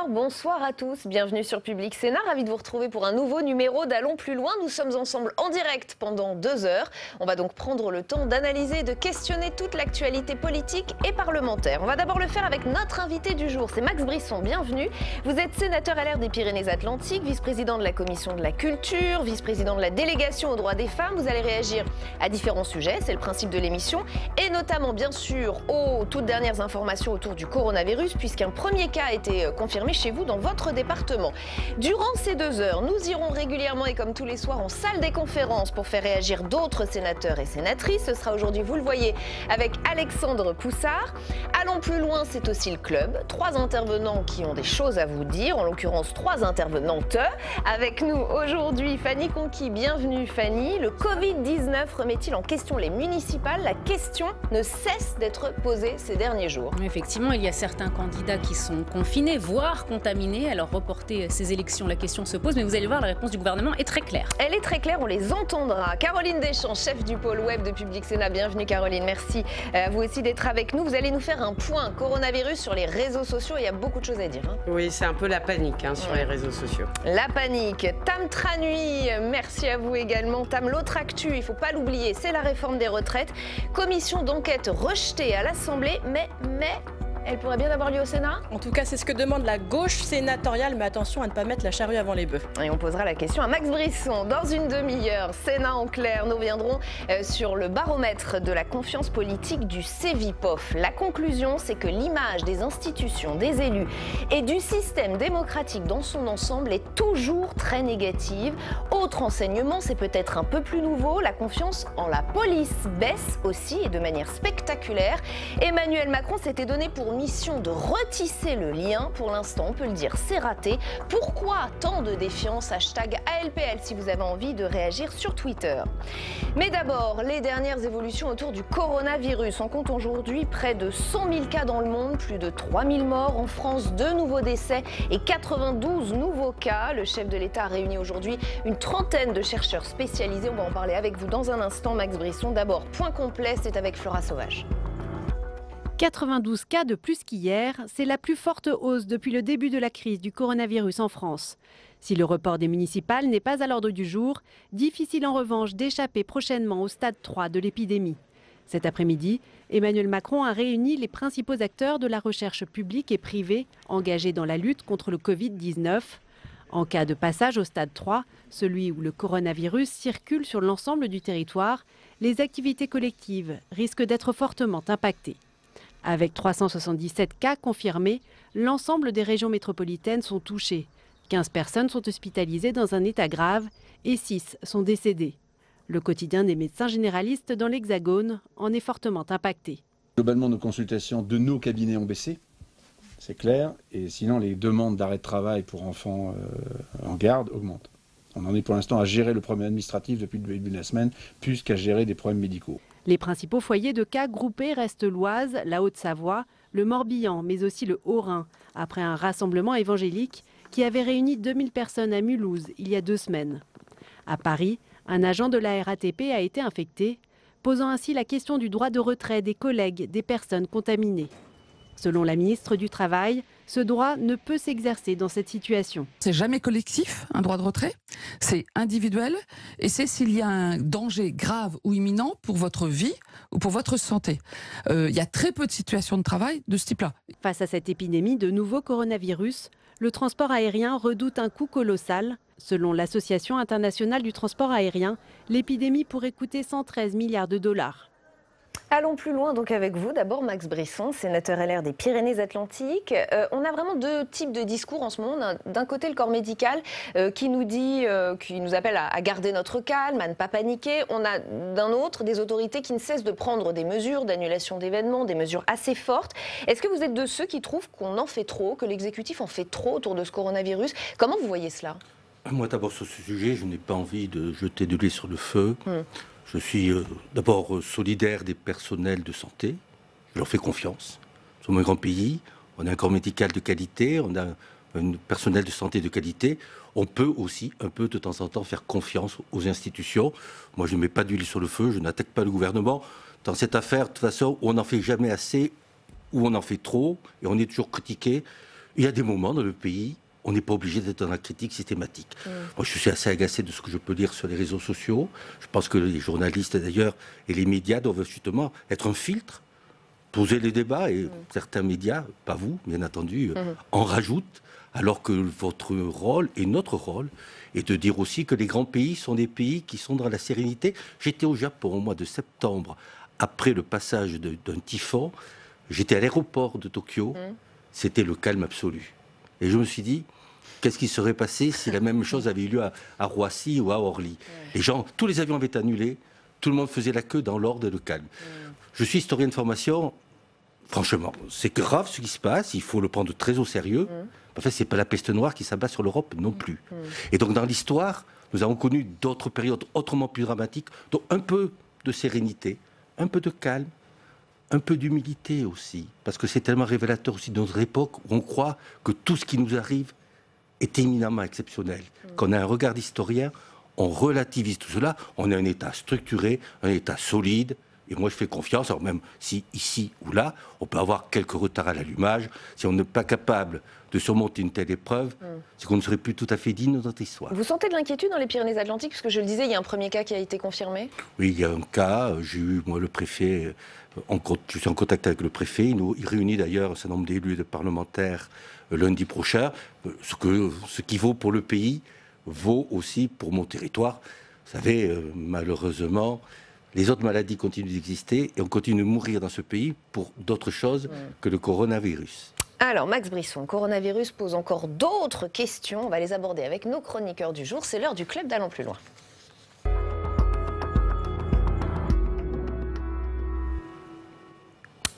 Bonsoir à tous, bienvenue sur Public Sénat, ravi de vous retrouver pour un nouveau numéro d'Allons plus loin. Nous sommes ensemble en direct pendant 2 heures. On va donc prendre le temps d'analyser et de questionner toute l'actualité politique et parlementaire. On va d'abord le faire avec notre invité du jour, c'est Max Brisson, bienvenue. Vous êtes sénateur LR des Pyrénées-Atlantiques, vice-président de la Commission de la Culture, vice-président de la délégation aux droits des femmes. Vous allez réagir à différents sujets, c'est le principe de l'émission, et notamment bien sûr aux toutes dernières informations autour du coronavirus, puisqu'un premier cas a été confirmé chez vous dans votre département. Durant ces 2 heures, nous irons régulièrement et comme tous les soirs en salle des conférences pour faire réagir d'autres sénateurs et sénatrices. Ce sera aujourd'hui, vous le voyez, avec Alexandre Poussard. Allons plus loin, c'est aussi le club. 3 intervenants qui ont des choses à vous dire, en l'occurrence 3 intervenantes. Avec nous aujourd'hui, Fanny Conquis. Bienvenue Fanny. Le Covid-19 remet-il en question les municipales? La question ne cesse d'être posée ces derniers jours. Effectivement, il y a certains candidats qui sont confinés, voire contaminés. Alors reporter ces élections, la question se pose, mais vous allez voir, la réponse du gouvernement est très claire. Elle est très claire, on les entendra. Caroline Deschamps, chef du pôle web de Public Sénat. Bienvenue Caroline, merci à vous aussi d'être avec nous. Vous allez nous faire un point coronavirus sur les réseaux sociaux. Il y a beaucoup de choses à dire. Oui, c'est un peu la panique sur les réseaux sociaux. La panique. Tam Tranui, merci à vous également. Tam, l'autre actu, il ne faut pas l'oublier, c'est la réforme des retraites. Commission d'enquête rejetée à l'Assemblée, mais elle pourrait bien avoir lieu au Sénat? En tout cas, c'est ce que demande la gauche sénatoriale, mais attention à ne pas mettre la charrue avant les bœufs. Et on posera la question à Max Brisson. Dans une demi-heure, Sénat en clair, nous reviendrons sur le baromètre de la confiance politique du Cevipof. La conclusion, c'est que l'image des institutions, des élus et du système démocratique dans son ensemble est toujours très négative. Autre enseignement, c'est peut-être un peu plus nouveau, la confiance en la police baisse aussi et de manière spectaculaire. Emmanuel Macron s'était donné pour mission de retisser le lien. Pour l'instant, on peut le dire, c'est raté. Pourquoi tant de défiance? Hashtag ALPL si vous avez envie de réagir sur Twitter. Mais d'abord, les dernières évolutions autour du coronavirus. On compte aujourd'hui près de 100 000 cas dans le monde, plus de 3 000 morts en France, 2 nouveaux décès et 92 nouveaux cas. Le chef de l'État a réuni aujourd'hui une trentaine de chercheurs spécialisés. On va en parler avec vous dans un instant, Max Brisson. D'abord, point complet, c'est avec Flora Sauvage. 92 cas de plus qu'hier, c'est la plus forte hausse depuis le début de la crise du coronavirus en France. Si le report des municipales n'est pas à l'ordre du jour, difficile en revanche d'échapper prochainement au stade 3 de l'épidémie. Cet après-midi, Emmanuel Macron a réuni les principaux acteurs de la recherche publique et privée engagés dans la lutte contre le Covid-19. En cas de passage au stade 3, celui où le coronavirus circule sur l'ensemble du territoire, les activités collectives risquent d'être fortement impactées. Avec 377 cas confirmés, l'ensemble des régions métropolitaines sont touchées. 15 personnes sont hospitalisées dans un état grave et 6 sont décédées. Le quotidien des médecins généralistes dans l'Hexagone en est fortement impacté. Globalement, nos consultations de nos cabinets ont baissé, c'est clair, et sinon les demandes d'arrêt de travail pour enfants en garde augmentent. On en est pour l'instant à gérer le problème administratif depuis le début de la semaine, plus qu'à gérer des problèmes médicaux. Les principaux foyers de cas groupés restent l'Oise, la Haute-Savoie, le Morbihan, mais aussi le Haut-Rhin, après un rassemblement évangélique qui avait réuni 2000 personnes à Mulhouse il y a 2 semaines. À Paris, un agent de la RATP a été infecté, posant ainsi la question du droit de retrait des collègues des personnes contaminées. Selon la ministre du Travail, ce droit ne peut s'exercer dans cette situation. C'est jamais collectif, un droit de retrait, c'est individuel et c'est s'il y a un danger grave ou imminent pour votre vie ou pour votre santé. Il y a très peu de situations de travail de ce type-là. Face à cette épidémie de nouveau coronavirus, le transport aérien redoute un coût colossal. Selon l'Association internationale du transport aérien, l'épidémie pourrait coûter 113 milliards de dollars. Allons plus loin donc avec vous. D'abord Max Brisson, sénateur LR des Pyrénées-Atlantiques. On a vraiment 2 types de discours en ce moment. D'un côté le corps médical qui nous dit, qui nous appelle à garder notre calme, à ne pas paniquer. On a d'un autre des autorités qui ne cessent de prendre des mesures d'annulation d'événements, des mesures assez fortes. Est-ce que vous êtes de ceux qui trouvent qu'on en fait trop, que l'exécutif en fait trop autour de ce coronavirus? Comment vous voyez cela? Moi d'abord sur ce sujet, je n'ai pas envie de jeter de l'huile sur le feu. Je suis d'abord solidaire des personnels de santé, je leur fais confiance. Nous sommes un grand pays, on a un corps médical de qualité, on a un personnel de santé de qualité. On peut aussi un peu de temps en temps faire confiance aux institutions. Moi je ne mets pas d'huile sur le feu, je n'attaque pas le gouvernement. Dans cette affaire, de toute façon, on n'en fait jamais assez ou on en fait trop et on est toujours critiqué. il y a des moments dans le pays, on n'est pas obligé d'être dans la critique systématique. Moi, je suis assez agacé de ce que je peux lire sur les réseaux sociaux. Je pense que les journalistes, d'ailleurs, et les médias doivent justement être un filtre, poser les débats, et certains médias, pas vous, bien entendu, en rajoutent, alors que votre rôle et notre rôle est de dire aussi que les grands pays sont des pays qui sont dans la sérénité. J'étais au Japon au mois de septembre, après le passage d'un typhon. J'étais à l'aéroport de Tokyo. C'était le calme absolu. Et je me suis dit, qu'est-ce qui serait passé si la même chose avait eu lieu à Roissy ou à Orly? Les gens, tous les avions avaient été annulés, tout le monde faisait la queue dans l'ordre et le calme. Je suis historien de formation. Franchement, c'est grave ce qui se passe, il faut le prendre très au sérieux. En fait, ce n'est pas la peste noire qui s'abat sur l'Europe non plus. Et donc, dans l'histoire, nous avons connu d'autres périodes autrement plus dramatiques, donc un peu de sérénité, un peu de calme, un peu d'humilité aussi, parce que c'est tellement révélateur aussi de notre époque où on croit que tout ce qui nous arrive est éminemment exceptionnel. Quand on a un regard d'historien, on relativise tout cela, on a un État structuré, un État solide, et moi je fais confiance, alors même si ici ou là, on peut avoir quelques retards à l'allumage, si on n'est pas capable de surmonter une telle épreuve, c'est qu'on ne serait plus tout à fait digne de notre histoire. Vous sentez de l'inquiétude dans les Pyrénées-Atlantiques? Puisque je le disais, il y a un premier cas qui a été confirmé. Oui, il y a un cas, j'ai eu, moi, le préfet, je suis en contact avec le préfet, il réunit d'ailleurs un certain nombre d'élus et de parlementaires lundi prochain. Ce qui vaut pour le pays vaut aussi pour mon territoire. Vous savez, malheureusement, les autres maladies continuent d'exister et on continue de mourir dans ce pays pour d'autres choses que le coronavirus. Alors, Max Brisson, le coronavirus pose encore d'autres questions. On va les aborder avec nos chroniqueurs du jour. C'est l'heure du club d'Allons plus loin.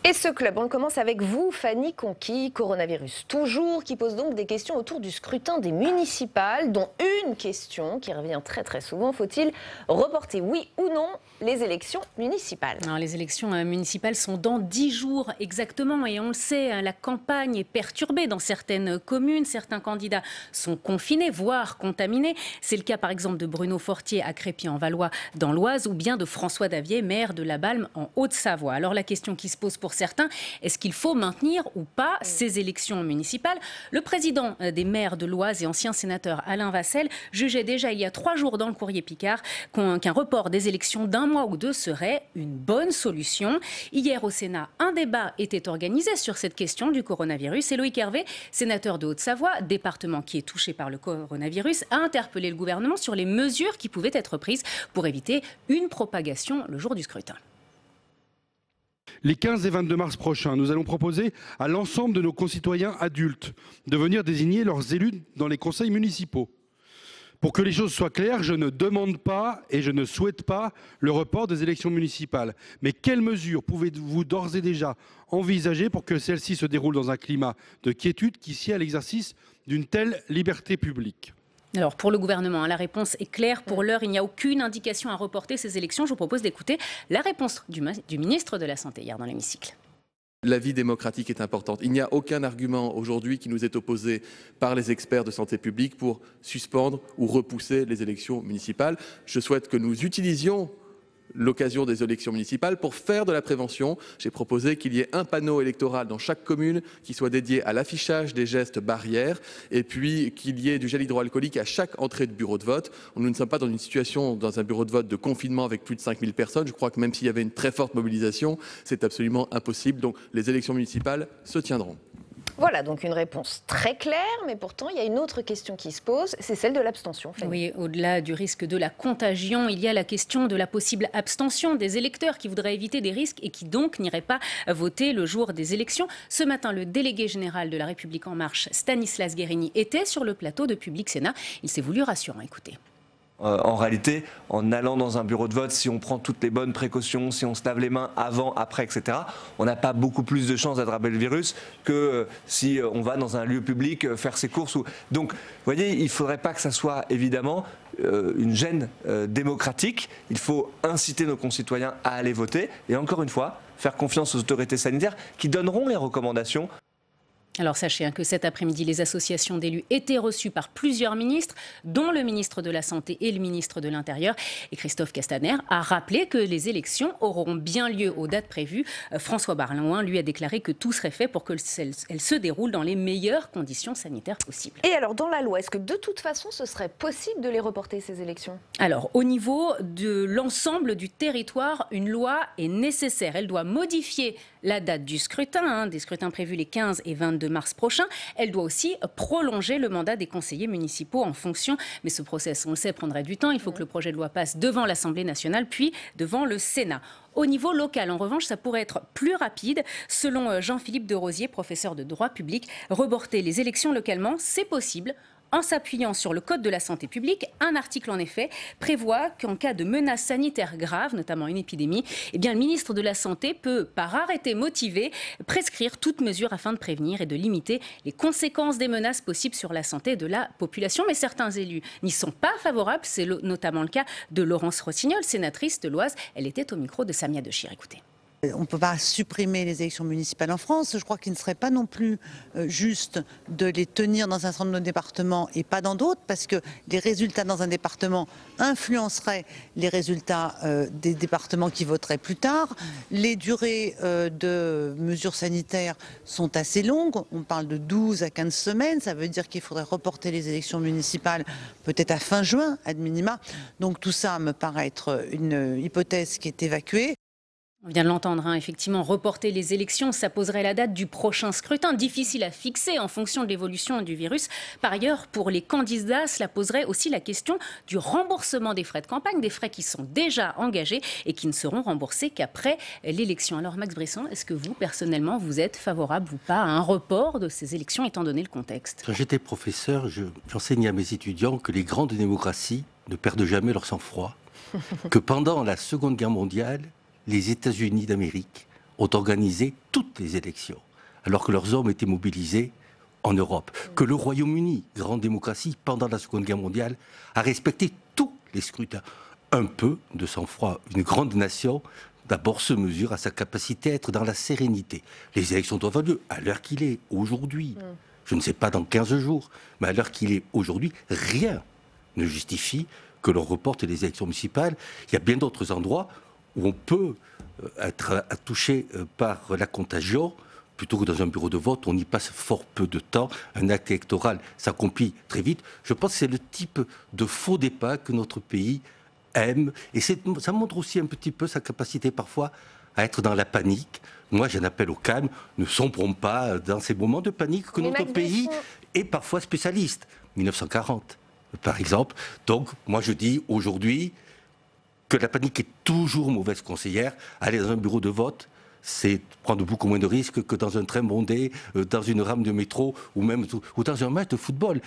Et ce club, on le commence avec vous, Fanny Conquis, coronavirus toujours, qui pose donc des questions autour du scrutin des municipales, dont une question qui revient très très souvent. Faut-il reporter, oui ou non, les élections municipales? Alors, les élections municipales sont dans 10 jours exactement, et on le sait, la campagne est perturbée dans certaines communes. Certains candidats sont confinés, voire contaminés. C'est le cas par exemple de Bruno Fortier à Crépy-en-Valois dans l'Oise, ou bien de François Davier, maire de La Balme en Haute-Savoie. Alors la question qui se pose pour certains, est-ce qu'il faut maintenir ou pas ces élections municipales? Le président des maires de l'Oise et ancien sénateur Alain Vassel jugeait déjà il y a 3 jours dans le Courrier Picard qu'un report des élections d'1 mois ou 2 serait une bonne solution. Hier au Sénat, un débat était organisé sur cette question du coronavirus et Loïc Hervé, sénateur de Haute-Savoie, département qui est touché par le coronavirus, a interpellé le gouvernement sur les mesures qui pouvaient être prises pour éviter une propagation le jour du scrutin. Les 15 et 22 mars prochains, nous allons proposer à l'ensemble de nos concitoyens adultes de venir désigner leurs élus dans les conseils municipaux. Pour que les choses soient claires, je ne demande pas et je ne souhaite pas le report des élections municipales. Mais quelles mesures pouvez-vous d'ores et déjà envisager pour que celles-ci se déroulent dans un climat de quiétude qui sied à l'exercice d'une telle liberté publique ? Alors pour le gouvernement, la réponse est claire. Pour l'heure, il n'y a aucune indication à reporter ces élections. Je vous propose d'écouter la réponse du ministre de la Santé hier dans l'hémicycle. La vie démocratique est importante. Il n'y a aucun argument aujourd'hui qui nous est opposé par les experts de santé publique pour suspendre ou repousser les élections municipales. Je souhaite que nous utilisions l'occasion des élections municipales pour faire de la prévention. J'ai proposé qu'il y ait un panneau électoral dans chaque commune qui soit dédié à l'affichage des gestes barrières et puis qu'il y ait du gel hydroalcoolique à chaque entrée de bureau de vote. Nous ne sommes pas dans une situation, dans un bureau de vote de confinement avec plus de 5000 personnes. Je crois que même s'il y avait une très forte mobilisation, c'est absolument impossible. Donc les élections municipales se tiendront. Voilà donc une réponse très claire, mais pourtant il y a une autre question qui se pose, c'est celle de l'abstention. Oui, au-delà du risque de la contagion, il y a la question de la possible abstention des électeurs qui voudraient éviter des risques et qui donc n'iraient pas voter le jour des élections. Ce matin, le délégué général de La République En Marche, Stanislas Guerini, était sur le plateau de Public Sénat. Il s'est voulu rassurant, écoutez. En réalité, en allant dans un bureau de vote, si on prend toutes les bonnes précautions, si on se lave les mains avant, après, etc., on n'a pas beaucoup plus de chances d'attraper le virus que si on va dans un lieu public faire ses courses. Donc, vous voyez, il ne faudrait pas que ça soit évidemment une gêne démocratique. Il faut inciter nos concitoyens à aller voter et encore une fois, faire confiance aux autorités sanitaires qui donneront les recommandations. Alors sachez que cet après-midi, les associations d'élus étaient reçues par plusieurs ministres, dont le ministre de la Santé et le ministre de l'Intérieur. Et Christophe Castaner a rappelé que les élections auront bien lieu aux dates prévues. François Bayrou lui a déclaré que tout serait fait pour qu'elles se déroulent dans les meilleures conditions sanitaires possibles. Et alors dans la loi, est-ce que de toute façon ce serait possible de les reporter ces élections? Alors au niveau de l'ensemble du territoire, une loi est nécessaire. Elle doit modifier la date du scrutin, des scrutins prévus les 15 et 22 mars prochains. Elle doit aussi prolonger le mandat des conseillers municipaux en fonction. Mais ce process, on le sait, prendrait du temps. Il faut que le projet de loi passe devant l'Assemblée nationale, puis devant le Sénat. Au niveau local, en revanche, ça pourrait être plus rapide. Selon Jean-Philippe de Rosier, professeur de droit public, reporter les élections localement, c'est possible. En s'appuyant sur le Code de la santé publique, un article en effet prévoit qu'en cas de menace sanitaire grave, notamment une épidémie, eh bien, le ministre de la Santé peut, par arrêté motivé, prescrire toute mesure afin de prévenir et de limiter les conséquences des menaces possibles sur la santé de la population. Mais certains élus n'y sont pas favorables. C'est notamment le cas de Laurence Rossignol, sénatrice de l'Oise. Elle était au micro de Samia Dechir. Écoutez. On ne peut pas supprimer les élections municipales en France. Je crois qu'il ne serait pas non plus juste de les tenir dans un certain nombre de départements et pas dans d'autres, parce que les résultats dans un département influenceraient les résultats des départements qui voteraient plus tard. Les durées de mesures sanitaires sont assez longues. On parle de 12 à 15 semaines. Ça veut dire qu'il faudrait reporter les élections municipales peut-être à fin juin, ad minima. Donc tout ça me paraît être une hypothèse qui est évacuée. On vient de l'entendre, effectivement, reporter les élections, ça poserait la date du prochain scrutin, difficile à fixer en fonction de l'évolution du virus. Par ailleurs, pour les candidats, cela poserait aussi la question du remboursement des frais de campagne, des frais qui sont déjà engagés et qui ne seront remboursés qu'après l'élection. Alors Max Brisson, est-ce que vous, personnellement, vous êtes favorable ou pas à un report de ces élections, étant donné le contexte? Quand j'étais professeur, j'enseignais à mes étudiants que les grandes démocraties ne perdent jamais leur sang-froid, que pendant la Seconde Guerre mondiale, les États-Unis d'Amérique ont organisé toutes les élections, alors que leurs hommes étaient mobilisés en Europe. Que le Royaume-Uni, grande démocratie, pendant la Seconde Guerre mondiale, a respecté tous les scrutins. Un peu de sang-froid. Une grande nation, d'abord, se mesure à sa capacité à être dans la sérénité. Les élections doivent avoir lieu à l'heure qu'il est, aujourd'hui. Je ne sais pas dans 15 jours, mais à l'heure qu'il est aujourd'hui, rien ne justifie que l'on reporte les élections municipales. Il y a bien d'autres endroits où on peut être touché par la contagion, plutôt que dans un bureau de vote, on y passe fort peu de temps. Un acte électoral s'accomplit très vite. Je pense que c'est le type de faux départ que notre pays aime. Et ça montre aussi un petit peu sa capacité parfois à être dans la panique. Moi, j'en appelle au calme. Ne sombrons pas dans ces moments de panique que notre pays est parfois spécialiste. 1940, par exemple. Donc, moi, je dis aujourd'hui que la panique est toujours mauvaise conseillère. Aller dans un bureau de vote, c'est prendre beaucoup moins de risques que dans un train bondé, dans une rame de métro ou dans un match de football.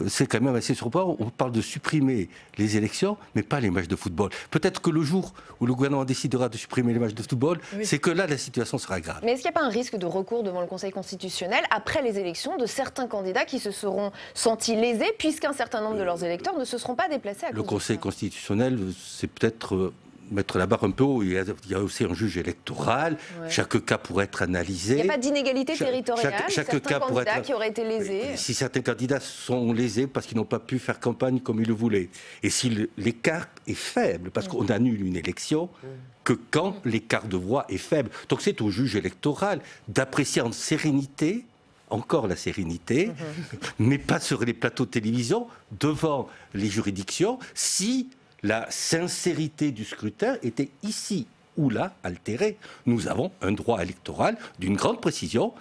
C'est quand même assez surprenant. On parle de supprimer les élections, mais pas les matchs de football. Peut-être que le jour où le gouvernement décidera de supprimer les matchs de football, c'est que là, la situation sera grave. Mais est-ce qu'il n'y a pas un risque de recours devant le Conseil constitutionnel après les élections de certains candidats qui se seront sentis lésés, puisqu'un certain nombre de leurs électeurs ne se seront pas déplacés à cause Le Conseil constitutionnel, c'est peut-être mettre la barre un peu haut. Il y a aussi un juge électoral. Ouais. Chaque cas pourrait être analysé. Il n'y a pas d'inégalité territoriale. Chaque cas pourrait être... qui auraient été lésés. Si certains candidats sont lésés parce qu'ils n'ont pas pu faire campagne comme ils le voulaient, et si l'écart est faible, parce qu'on annule une élection, que quand l'écart de voix est faible. Donc c'est au juge électoral d'apprécier en sérénité, encore la sérénité, mais pas sur les plateaux de télévision, devant les juridictions, si la sincérité du scrutin était ici ou là altérée. Nous avons un droit électoral d'une grande précision.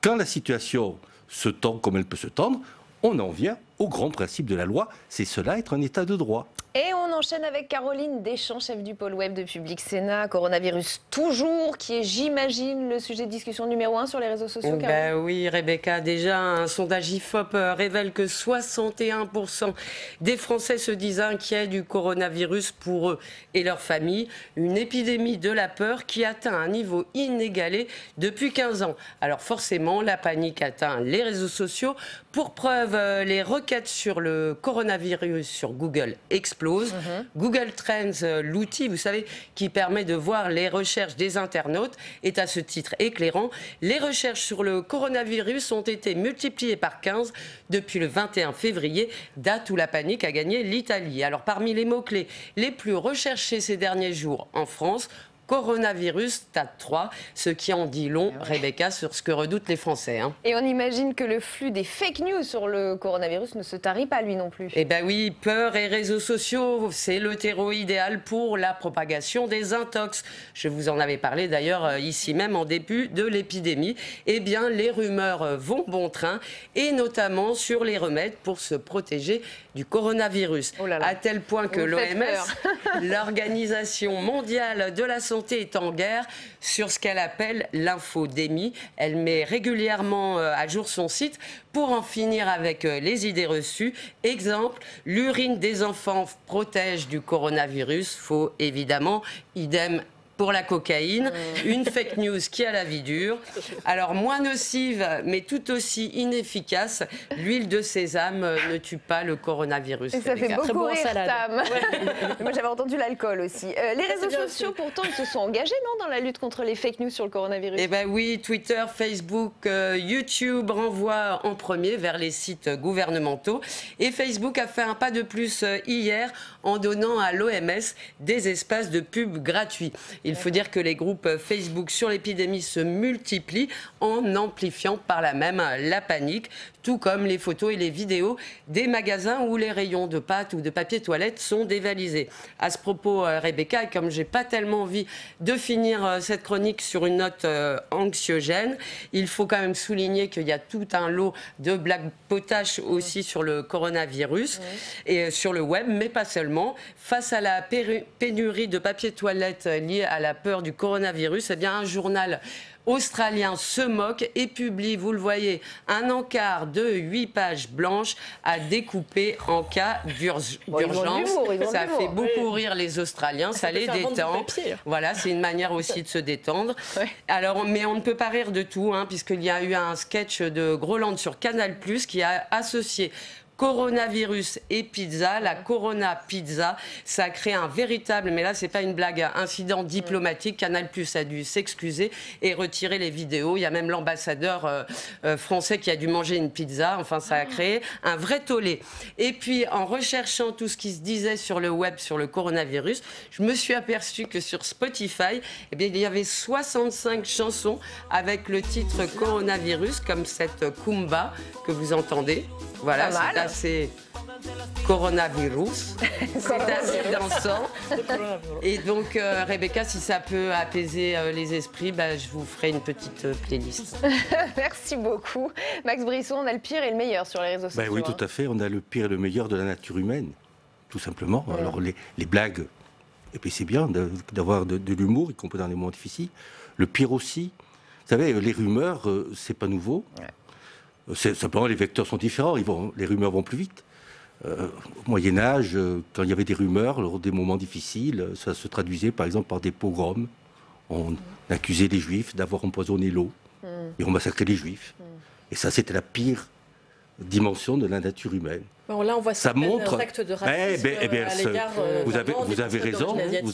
Quand la situation se tend comme elle peut se tendre, on en vient au grand principe de la loi. C'est cela, être un état de droit. Et on enchaîne avec Caroline Deschamps, chef du pôle web de Public Sénat. Coronavirus toujours, qui est, j'imagine, le sujet de discussion numéro 1 sur les réseaux sociaux. Oui, Rebecca, déjà, un sondage IFOP révèle que 61% des Français se disent inquiets du coronavirus pour eux et leurs familles. Une épidémie de la peur qui atteint un niveau inégalé depuis 15 ans. Alors forcément, la panique atteint les réseaux sociaux. Pour preuve, les requêtes requêtes sur le coronavirus sur Google explosent. Google Trends, l'outil, vous savez, qui permet de voir les recherches des internautes, est à ce titre éclairant. Les recherches sur le coronavirus ont été multipliées par 15 depuis le 21 février, date où la panique a gagné l'Italie. Alors parmi les mots-clés les plus recherchés ces derniers jours en France, coronavirus, stade 3, ce qui en dit long, Rebecca, sur ce que redoutent les Français. Et on imagine que le flux des fake news sur le coronavirus ne se tarit pas, lui non plus. Eh bien oui, peur et réseaux sociaux, c'est le terreau idéal pour la propagation des intox. Je vous en avais parlé d'ailleurs ici même en début de l'épidémie. Eh bien, les rumeurs vont bon train, et notamment sur les remèdes pour se protéger du coronavirus. À tel point que l'OMS, l'Organisation mondiale de la santé, est en guerre sur ce qu'elle appelle l'infodémie. Elle met régulièrement à jour son site pour en finir avec les idées reçues. Exemple, l'urine des enfants protège du coronavirus. Faux, évidemment. Idem pour la cocaïne, une fake news qui a la vie dure. Alors, moins nocive, mais tout aussi inefficace, l'huile de sésame ne tue pas le coronavirus. Et ça fait beaucoup rire, Tam. Moi, j'avais entendu l'alcool aussi. Les réseaux sociaux, pourtant, ils se sont engagés, non, dans la lutte contre les fake news sur le coronavirus? Eh bien oui, Twitter, Facebook, YouTube renvoient en premier vers les sites gouvernementaux. Et Facebook a fait un pas de plus hier en donnant à l'OMS des espaces de pub gratuits. Il faut dire que les groupes Facebook sur l'épidémie se multiplient en amplifiant par là même la panique, tout comme les photos et les vidéos des magasins où les rayons de pâtes ou de papier toilette sont dévalisés. À ce propos, Rebecca, et comme j'ai pas tellement envie de finir cette chronique sur une note anxiogène, il faut quand même souligner qu'il y a tout un lot de blagues potaches aussi sur le coronavirus et sur le web, mais pas seulement. Face à la pénurie de papier toilette liée à la peur du coronavirus, eh bien un journal australien se moque et publie, vous le voyez, un encart de 8 pages blanches à découper en cas d'urgence. Ça fait beaucoup rire les Australiens, ça les détend. Voilà, c'est une manière aussi de se détendre. Alors, mais on ne peut pas rire de tout, puisqu'il y a eu un sketch de Groland sur Canal+, qui a associé coronavirus et pizza, la Corona Pizza, ça a créé un véritable, mais là c'est pas une blague, incident diplomatique. Canal+ a dû s'excuser et retirer les vidéos. Il y a même l'ambassadeur français qui a dû manger une pizza. Enfin, ça a créé un vrai tollé. Et puis, en recherchant tout ce qui se disait sur le web sur le coronavirus, je me suis aperçue que sur Spotify, eh bien, il y avait 65 chansons avec le titre coronavirus, comme cette Kumba que vous entendez. Voilà, c'est assez coronavirus, c'est assez dansant. Et donc, Rebecca, si ça peut apaiser les esprits, je vous ferai une petite playlist. Merci beaucoup. Max Brisson, on a le pire et le meilleur sur les réseaux sociaux. Oui, tout à fait. On a le pire et le meilleur de la nature humaine, tout simplement. Alors, les blagues, et puis c'est bien d'avoir de l'humour, y compris dans les moments difficiles. Le pire aussi, vous savez, les rumeurs, c'est pas nouveau. Simplement, les vecteurs sont différents. Les rumeurs vont plus vite. Au Moyen-Âge, quand il y avait des rumeurs, lors des moments difficiles, ça se traduisait par exemple par des pogroms. On accusait les Juifs d'avoir empoisonné l'eau et on massacrait les Juifs. Et ça, c'était la pire dimension de la nature humaine. Bon, là, on voit ça montre acte de racisme à l'égard. Vous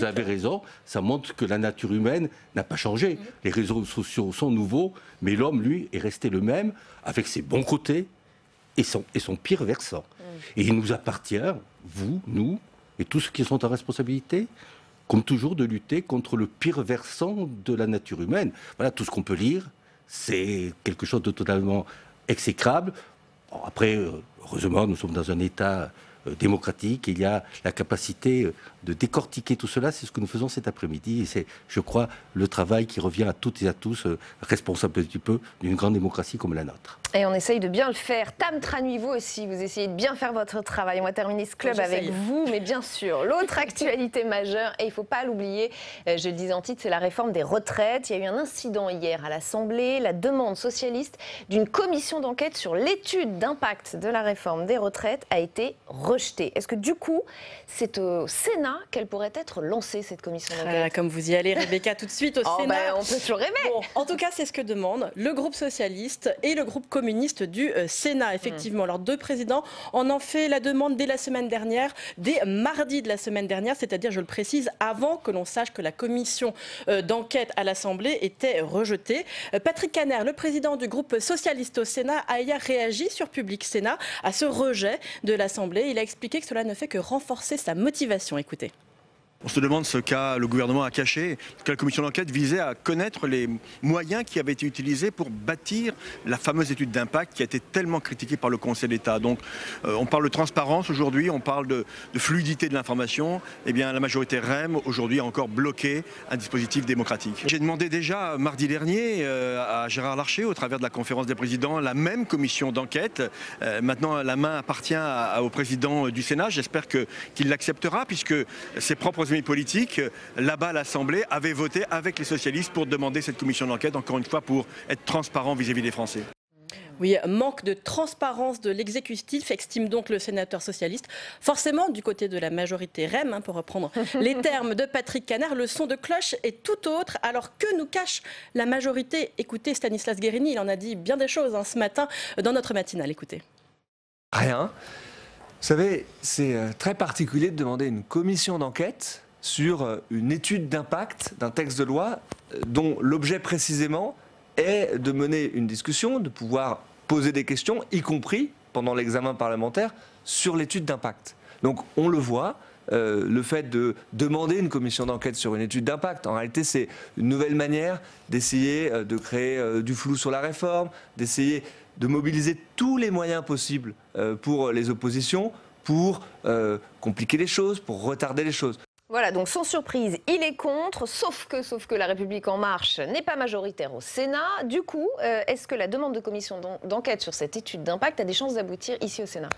avez raison. Ça montre que la nature humaine n'a pas changé. Les réseaux sociaux sont nouveaux, mais l'homme, lui, est resté le même, avec ses bons côtés et son pire versant. Et il nous appartient, vous, nous, et tous ceux qui sont en responsabilité, comme toujours, de lutter contre le pire versant de la nature humaine. Voilà, tout ce qu'on peut lire, c'est quelque chose de totalement exécrable. Bon, après, heureusement, nous sommes dans un État démocratique. Il y a la capacité de décortiquer tout cela. C'est ce que nous faisons cet après-midi. Et c'est, je crois, le travail qui revient à toutes et à tous, responsable un petit peu d'une grande démocratie comme la nôtre. Et on essaye de bien le faire. Tam Tranuivo aussi, vous essayez de bien faire votre travail. On va terminer ce club avec vous, mais bien sûr, l'autre actualité majeure, et il ne faut pas l'oublier, je le disais en titre, c'est la réforme des retraites. Il y a eu un incident hier à l'Assemblée. La demande socialiste d'une commission d'enquête sur l'étude d'impact de la réforme des retraites a été rejetée. rejetée. Est-ce que du coup, c'est au Sénat qu'elle pourrait être lancée, cette commission d'enquête? Comme vous y allez, Rebecca, tout de suite au Sénat. On peut toujours rêver. Bon, en tout cas, c'est ce que demandent le groupe socialiste et le groupe communiste du Sénat, effectivement. Leurs deux présidents en ont fait la demande dès la semaine dernière, dès mardi de la semaine dernière, c'est-à-dire, je le précise, avant que l'on sache que la commission d'enquête à l'Assemblée était rejetée. Patrick Kanner, le président du groupe socialiste au Sénat, a hier réagi sur Public Sénat à ce rejet de l'Assemblée. Il a expliqué que cela ne fait que renforcer sa motivation. Écoutez. On se demande ce qu'a le gouvernement a caché, que la commission d'enquête visait à connaître les moyens qui avaient été utilisés pour bâtir la fameuse étude d'impact qui a été tellement critiquée par le Conseil d'État. Donc on parle de transparence aujourd'hui, on parle de fluidité de l'information. Eh bien la majorité REM aujourd'hui a encore bloqué un dispositif démocratique. J'ai demandé déjà mardi dernier à Gérard Larcher, au travers de la conférence des présidents, la même commission d'enquête. Maintenant la main appartient au président du Sénat. J'espère qu'il l'acceptera puisque ses propres politiques, là-bas à l'Assemblée, avaient voté avec les socialistes pour demander cette commission d'enquête, encore une fois, pour être transparent vis-à-vis des Français. Oui, manque de transparence de l'exécutif, estime donc le sénateur socialiste. Forcément, du côté de la majorité REM, pour reprendre les termes de Patrick Kanner, le son de cloche est tout autre. Alors que nous cache la majorité? Écoutez Stanislas Guerini, il en a dit bien des choses ce matin dans notre matinale. Écoutez. Rien. Vous savez, c'est très particulier de demander une commission d'enquête sur une étude d'impact d'un texte de loi dont l'objet précisément est de mener une discussion, de pouvoir poser des questions, y compris pendant l'examen parlementaire, sur l'étude d'impact. Donc on le voit, le fait de demander une commission d'enquête sur une étude d'impact, en réalité c'est une nouvelle manière d'essayer de créer du flou sur la réforme, d'essayer de mobiliser tous les moyens possibles pour les oppositions, pour compliquer les choses, pour retarder les choses. Voilà, donc sans surprise, il est contre, sauf que La République En Marche n'est pas majoritaire au Sénat. Du coup, est-ce que la demande de commission d'enquête sur cette étude d'impact a des chances d'aboutir ici au Sénat?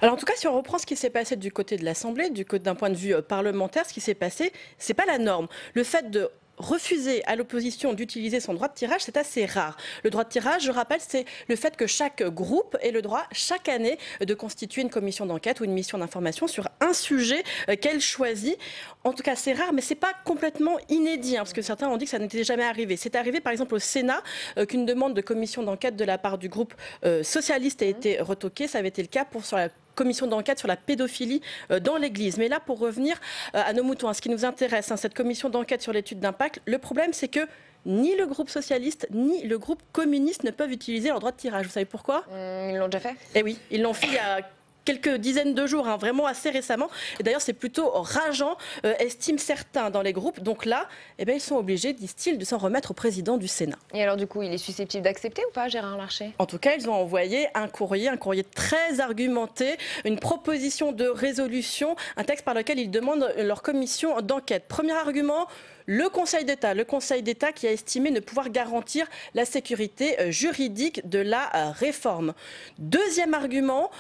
Alors en tout cas, si on reprend ce qui s'est passé du côté de l'Assemblée, d'un point de vue parlementaire, ce qui s'est passé, c'est pas la norme. Le fait de refuser à l'opposition d'utiliser son droit de tirage, c'est assez rare. Le droit de tirage, je rappelle, c'est le fait que chaque groupe ait le droit, chaque année, de constituer une commission d'enquête ou une mission d'information sur un sujet qu'elle choisit. En tout cas, c'est rare, mais c'est pas complètement inédit, parce que certains ont dit que ça n'était jamais arrivé. C'est arrivé, par exemple, au Sénat, qu'une demande de commission d'enquête de la part du groupe socialiste a été retoquée. Ça avait été le cas sur la commission d'enquête sur la pédophilie dans l'Église. Mais là, pour revenir à nos moutons, à ce qui nous intéresse, cette commission d'enquête sur l'étude d'impact, le problème, c'est que ni le groupe socialiste, ni le groupe communiste ne peuvent utiliser leur droit de tirage. Vous savez pourquoi? Ils l'ont déjà fait? Eh oui, ils l'ont fait il y a quelques dizaines de jours, vraiment assez récemment. Et d'ailleurs, c'est plutôt rageant, estiment certains dans les groupes. Donc là, ils sont obligés, disent-ils, de s'en remettre au président du Sénat. Et alors, du coup, il est susceptible d'accepter ou pas, Gérard Larcher? En tout cas, ils ont envoyé un courrier très argumenté, une proposition de résolution, un texte par lequel ils demandent leur commission d'enquête. Premier argument, le Conseil d'État qui a estimé ne pouvoir garantir la sécurité juridique de la réforme. Deuxième argument,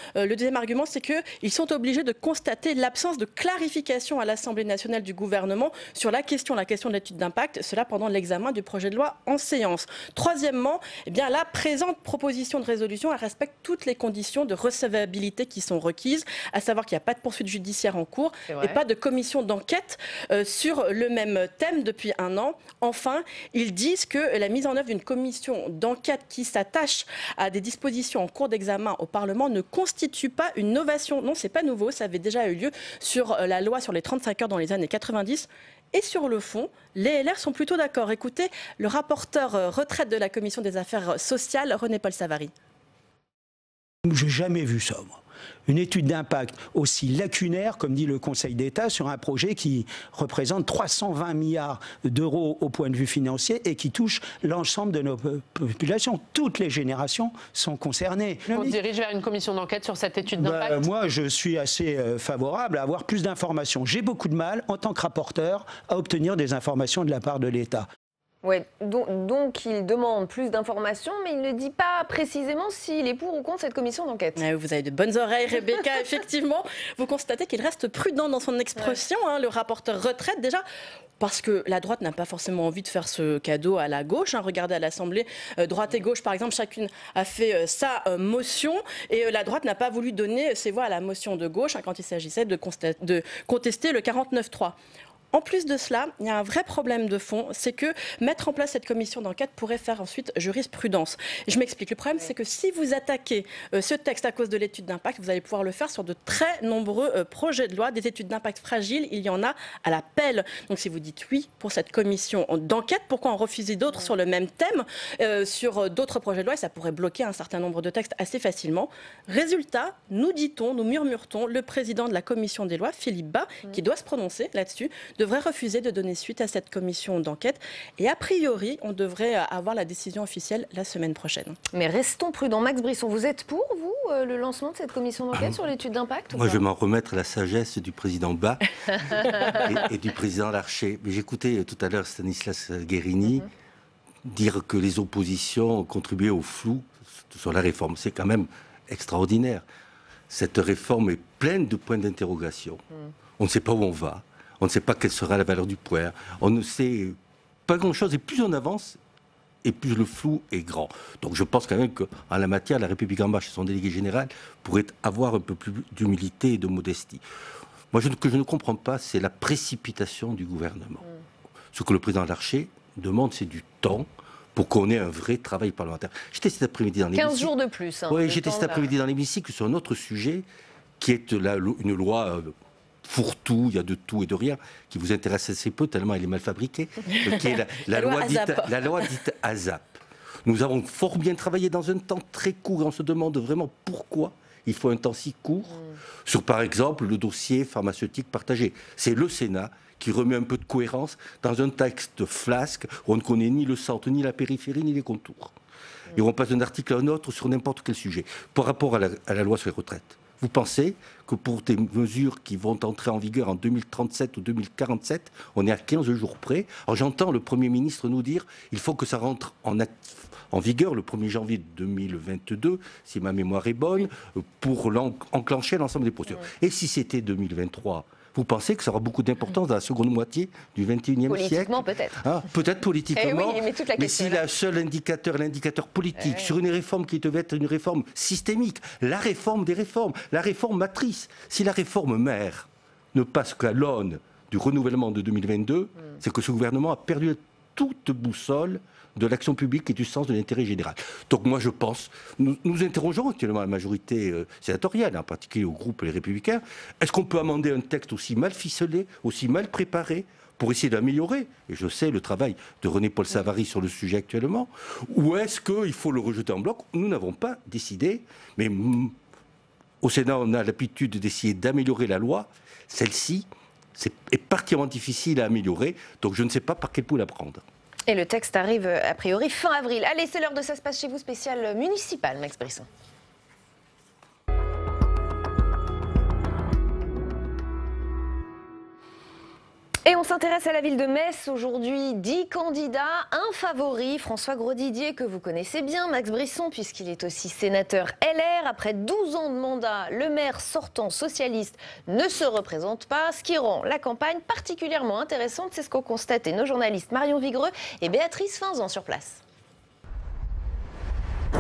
c'est qu'ils sont obligés de constater l'absence de clarification à l'Assemblée nationale du gouvernement sur la question de l'étude d'impact, cela pendant l'examen du projet de loi en séance. Troisièmement, la présente proposition de résolution, elle respecte toutes les conditions de recevabilité qui sont requises, à savoir qu'il n'y a pas de poursuite judiciaire en cours et pas de commission d'enquête sur le même thème depuis un an. Enfin, ils disent que la mise en œuvre d'une commission d'enquête qui s'attache à des dispositions en cours d'examen au Parlement ne constitue pas une novation. Non, c'est pas nouveau, ça avait déjà eu lieu sur la loi sur les 35 heures dans les années 90. Et sur le fond, les LR sont plutôt d'accord. Écoutez, le rapporteur retraite de la Commission des affaires sociales, René-Paul Savary. J'ai jamais vu ça, moi. Une étude d'impact aussi lacunaire, comme dit le Conseil d'État, sur un projet qui représente 320 milliards d'euros au point de vue financier et qui touche l'ensemble de nos populations. Toutes les générations sont concernées. On se dirige vers une commission d'enquête sur cette étude d'impact? Moi, je suis assez favorable à avoir plus d'informations. J'ai beaucoup de mal, en tant que rapporteur, à obtenir des informations de la part de l'État. Ouais, donc il demande plus d'informations, mais il ne dit pas précisément s'il est pour ou contre cette commission d'enquête. Vous avez de bonnes oreilles, Rebecca. Effectivement, vous constatez qu'il reste prudent dans son expression, le rapporteur retraite déjà. Parce que la droite n'a pas forcément envie de faire ce cadeau à la gauche. Regardez à l'Assemblée, droite et gauche, par exemple, chacune a fait sa motion. Et la droite n'a pas voulu donner ses voix à la motion de gauche quand il s'agissait de contester le 49-3. En plus de cela, il y a un vrai problème de fond, c'est que mettre en place cette commission d'enquête pourrait faire ensuite jurisprudence. Et je m'explique. Le problème, c'est que si vous attaquez ce texte à cause de l'étude d'impact, vous allez pouvoir le faire sur de très nombreux projets de loi. Des études d'impact fragiles, il y en a à la pelle. Donc si vous dites oui pour cette commission d'enquête, pourquoi en refuser d'autres sur le même thème, sur d'autres projets de loi, et ça pourrait bloquer un certain nombre de textes assez facilement. Résultat, nous dit-on, nous murmure-t-on, le président de la commission des lois, Philippe Bas, qui doit se prononcer là-dessus, devrait refuser de donner suite à cette commission d'enquête. Et a priori, on devrait avoir la décision officielle la semaine prochaine. Mais restons prudents. Max Brisson, vous êtes pour, vous, le lancement de cette commission d'enquête sur l'étude d'impact? Moi, je vais m'en remettre à la sagesse du président Bas et du président Larcher. Mais j'écoutais tout à l'heure Stanislas Guerini dire que les oppositions ont contribué au flou sur la réforme. C'est quand même extraordinaire. Cette réforme est pleine de points d'interrogation. On ne sait pas où on va. On ne sait pas quelle sera la valeur du point. On ne sait pas grand-chose. Et plus on avance, et plus le flou est grand. Donc je pense quand même qu'en la matière, la République En Marche et son délégué général pourraient avoir un peu plus d'humilité et de modestie. Moi, ce que je ne comprends pas, c'est la précipitation du gouvernement. Ce que le président Larcher demande, c'est du temps pour qu'on ait un vrai travail parlementaire. J'étais cet après-midi dans l'hémicycle. 15 jours de plus. Oui, j'étais cet après-midi dans l'hémicycle sur un autre sujet qui est une loi... fourre-tout, il y a de tout et de rien, qui vous intéresse assez peu, tellement elle est mal fabriquée, qui est la loi dite ASAP. Nous avons fort bien travaillé dans un temps très court, et on se demande vraiment pourquoi il faut un temps si court, sur par exemple le dossier pharmaceutique partagé. C'est le Sénat qui remet un peu de cohérence dans un texte flasque où on ne connaît ni le centre, ni la périphérie, ni les contours. Et on passe d'un article à un autre sur n'importe quel sujet. Par rapport à la loi sur les retraites, vous pensez que pour des mesures qui vont entrer en vigueur en 2037 ou 2047, on est à 15 jours près? Alors j'entends le Premier ministre nous dire qu'il faut que ça rentre en vigueur le 1er janvier 2022, si ma mémoire est bonne, pour enclencher l'ensemble des procédures. Et si c'était 2023 ? Vous pensez que ça aura beaucoup d'importance dans la seconde moitié du XXIe siècle? Politiquement, peut-être. Peut-être politiquement. Oui, mais si le seul l'indicateur politique, sur une réforme qui devait être une réforme systémique, la réforme des réformes, la réforme matrice, si la réforme mère ne passe qu'à l'aune du renouvellement de 2022, c'est que ce gouvernement a perdu toute boussole de l'action publique et du sens de l'intérêt général. Donc moi je pense, nous interrogeons actuellement la majorité sénatoriale, en particulier au groupe Les Républicains, est-ce qu'on peut amender un texte aussi mal ficelé, aussi mal préparé, pour essayer d'améliorer, et je sais le travail de René-Paul Savary sur le sujet actuellement, ou est-ce qu'il faut le rejeter en bloc? Nous n'avons pas décidé, mais au Sénat on a l'habitude d'essayer d'améliorer la loi, celle-ci est particulièrement difficile à améliorer, donc je ne sais pas par quel bout la prendre. Et le texte arrive a priori fin avril. Allez, c'est l'heure de Ça se passe chez vous, spécial municipal, Max Brisson. Et on s'intéresse à la ville de Metz. Aujourd'hui, 10 candidats, un favori, François Grosdidier, que vous connaissez bien, Max Brisson, puisqu'il est aussi sénateur LR. Après 12 ans de mandat, le maire sortant socialiste ne se représente pas, ce qui rend la campagne particulièrement intéressante. C'est ce qu'ont constaté nos journalistes Marion Vigreux et Béatrice Finzan sur place.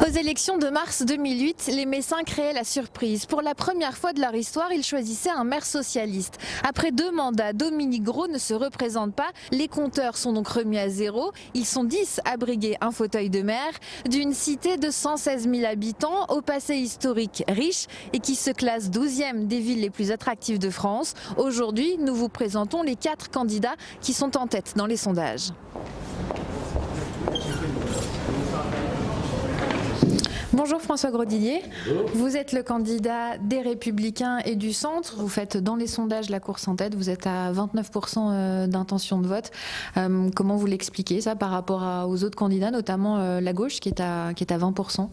Aux élections de mars 2008, les Messins créaient la surprise. Pour la première fois de leur histoire, ils choisissaient un maire socialiste. Après 2 mandats, Dominique Gros ne se représente pas. Les compteurs sont donc remis à zéro. Ils sont 10 à briguer un fauteuil de maire d'une cité de 116 000 habitants au passé historique riche et qui se classe 12e des villes les plus attractives de France. Aujourd'hui, nous vous présentons les 4 candidats qui sont en tête dans les sondages. Bonjour François Grosdidier. Vous êtes le candidat des Républicains et du Centre. Vous faites dans les sondages la course en tête. Vous êtes à 29% d'intention de vote. Comment vous l'expliquez ça par rapport aux autres candidats, notamment la gauche qui est à 20%?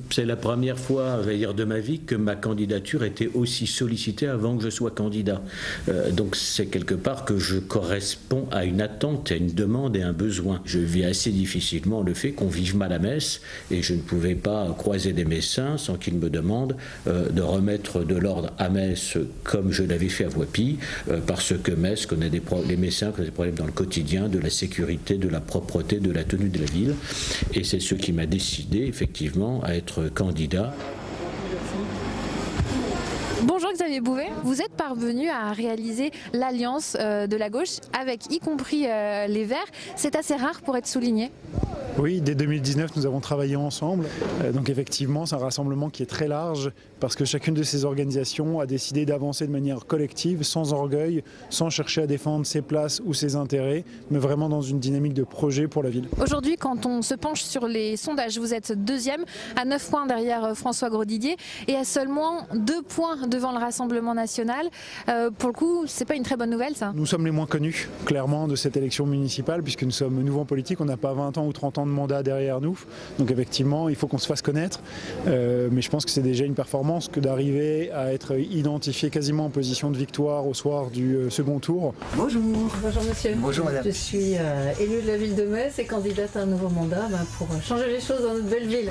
C'est la première fois, de ma vie que ma candidature était aussi sollicitée avant que je sois candidat. Donc c'est quelque part que je corresponds à une attente, à une demande et un besoin. Je vis assez difficilement le fait qu'on vive mal à Metz et je ne pouvais pas croiser des Messins sans qu'ils me demandent de remettre de l'ordre à Metz comme je l'avais fait à Voipy, parce que Metz connaît les Messins connaissent des problèmes dans le quotidien, de la sécurité, de la propreté, de la tenue de la ville. Et c'est ce qui m'a décidé effectivement à être candidat. Bonjour Xavier Bouvet, vous êtes parvenu à réaliser l'alliance de la gauche avec y compris les Verts. C'est assez rare pour être souligné. Oui, dès 2019, nous avons travaillé ensemble. Donc effectivement, c'est un rassemblement qui est très large parce que chacune de ces organisations a décidé d'avancer de manière collective, sans orgueil, sans chercher à défendre ses places ou ses intérêts, mais vraiment dans une dynamique de projet pour la ville. Aujourd'hui, quand on se penche sur les sondages, vous êtes deuxième, à 9 points derrière François Grosdidier et à seulement 2 points devant le Rassemblement national. Pour le coup, c'est pas une très bonne nouvelle, ça? Nous sommes les moins connus, clairement, de cette élection municipale, puisque nous sommes nouveaux en politique, on n'a pas 20 ans ou 30 ans de mandat derrière nous. Donc effectivement, il faut qu'on se fasse connaître. Mais je pense que c'est déjà une performance que d'arriver à être identifié quasiment en position de victoire au soir du second tour. Bonjour. Bonjour monsieur. Bonjour madame. Je suis élue de la ville de Metz et candidate à un nouveau mandat pour changer les choses dans notre belle ville.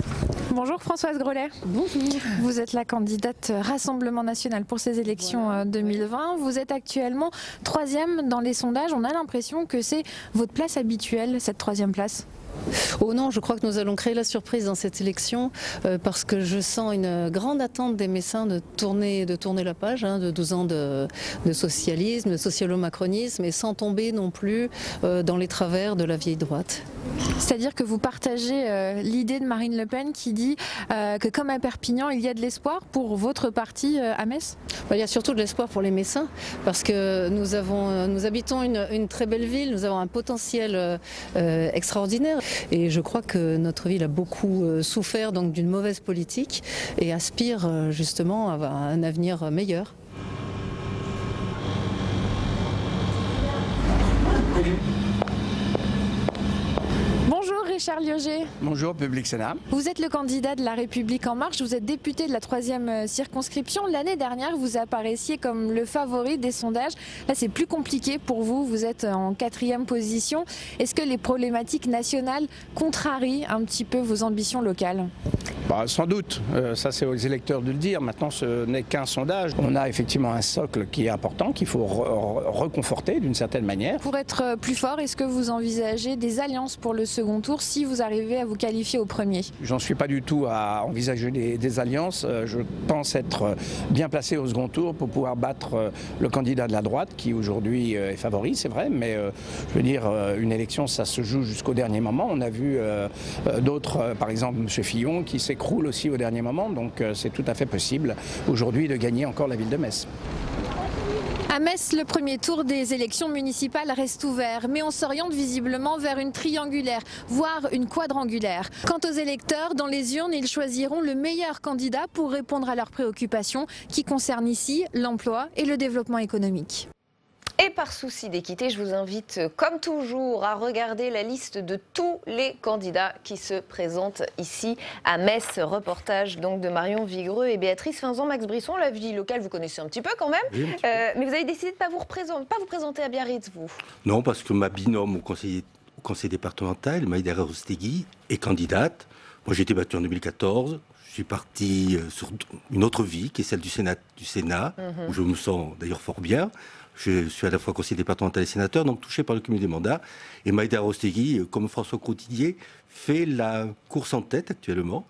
Bonjour Françoise Grolet. Bonjour. Vous êtes la candidate Rassemblement national pour ces élections 2020. Vous êtes actuellement 3e dans les sondages. On a l'impression que c'est votre place habituelle, cette 3e place. Oh non, je crois que nous allons créer la surprise dans cette élection parce que je sens une grande attente des Messins de tourner la page, de 12 ans de socialisme, de socialo-macronisme et sans tomber non plus dans les travers de la vieille droite. C'est-à-dire que vous partagez l'idée de Marine Le Pen qui dit que comme à Perpignan, il y a de l'espoir pour votre parti à Metz? Il y a surtout de l'espoir pour les Messins parce que nous habitons une très belle ville, nous avons un potentiel extraordinaire. Et je crois que notre ville a beaucoup souffert donc d'une mauvaise politique et aspire justement à un avenir meilleur. Bonjour Richard Liogé. Bonjour Public Sénat. Vous êtes le candidat de La République En Marche, vous êtes député de la 3e circonscription. L'année dernière, vous apparaissiez comme le favori des sondages. Là, c'est plus compliqué pour vous, vous êtes en 4e position. Est-ce que les problématiques nationales contrarient un petit peu vos ambitions locales? Sans doute, ça c'est aux électeurs de le dire. Maintenant, ce n'est qu'un sondage. On a effectivement un socle qui est important, qu'il faut reconforter d'une certaine manière. Pour être plus fort, est-ce que vous envisagez des alliances pour le second tour si vous arrivez à vous qualifier au premier? J'en suis pas du tout à envisager des alliances. Je pense être bien placé au second tour pour pouvoir battre le candidat de la droite qui aujourd'hui est favori, c'est vrai, mais je veux dire, une élection, ça se joue jusqu'au dernier moment. On a vu d'autres, par exemple M. Fillon, qui s'écroule aussi au dernier moment, donc c'est tout à fait possible aujourd'hui de gagner encore la ville de Metz. À Metz, le premier tour des élections municipales reste ouvert, mais on s'oriente visiblement vers une triangulaire, voire une quadrangulaire. Quant aux électeurs, dans les urnes, ils choisiront le meilleur candidat pour répondre à leurs préoccupations qui concernent ici l'emploi et le développement économique. Et par souci d'équité, je vous invite, comme toujours, à regarder la liste de tous les candidats qui se présentent ici à Metz. Reportage donc de Marion Vigreux et Béatrice Finzan. Max Brisson, la vie locale, vous connaissez un petit peu quand même. Oui, mais vous avez décidé de ne pas vous présenter à Biarritz, vous? Non, parce que ma binôme au conseil départemental, Maïda Rostegui, est candidate. Moi, j'ai été battu en 2014. Je suis parti sur une autre vie, qui est celle du Sénat, où je me sens d'ailleurs fort bien. Je suis à la fois conseiller départemental et sénateur, donc touché par le cumul des mandats. Et Maïda Rostegui, comme François Grosdidier, fait la course en tête actuellement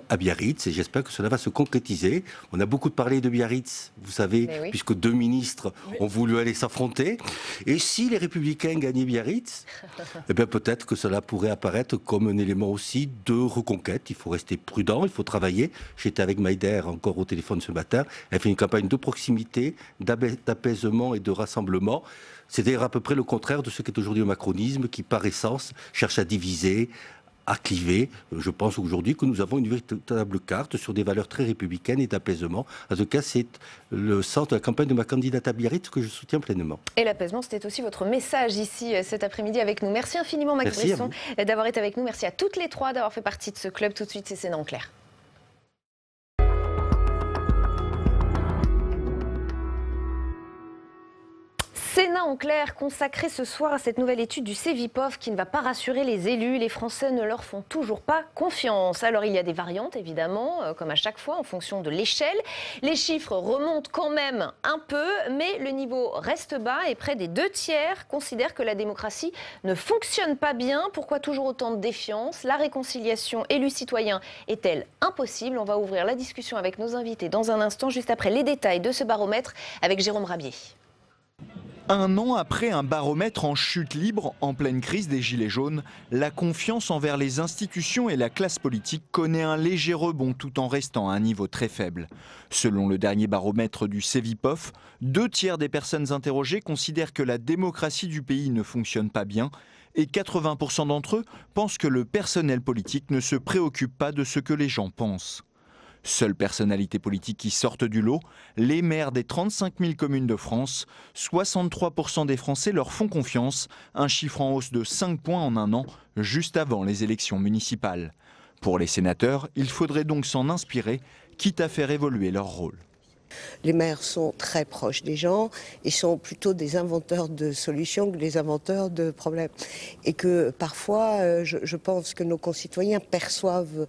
à Biarritz, et j'espère que cela va se concrétiser. On a beaucoup parlé de Biarritz, vous savez, puisque 2 ministres ont voulu aller s'affronter. Et si les Républicains gagnaient Biarritz, eh bien peut-être que cela pourrait apparaître comme un élément aussi de reconquête. Il faut rester prudent, il faut travailler. J'étais avec Maïder encore au téléphone ce matin. Elle fait une campagne de proximité, d'apaisement et de rassemblement. C'est d'ailleurs à peu près le contraire de ce qu'est aujourd'hui le macronisme, qui par essence cherche à diviser, à cliver. Je pense aujourd'hui que nous avons une véritable carte sur des valeurs très républicaines et d'apaisement. En tout cas, c'est le sens de la campagne de ma candidate à Biarritz que je soutiens pleinement. Et l'apaisement, c'était aussi votre message ici cet après-midi avec nous. Merci infiniment Max Brisson d'avoir été avec nous. Merci à toutes les trois d'avoir fait partie de ce club. Tout de suite, c'est Sénat en clair. Sénat en clair, consacré ce soir à cette nouvelle étude du Cevipof qui ne va pas rassurer les élus. Les Français ne leur font toujours pas confiance. Alors il y a des variantes évidemment, comme à chaque fois en fonction de l'échelle. Les chiffres remontent quand même un peu, mais le niveau reste bas et près des 2/3 considèrent que la démocratie ne fonctionne pas bien. Pourquoi toujours autant de défiance? La réconciliation élus-citoyens est-elle impossible? On va ouvrir la discussion avec nos invités dans un instant, juste après les détails de ce baromètre avec Jérôme Rabier. Un an après un baromètre en chute libre, en pleine crise des Gilets jaunes, la confiance envers les institutions et la classe politique connaît un léger rebond tout en restant à un niveau très faible. Selon le dernier baromètre du Cevipof, 2/3 des personnes interrogées considèrent que la démocratie du pays ne fonctionne pas bien et 80% d'entre eux pensent que le personnel politique ne se préoccupe pas de ce que les gens pensent. Seules personnalités politiques qui sortent du lot, les maires des 35 000 communes de France. 63% des Français leur font confiance, un chiffre en hausse de 5 points en un an, juste avant les élections municipales. Pour les sénateurs, il faudrait donc s'en inspirer, quitte à faire évoluer leur rôle. Les maires sont très proches des gens et sont plutôt des inventeurs de solutions que des inventeurs de problèmes. Et que parfois, je pense que nos concitoyens perçoivent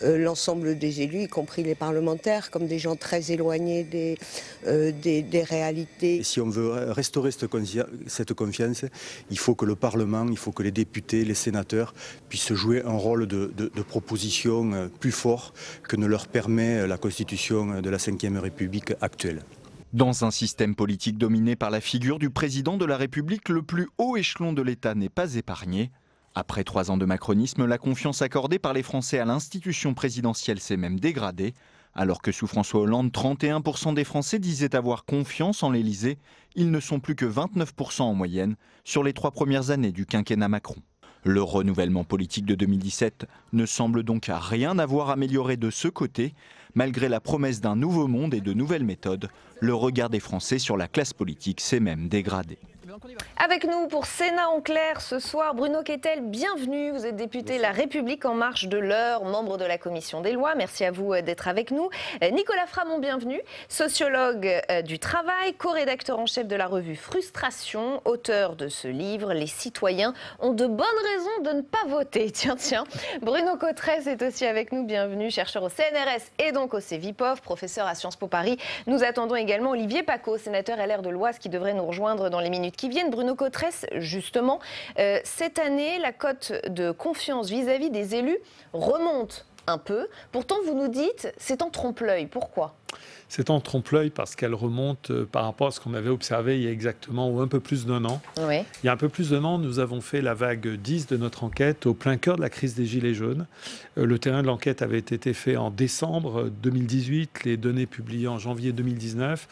l'ensemble des élus, y compris les parlementaires, comme des gens très éloignés des réalités. Et si on veut restaurer cette confiance, il faut que le Parlement, il faut que les députés, les sénateurs puissent jouer un rôle de proposition plus fort que ne leur permet la Constitution de la Ve République actuelle. Dans un système politique dominé par la figure du président de la République, le plus haut échelon de l'État n'est pas épargné. Après 3 ans de macronisme, la confiance accordée par les Français à l'institution présidentielle s'est même dégradée. Alors que sous François Hollande, 31% des Français disaient avoir confiance en l'Élysée, ils ne sont plus que 29% en moyenne sur les 3 premières années du quinquennat Macron. Le renouvellement politique de 2017 ne semble donc à rien avoir amélioré de ce côté. Malgré la promesse d'un nouveau monde et de nouvelles méthodes, le regard des Français sur la classe politique s'est même dégradé. Avec nous pour Sénat en clair ce soir, Bruno Questel, bienvenue. Vous êtes député La République En Marche de l'Eure, membre de la Commission des lois. Merci à vous d'être avec nous. Nicolas Framont, bienvenue. Sociologue du travail, co-rédacteur en chef de la revue Frustration, auteur de ce livre. Les citoyens ont de bonnes raisons de ne pas voter. Tiens. Bruno Cotresse est aussi avec nous. Bienvenue, chercheur au CNRS et donc au Cevipof, professeur à Sciences Po Paris. Nous attendons également Olivier Paccaud, sénateur LR de l'Oise, qui devrait nous rejoindre dans les minutes qui viennent. Bruno Cotresse, justement, cette année, la cote de confiance vis-à-vis des élus remonte un peu. Pourtant, vous nous dites, c'est en trompe-l'œil. Pourquoi ? C'est en trompe-l'œil parce qu'elle remonte par rapport à ce qu'on avait observé il y a exactement ou un peu plus d'un an. Oui. Il y a un peu plus d'un an, nous avons fait la vague 10 de notre enquête au plein cœur de la crise des Gilets jaunes. Le terrain de l'enquête avait été fait en décembre 2018, les données publiées en janvier 2019.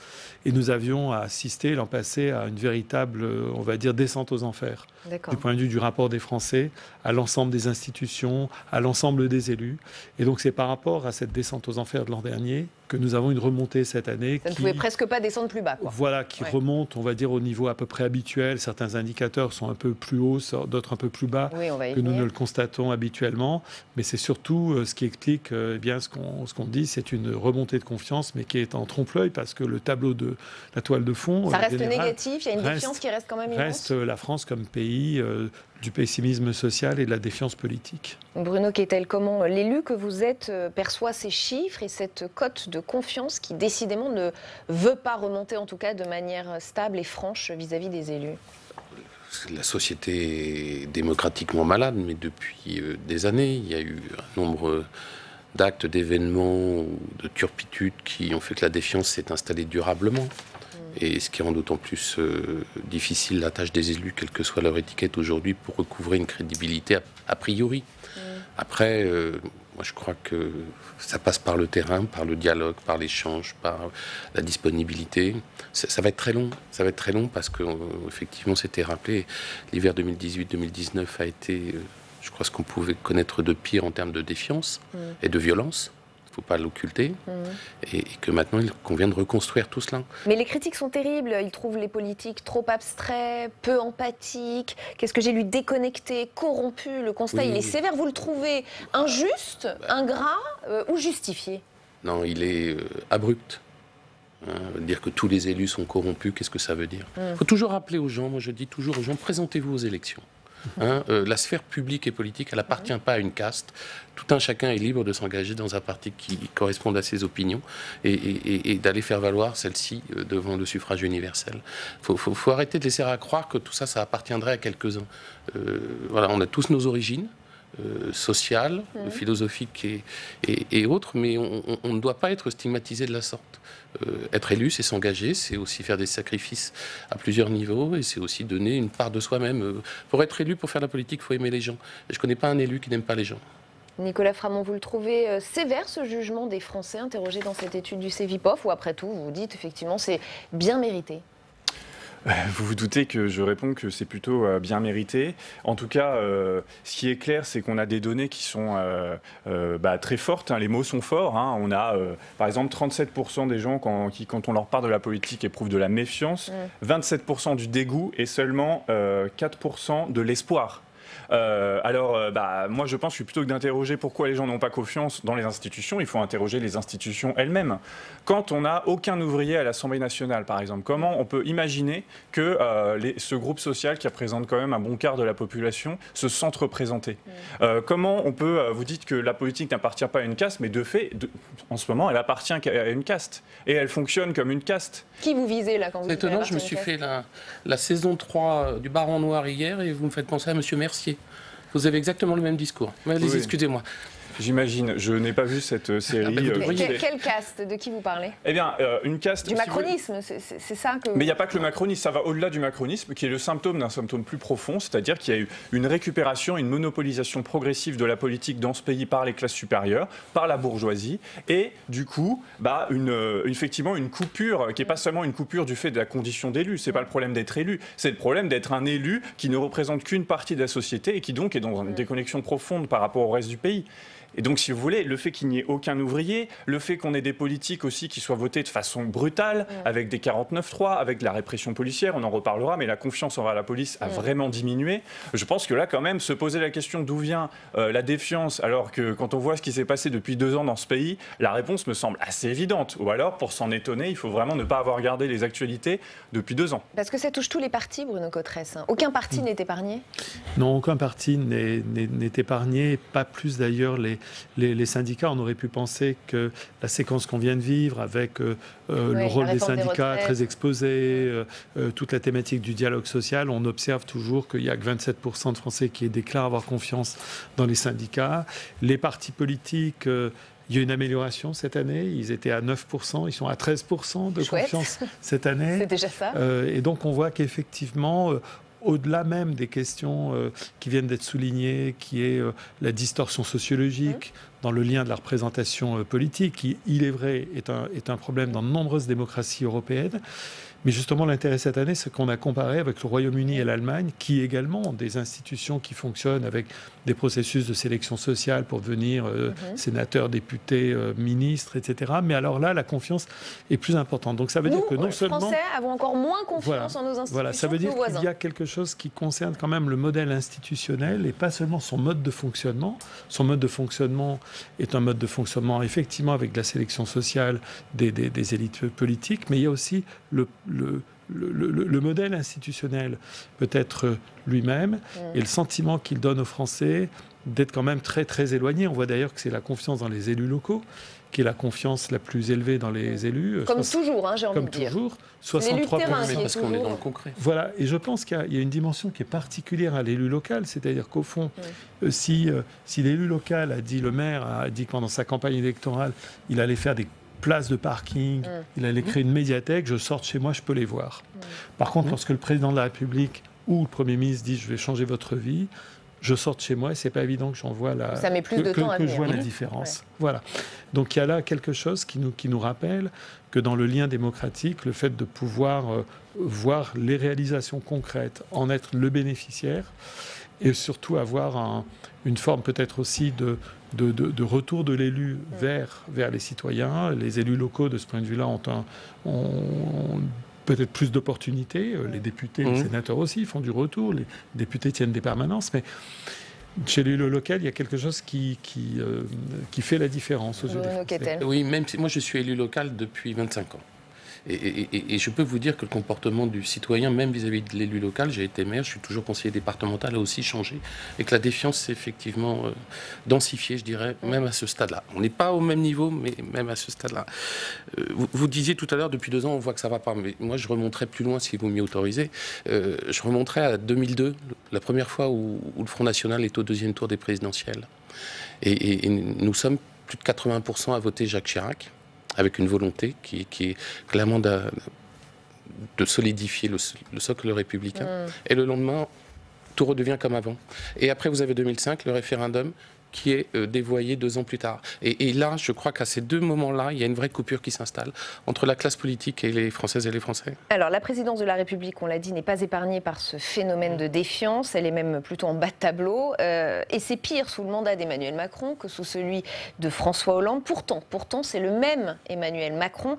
Et nous avions assisté l'an passé à une véritable, on va dire, descente aux enfers. Du point de vue du rapport des Français, à l'ensemble des institutions, à l'ensemble des élus. Et donc c'est par rapport à cette descente aux enfers de l'an dernier que nous avons une remontée cette année. Ça ne pouvait presque pas descendre plus bas, quoi. Voilà, qui remonte, on va dire, au niveau à peu près habituel. Certains indicateurs sont un peu plus hauts, d'autres un peu plus bas que nous ne le constatons habituellement. Mais c'est surtout ce qui explique bien ce qu'on dit, c'est une remontée de confiance, mais qui est en trompe-l'œil parce que le tableau de la toile de fond... Ça reste négatif, il y a une défiance qui reste quand même immense. Reste la France comme pays du pessimisme social et de la défiance politique. Bruno Questel, comment l'élu que vous êtes perçoit ces chiffres et cette cote de confiance qui décidément ne veut pas remonter, en tout cas de manière stable et franche vis-à-vis des élus? La société est démocratiquement malade, mais depuis des années, il y a eu un nombre d'actes, d'événements ou de turpitudes qui ont fait que la défiance s'est installée durablement. Et ce qui rend d'autant plus difficile la tâche des élus, quelle que soit leur étiquette aujourd'hui, pour recouvrer une crédibilité a priori. Après, moi je crois que ça passe par le terrain, par le dialogue, par l'échange, par la disponibilité. Ça va être très long. Ça va être très long parce que effectivement, c'était rappelé, l'hiver 2018-2019 a été je crois ce qu'on pouvait connaître de pire en termes de défiance et de violence. Il ne faut pas l'occulter, et que maintenant il convient de reconstruire tout cela. Mais les critiques sont terribles, ils trouvent les politiques trop abstraits, peu empathiques, qu'est-ce que j'ai lu, déconnectés, corrompus, le constat il est sévère, vous le trouvez injuste, ingrat ou justifié? Non, il est abrupt. Dire que tous les élus sont corrompus, qu'est-ce que ça veut dire? Il faut toujours rappeler aux gens, moi je dis toujours aux gens, présentez-vous aux élections. La sphère publique et politique, elle n'appartient pas à une caste. Tout un chacun est libre de s'engager dans un parti qui corresponde à ses opinions et d'aller faire valoir celle-ci devant le suffrage universel. Faut arrêter de laisser à croire que tout ça, ça appartiendrait à quelques-uns. Voilà, on a tous nos origines. Sociales, philosophiques et autres, mais on ne doit pas être stigmatisé de la sorte. Être élu, c'est s'engager, c'est aussi faire des sacrifices à plusieurs niveaux et c'est aussi donner une part de soi-même. Pour être élu, pour faire la politique, il faut aimer les gens. Et je ne connais pas un élu qui n'aime pas les gens. Nicolas Framont, vous le trouvez sévère ce jugement des Français interrogés dans cette étude du Cevipof, ou après tout, vous vous dites effectivement c'est bien mérité? Vous vous doutez que je réponds que c'est plutôt bien mérité. En tout cas, ce qui est clair, c'est qu'on a des données qui sont très fortes. Les mots sont forts. On a, par exemple, 37% des gens qui, quand on leur parle de la politique, éprouvent de la méfiance, 27% du dégoût et seulement 4% de l'espoir. Moi, je pense que plutôt que d'interroger pourquoi les gens n'ont pas confiance dans les institutions, il faut interroger les institutions elles-mêmes. Quand on n'a aucun ouvrier à l'Assemblée nationale, par exemple, comment on peut imaginer que ce groupe social, qui représente quand même un bon quart de la population, se sente représenté? Comment on peut... vous dites que la politique n'appartient pas à une caste, mais de fait, en ce moment, elle appartient à une caste. Et elle fonctionne comme une caste. Qui vous visez là quand vous dites? C'est étonnant, je me suis fait la saison 3 du Baron Noir hier et vous me faites penser à M. Mercier. Vous avez exactement le même discours. Allez-y, excusez-moi. J'imagine, je n'ai pas vu cette série. Quelle caste? De qui vous parlez? Eh bien, une caste... Du macronisme, c'est ça que... Mais il n'y a pas que le macronisme, ça va au-delà du macronisme, qui est le symptôme d'un symptôme plus profond, c'est-à-dire qu'il y a eu une récupération, une monopolisation progressive de la politique dans ce pays par les classes supérieures, par la bourgeoisie, et du coup, effectivement, une coupure, qui n'est pas seulement une coupure du fait de la condition d'élu, c'est pas le problème d'être élu, c'est le problème d'être un élu qui ne représente qu'une partie de la société et qui donc est dans une déconnexion profonde par rapport au reste du pays. Et donc, si vous voulez, le fait qu'il n'y ait aucun ouvrier, le fait qu'on ait des politiques aussi qui soient votées de façon brutale, avec des 49-3, avec de la répression policière, on en reparlera, mais la confiance envers la police a vraiment diminué. Je pense que là, quand même, se poser la question d'où vient la défiance, alors que quand on voit ce qui s'est passé depuis 2 ans dans ce pays, la réponse me semble assez évidente. Ou alors, pour s'en étonner, il faut vraiment ne pas avoir regardé les actualités depuis 2 ans. Parce que ça touche tous les partis, Bruno Cotresse. Aucun parti n'est épargné? Non, aucun parti n'est épargné, pas plus d'ailleurs les syndicats. On aurait pu penser que la séquence qu'on vient de vivre avec le rôle des syndicats très exposé, toute la thématique du dialogue social, on observe toujours qu'il n'y a que 27% de Français qui déclarent avoir confiance dans les syndicats. Les partis politiques... il y a une amélioration cette année, ils étaient à 9%, ils sont à 13% de confiance cette année. C'est déjà ça. Et donc on voit qu'effectivement, au-delà même des questions qui viennent d'être soulignées, qui est la distorsion sociologique dans le lien de la représentation politique, qui, il est vrai, est un problème dans de nombreuses démocraties européennes. Mais justement, l'intérêt cette année, c'est qu'on a comparé avec le Royaume-Uni et l'Allemagne, qui également ont des institutions qui fonctionnent avec des processus de sélection sociale pour devenir sénateurs, députés, ministres, etc. Mais alors là, la confiance est plus importante. Donc ça veut dire que non seulement... Nous, Français, avons encore moins confiance en nos institutions. Voilà, ça veut dire qu'il y a quelque chose qui concerne quand même le modèle institutionnel et pas seulement son mode de fonctionnement. Son mode de fonctionnement est un mode de fonctionnement effectivement avec la sélection sociale des élites politiques, mais il y a aussi le modèle institutionnel peut-être lui-même et le sentiment qu'il donne aux Français d'être quand même très très éloigné. On voit d'ailleurs que c'est la confiance dans les élus locaux qui est la confiance la plus élevée dans les élus. Comme toujours, j'ai envie de dire. Comme toujours, 63%. Parce qu'on est dans le concret. Voilà, et je pense qu'il y a une dimension qui est particulière à l'élu local, c'est-à-dire qu'au fond, si l'élu local a dit, le maire a dit que pendant sa campagne électorale, il allait faire des places de parking, il allait créer une médiathèque, je sors de chez moi, je peux les voir. Par contre, lorsque le président de la République ou le Premier ministre dit « je vais changer votre vie », je sors de chez moi et c'est pas évident que j'en vois la que je vois la différence. Voilà. Donc il y a là quelque chose qui nous rappelle que dans le lien démocratique, le fait de pouvoir voir les réalisations concrètes, en être le bénéficiaire, et surtout avoir une forme peut-être aussi de retour de l'élu vers les citoyens. Les élus locaux, de ce point de vue-là, ont peut-être plus d'opportunités. Les députés, les sénateurs aussi font du retour. Les députés tiennent des permanences, mais chez l'élu local, il y a quelque chose qui fait la différence aux yeux des Français. Oui, même si moi je suis élu local depuis 25 ans. Et je peux vous dire que le comportement du citoyen, même vis-à-vis de l'élu local, j'ai été maire, je suis toujours conseiller départemental, a aussi changé. Et que la défiance s'est effectivement densifiée, je dirais, même à ce stade-là. On n'est pas au même niveau, mais même à ce stade-là. Vous disiez tout à l'heure, depuis 2 ans, on voit que ça ne va pas. Mais moi, je remonterai plus loin, si vous m'y autorisez. Je remonterai à 2002, la première fois où le Front National est au 2e tour des présidentielles. Et nous sommes plus de 80% à voter Jacques Chirac, avec une volonté qui est clairement de solidifier le socle républicain. Et le lendemain, tout redevient comme avant. Et après, vous avez 2005, le référendum qui est dévoyé 2 ans plus tard. Et là, je crois qu'à ces 2 moments-là, il y a une vraie coupure qui s'installe entre la classe politique et les Françaises et les Français. Alors, la présidence de la République, on l'a dit, n'est pas épargnée par ce phénomène de défiance. Elle est même plutôt en bas de tableau. Et c'est pire sous le mandat d'Emmanuel Macron que sous celui de François Hollande. Pourtant, c'est le même Emmanuel Macron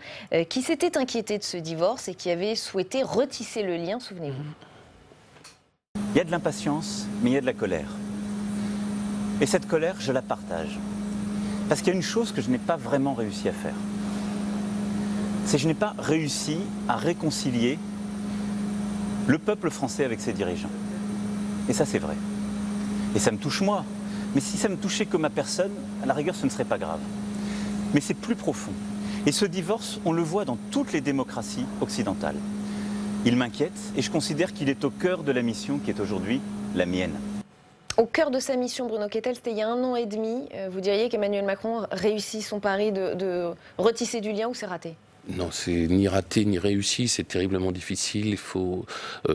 qui s'était inquiété de ce divorce et qui avait souhaité retisser le lien, souvenez-vous. Il y a de l'impatience, mais il y a de la colère. Et cette colère, je la partage. Parce qu'il y a une chose que je n'ai pas vraiment réussi à faire. C'est que je n'ai pas réussi à réconcilier le peuple français avec ses dirigeants. Et ça, c'est vrai. Et ça me touche moi. Mais si ça me touchait que ma personne, à la rigueur, ce ne serait pas grave. Mais c'est plus profond. Et ce divorce, on le voit dans toutes les démocraties occidentales. Il m'inquiète et je considère qu'il est au cœur de la mission qui est aujourd'hui la mienne. Au cœur de sa mission, Bruno Kettel, c'était il y a 1 an et demi. Vous diriez qu'Emmanuel Macron réussit son pari de retisser du lien ou c'est raté ? Non, c'est ni raté ni réussi, c'est terriblement difficile. Il faut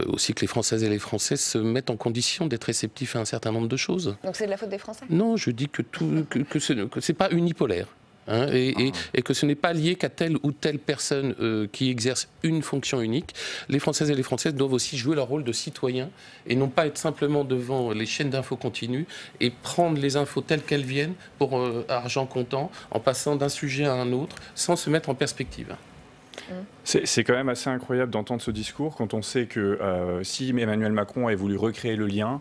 aussi que les Françaises et les Français se mettent en condition d'être réceptifs à un certain nombre de choses. Donc c'est de la faute des Français ? Non, je dis que c'est pas unipolaire. Et que ce n'est pas lié qu'à telle ou telle personne qui exerce une fonction unique. Les Françaises et les Français doivent aussi jouer leur rôle de citoyens et non pas être simplement devant les chaînes d'infos continues et prendre les infos telles qu'elles viennent pour argent comptant en passant d'un sujet à un autre sans se mettre en perspective. C'est quand même assez incroyable d'entendre ce discours quand on sait que si Emmanuel Macron avait voulu recréer le lien,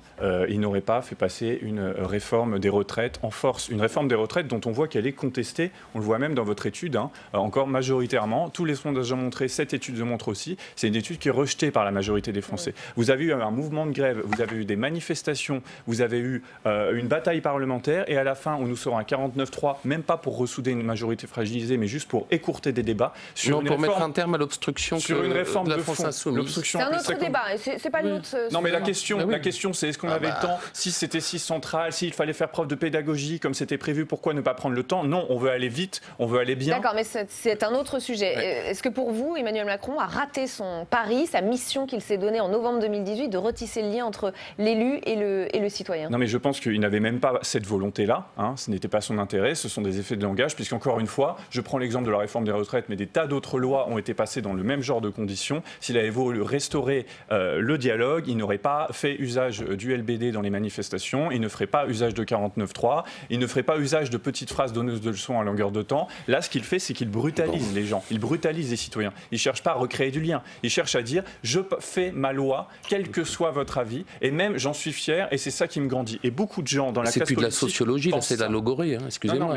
il n'aurait pas fait passer une réforme des retraites en force. Une réforme des retraites dont on voit qu'elle est contestée, on le voit même dans votre étude, encore majoritairement. Tous les sondages ont montré, cette étude le montre aussi, c'est une étude qui est rejetée par la majorité des Français. Vous avez eu un mouvement de grève, vous avez eu des manifestations, vous avez eu une bataille parlementaire et à la fin on nous sort un 49-3, même pas pour ressouder une majorité fragilisée, mais juste pour écourter des débats sur une réforme, mettre un terme à l'obstruction sur une réforme de France insoumise. C'est un autre débat, c'est pas le nôtre. Non mais la question c'est est-ce qu'on avait le temps, si c'était si central, s'il fallait faire preuve de pédagogie comme c'était prévu, pourquoi ne pas prendre le temps? Non, on veut aller vite, on veut aller bien. D'accord, mais c'est un autre sujet. Ouais. Est-ce que pour vous, Emmanuel Macron a raté son pari, sa mission qu'il s'est donnée en novembre 2018 de retisser le lien entre l'élu et le citoyen? Non mais je pense qu'il n'avait même pas cette volonté-là, ce n'était pas son intérêt, ce sont des effets de langage, puisqu'encore une fois, je prends l'exemple de la réforme des retraites, mais des tas d'autres lois ont été passées dans le même genre de conditions. S'il avait voulu restaurer le dialogue, il n'aurait pas fait usage du LBD dans les manifestations, il ne ferait pas usage de 49.3, il ne ferait pas usage de petites phrases donneuses de leçons à longueur de temps. Là, ce qu'il fait, c'est qu'il brutalise les gens, il brutalise les citoyens. Il ne cherche pas à recréer du lien, il cherche à dire « je fais ma loi, quel que soit votre avis, et même j'en suis fier, et c'est ça qui me grandit ». Et beaucoup de gens dans la classe politique... C'est plus de la sociologie, là, c'est de la logorée, excusez-moi.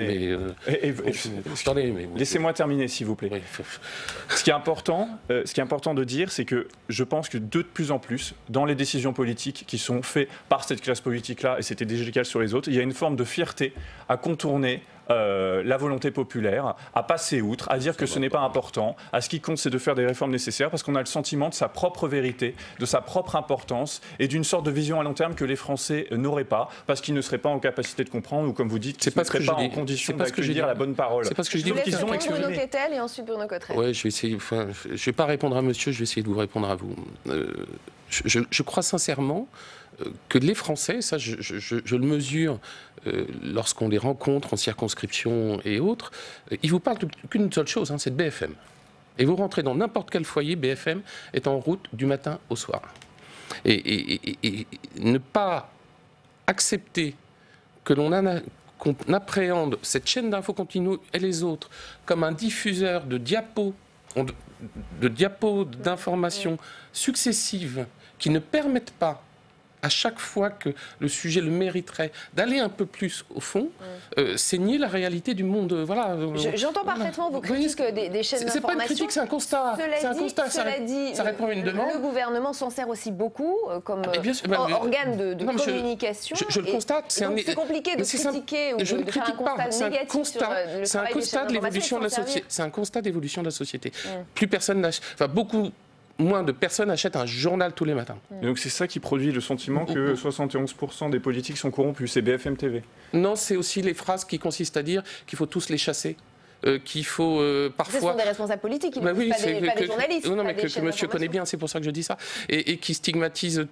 Laissez-moi terminer, s'il vous plaît. Oui. Ce qui est important de dire, c'est que je pense que de plus en plus, dans les décisions politiques qui sont faites par cette classe politique-là, et c'était déjà le cas sur les autres, il y a une forme de fierté à contourner la volonté populaire, à passer outre, à dire que ce n'est pas important, à ce qui compte c'est de faire des réformes nécessaires parce qu'on a le sentiment de sa propre vérité, de sa propre importance et d'une sorte de vision à long terme que les Français n'auraient pas parce qu'ils ne seraient pas en capacité de comprendre ou comme vous dites, qu'ils ne seraient pas en condition d'accueillir la bonne parole. C'est pas ce que je dis. Je laisse répondre Bruno Kettel et ensuite Bruno Cottrell. Ouais, je vais essayer. Enfin, je vais pas répondre à monsieur, je vais essayer de vous répondre à vous. Je crois sincèrement que les Français, ça je le mesure lorsqu'on les rencontre en circonscription et autres, ils vous parlent qu'une seule chose, c'est de BFM. Et vous rentrez dans n'importe quel foyer, BFM est en route du matin au soir. Et ne pas accepter qu'on appréhende cette chaîne d'infos continue et les autres comme un diffuseur de diapos d'informations successives qui ne permettent pas à chaque fois que le sujet le mériterait, d'aller un peu plus au fond, c'est nier la réalité du monde. Voilà. J'entends parfaitement vos critiques des chaînes d'information. C'est pas une critique, c'est un constat. Cela dit, ça répond à une demande. Le gouvernement s'en sert aussi beaucoup comme organe de communication. Je le constate. C'est compliqué de critiquer ou de faire un constat négatif sur le travail des chaînes d'information. C'est un constat d'évolution de la société. Plus personne n'achète... Enfin, beaucoup moins de personnes achètent un journal tous les matins. Et donc c'est ça qui produit le sentiment que 71% des politiques sont corrompus, c'est BFM TV. Non, c'est aussi les phrases qui consistent à dire qu'il faut tous les chasser. Qu'il faut parfois... Ce sont des responsables politiques, ils ne disent pas des journalistes. Non, mais que monsieur connaît bien, c'est pour ça que je dis ça. Et qui stigmatisent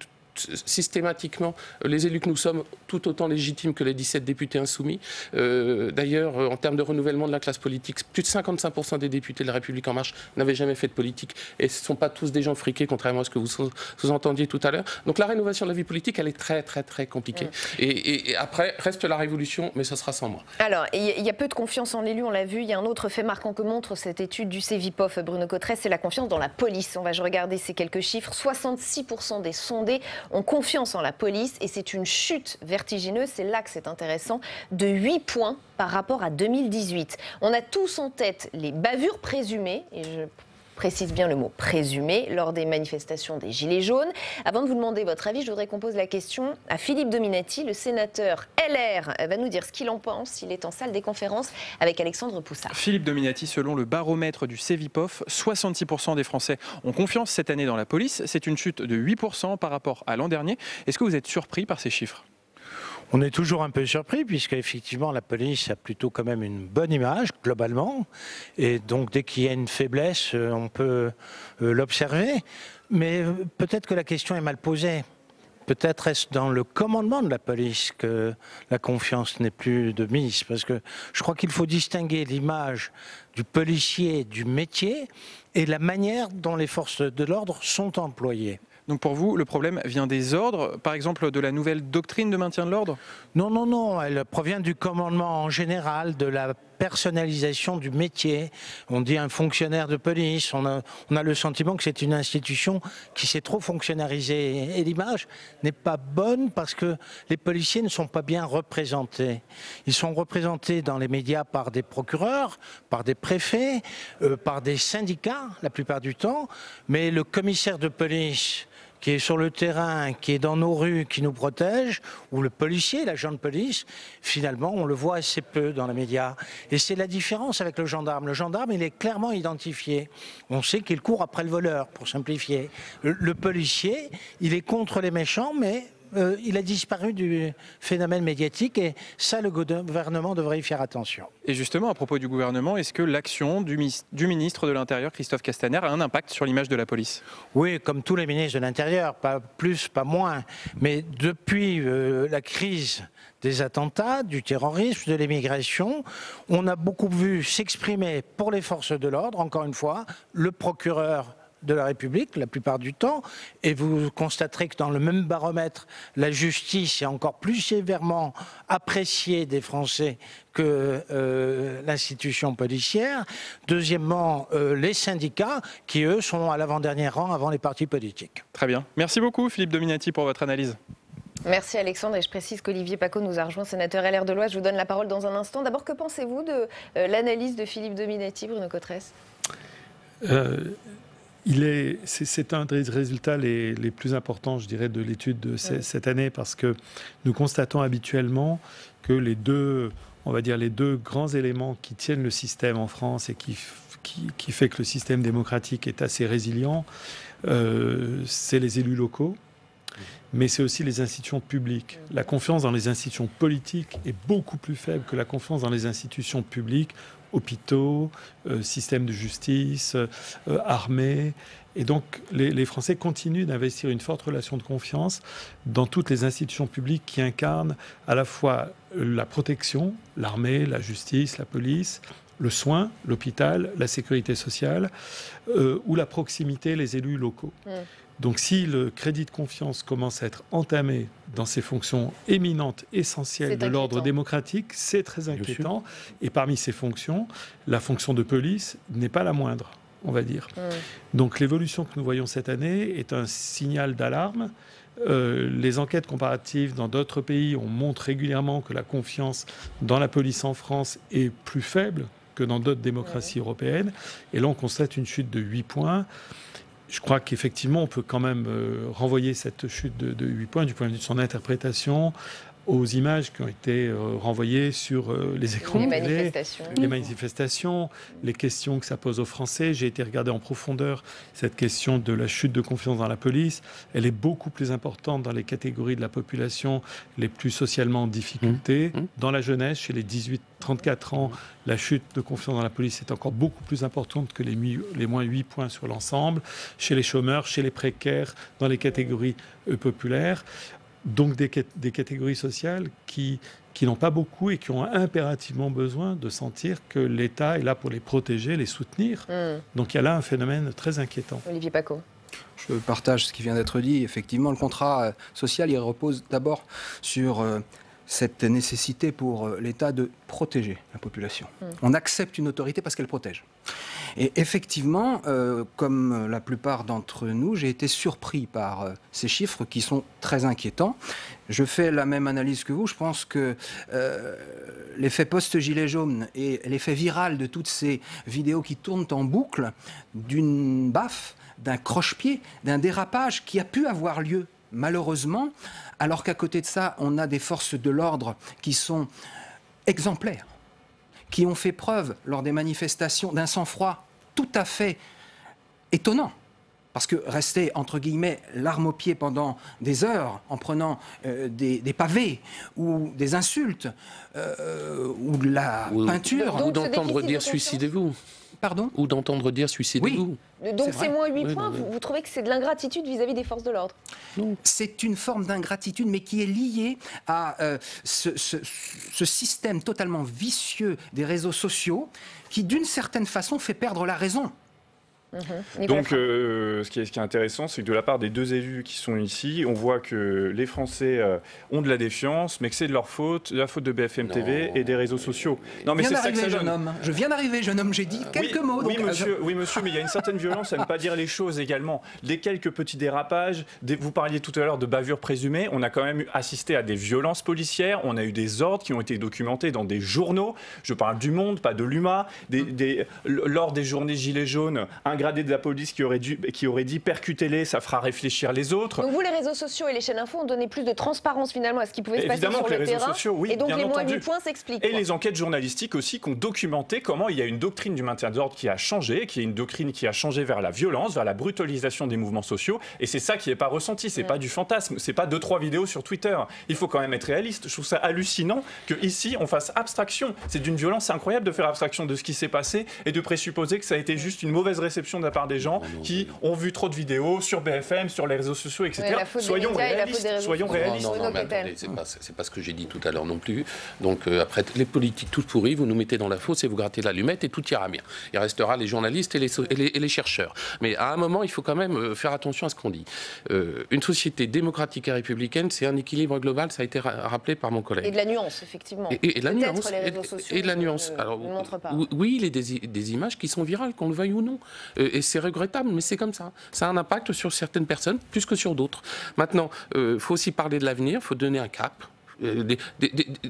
systématiquement les élus que nous sommes, tout autant légitimes que les 17 députés insoumis. D'ailleurs, en termes de renouvellement de la classe politique, plus de 55% des députés de La République En Marche n'avaient jamais fait de politique. Et ce ne sont pas tous des gens friqués, contrairement à ce que vous sous-entendiez tout à l'heure. Donc la rénovation de la vie politique, elle est très, très, très compliquée. Et après, reste la révolution, mais ça sera sans moi. Alors, il y a peu de confiance en l'élu, on l'a vu. Il y a un autre fait marquant que montre cette étude du Cevipof, Bruno Cotresse, c'est la confiance dans la police. On va regarder ces quelques chiffres. 66% des sondés ont confiance en la police et c'est une chute vertigineuse, c'est là que c'est intéressant, de 8 points par rapport à 2018. On a tous en tête les bavures présumées, et je précise bien le mot présumé, lors des manifestations des Gilets jaunes. Avant de vous demander votre avis, je voudrais qu'on pose la question à Philippe Dominati, le sénateur LR va nous dire ce qu'il en pense. Il est en salle des conférences avec Alexandre Poussard. Philippe Dominati, selon le baromètre du Cevipof, 66% des Français ont confiance cette année dans la police. C'est une chute de 8% par rapport à l'an dernier. Est-ce que vous êtes surpris par ces chiffres ? On est toujours un peu surpris puisque effectivement la police a plutôt quand même une bonne image globalement et donc dès qu'il y a une faiblesse on peut l'observer, mais peut-être que la question est mal posée. Peut-être est-ce dans le commandement de la police que la confiance n'est plus de mise, parce que je crois qu'il faut distinguer l'image du policier, du métier et la manière dont les forces de l'ordre sont employées. Donc pour vous, le problème vient des ordres, par exemple de la nouvelle doctrine de maintien de l'ordre ? Non, non, non, elle provient du commandement en général, de la personnalisation du métier. On dit un fonctionnaire de police, on a le sentiment que c'est une institution qui s'est trop fonctionnalisée. Et l'image n'est pas bonne parce que les policiers ne sont pas bien représentés. Ils sont représentés dans les médias par des procureurs, par des préfets, par des syndicats la plupart du temps, mais le commissaire de police qui est sur le terrain, qui est dans nos rues, qui nous protège, ou le policier, l'agent de police, finalement, on le voit assez peu dans les médias. Et c'est la différence avec le gendarme. Le gendarme, il est clairement identifié. On sait qu'il court après le voleur, pour simplifier. Le policier, il est contre les méchants, mais il a disparu du phénomène médiatique et ça, le gouvernement devrait y faire attention. Et justement, à propos du gouvernement, est-ce que l'action du ministre de l'Intérieur, Christophe Castaner, a un impact sur l'image de la police ? Oui, comme tous les ministres de l'Intérieur, pas plus, pas moins. Mais depuis la crise des attentats, du terrorisme, de l'immigration, on a beaucoup vu s'exprimer pour les forces de l'ordre, encore une fois, le procureur de la République la plupart du temps, et vous constaterez que dans le même baromètre, la justice est encore plus sévèrement appréciée des Français que l'institution policière. Deuxièmement, les syndicats qui, eux, sont à l'avant-dernier rang avant les partis politiques. Très bien. Merci beaucoup Philippe Dominati pour votre analyse. Merci Alexandre, et je précise qu'Olivier Paccaud nous a rejoint, sénateur LR de l'Oise. Je vous donne la parole dans un instant. D'abord, que pensez-vous de l'analyse de Philippe Dominati, Bruno Cotresse ? C'est un des résultats les plus importants, je dirais, de l'étude de cette année, parce que nous constatons habituellement que les deux grands éléments qui tiennent le système en France et qui fait que le système démocratique est assez résilient, c'est les élus locaux, mais c'est aussi les institutions publiques. La confiance dans les institutions politiques est beaucoup plus faible que la confiance dans les institutions publiques, hôpitaux, système de justice, armée. Et donc, les Français continuent d'investir une forte relation de confiance dans toutes les institutions publiques qui incarnent à la fois la protection, l'armée, la justice, la police, le soin, l'hôpital, la sécurité sociale, ou la proximité, les élus locaux. Donc si le crédit de confiance commence à être entamé dans ses fonctions éminentes, essentielles de l'ordre démocratique, c'est très inquiétant. Et parmi ces fonctions, la fonction de police n'est pas la moindre, on va dire. Donc l'évolution que nous voyons cette année est un signal d'alarme. Les enquêtes comparatives dans d'autres pays, on montre régulièrement que la confiance dans la police en France est plus faible que dans d'autres démocraties européennes. Et là, on constate une chute de 8 points. Je crois qu'effectivement, on peut quand même renvoyer cette chute de 8 points du point de vue de son interprétation aux images qui ont été renvoyées sur les écrans de télé, les manifestations, les questions que ça pose aux Français. J'ai été regarder en profondeur cette question de la chute de confiance dans la police. Elle est beaucoup plus importante dans les catégories de la population les plus socialement en difficulté. Dans la jeunesse, chez les 18-34 ans, la chute de confiance dans la police est encore beaucoup plus importante que les moins 8 points sur l'ensemble. Chez les chômeurs, chez les précaires, dans les catégories populaires. Donc des catégories sociales qui n'ont pas beaucoup et qui ont impérativement besoin de sentir que l'État est là pour les protéger, les soutenir. Donc il y a là un phénomène très inquiétant. Olivier Paccaud. Je partage ce qui vient d'être dit. Effectivement, le contrat social, il repose d'abord sur cette nécessité pour l'État de protéger la population. On accepte une autorité parce qu'elle protège. Et effectivement, comme la plupart d'entre nous, j'ai été surpris par ces chiffres qui sont très inquiétants. Je fais la même analyse que vous. Je pense que l'effet post-gilet jaune et l'effet viral de toutes ces vidéos qui tournent en boucle, d'une baffe, d'un croche-pied, d'un dérapage qui a pu avoir lieu, malheureusement, alors qu'à côté de ça, on a des forces de l'ordre qui sont exemplaires, qui ont fait preuve lors des manifestations d'un sang-froid tout à fait étonnant. Parce que rester, entre guillemets, l'arme au pied pendant des heures en prenant des pavés ou des insultes ou de la peinture... Ou d'entendre dire « suicidez-vous ». Pardon ? Ou d'entendre dire « suicidez-vous ». Donc c'est moins 8 points, vous trouvez que c'est de l'ingratitude vis-à-vis des forces de l'ordre? C'est une forme d'ingratitude, mais qui est liée à ce système totalement vicieux des réseaux sociaux qui, d'une certaine façon, fait perdre la raison. Donc, ce qui est intéressant, c'est que de la part des deux élus qui sont ici, on voit que les Français ont de la défiance, mais que c'est de leur faute, de la faute de BFM TV et des réseaux sociaux. Non, mais c'est ça que ça donne. Je viens d'arriver, jeune homme, j'ai dit quelques mots. Oui, monsieur, mais il y a une certaine violence à ne pas dire les choses également. Les quelques petits dérapages, vous parliez tout à l'heure de bavures présumées, on a quand même assisté à des violences policières, on a eu des ordres qui ont été documentés dans des journaux, je parle du Monde, pas de l'UMA, lors des journées Gilets jaunes, un gradé de la police qui aurait dit percutez-les, ça fera réfléchir les autres. Donc vous, les réseaux sociaux et les chaînes info ont donné plus de transparence finalement à ce qui pouvait se passer sur le terrain. Sociaux, oui, et donc les moins 8 entendu. Points s'expliquent. Et les enquêtes journalistiques aussi qui ont documenté comment il y a une doctrine du maintien de l'ordre qui a changé, qui est une doctrine qui a changé vers la violence, vers la brutalisation des mouvements sociaux. Et c'est ça qui n'est pas ressenti, c'est pas du fantasme, c'est pas 2-3 vidéos sur Twitter. Il faut quand même être réaliste. Je trouve ça hallucinant qu'ici on fasse abstraction. C'est d'une violence incroyable de faire abstraction de ce qui s'est passé et de présupposer que ça a été juste une mauvaise réception de la part des gens qui ont vu trop de vidéos sur BFM, sur les réseaux sociaux, etc. Soyons réalistes. Non, mais attendez, c'est pas ce que j'ai dit tout à l'heure non plus. Donc après, les politiques tous pourris, vous nous mettez dans la fosse et vous grattez l'allumette et tout ira bien. Il restera les journalistes et les chercheurs. Mais à un moment, il faut quand même faire attention à ce qu'on dit. Une société démocratique et républicaine, c'est un équilibre global, ça a été rappelé par mon collègue. Et de la nuance, effectivement. Et de la nuance. Les réseaux sociaux et de la nuance. Alors, ne montrent pas. Oui, il y a des images qui sont virales, qu'on le veuille ou non. Et c'est regrettable, mais c'est comme ça. Ça a un impact sur certaines personnes, plus que sur d'autres. Maintenant, il faut aussi parler de l'avenir, il faut donner un cap.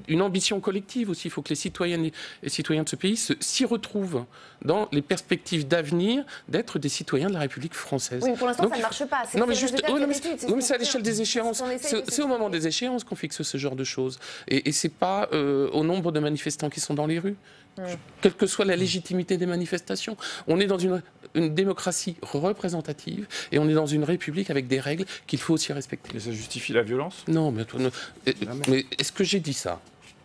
Une ambition collective aussi. Il faut que les citoyennes et citoyens de ce pays s'y retrouvent dans les perspectives d'avenir d'être des citoyens de la République française. Oui, mais pour l'instant, ça ne marche pas. Non, mais juste, mais c'est à l'échelle des échéances. C'est au moment des échéances qu'on fixe ce genre de choses. Et c'est pas au nombre de manifestants qui sont dans les rues. Quelle que soit la légitimité des manifestations. On est dans une démocratie représentative et on est dans une république avec des règles qu'il faut aussi respecter. Et ça justifie la violence ? Non, mais est-ce que j'ai dit ça ?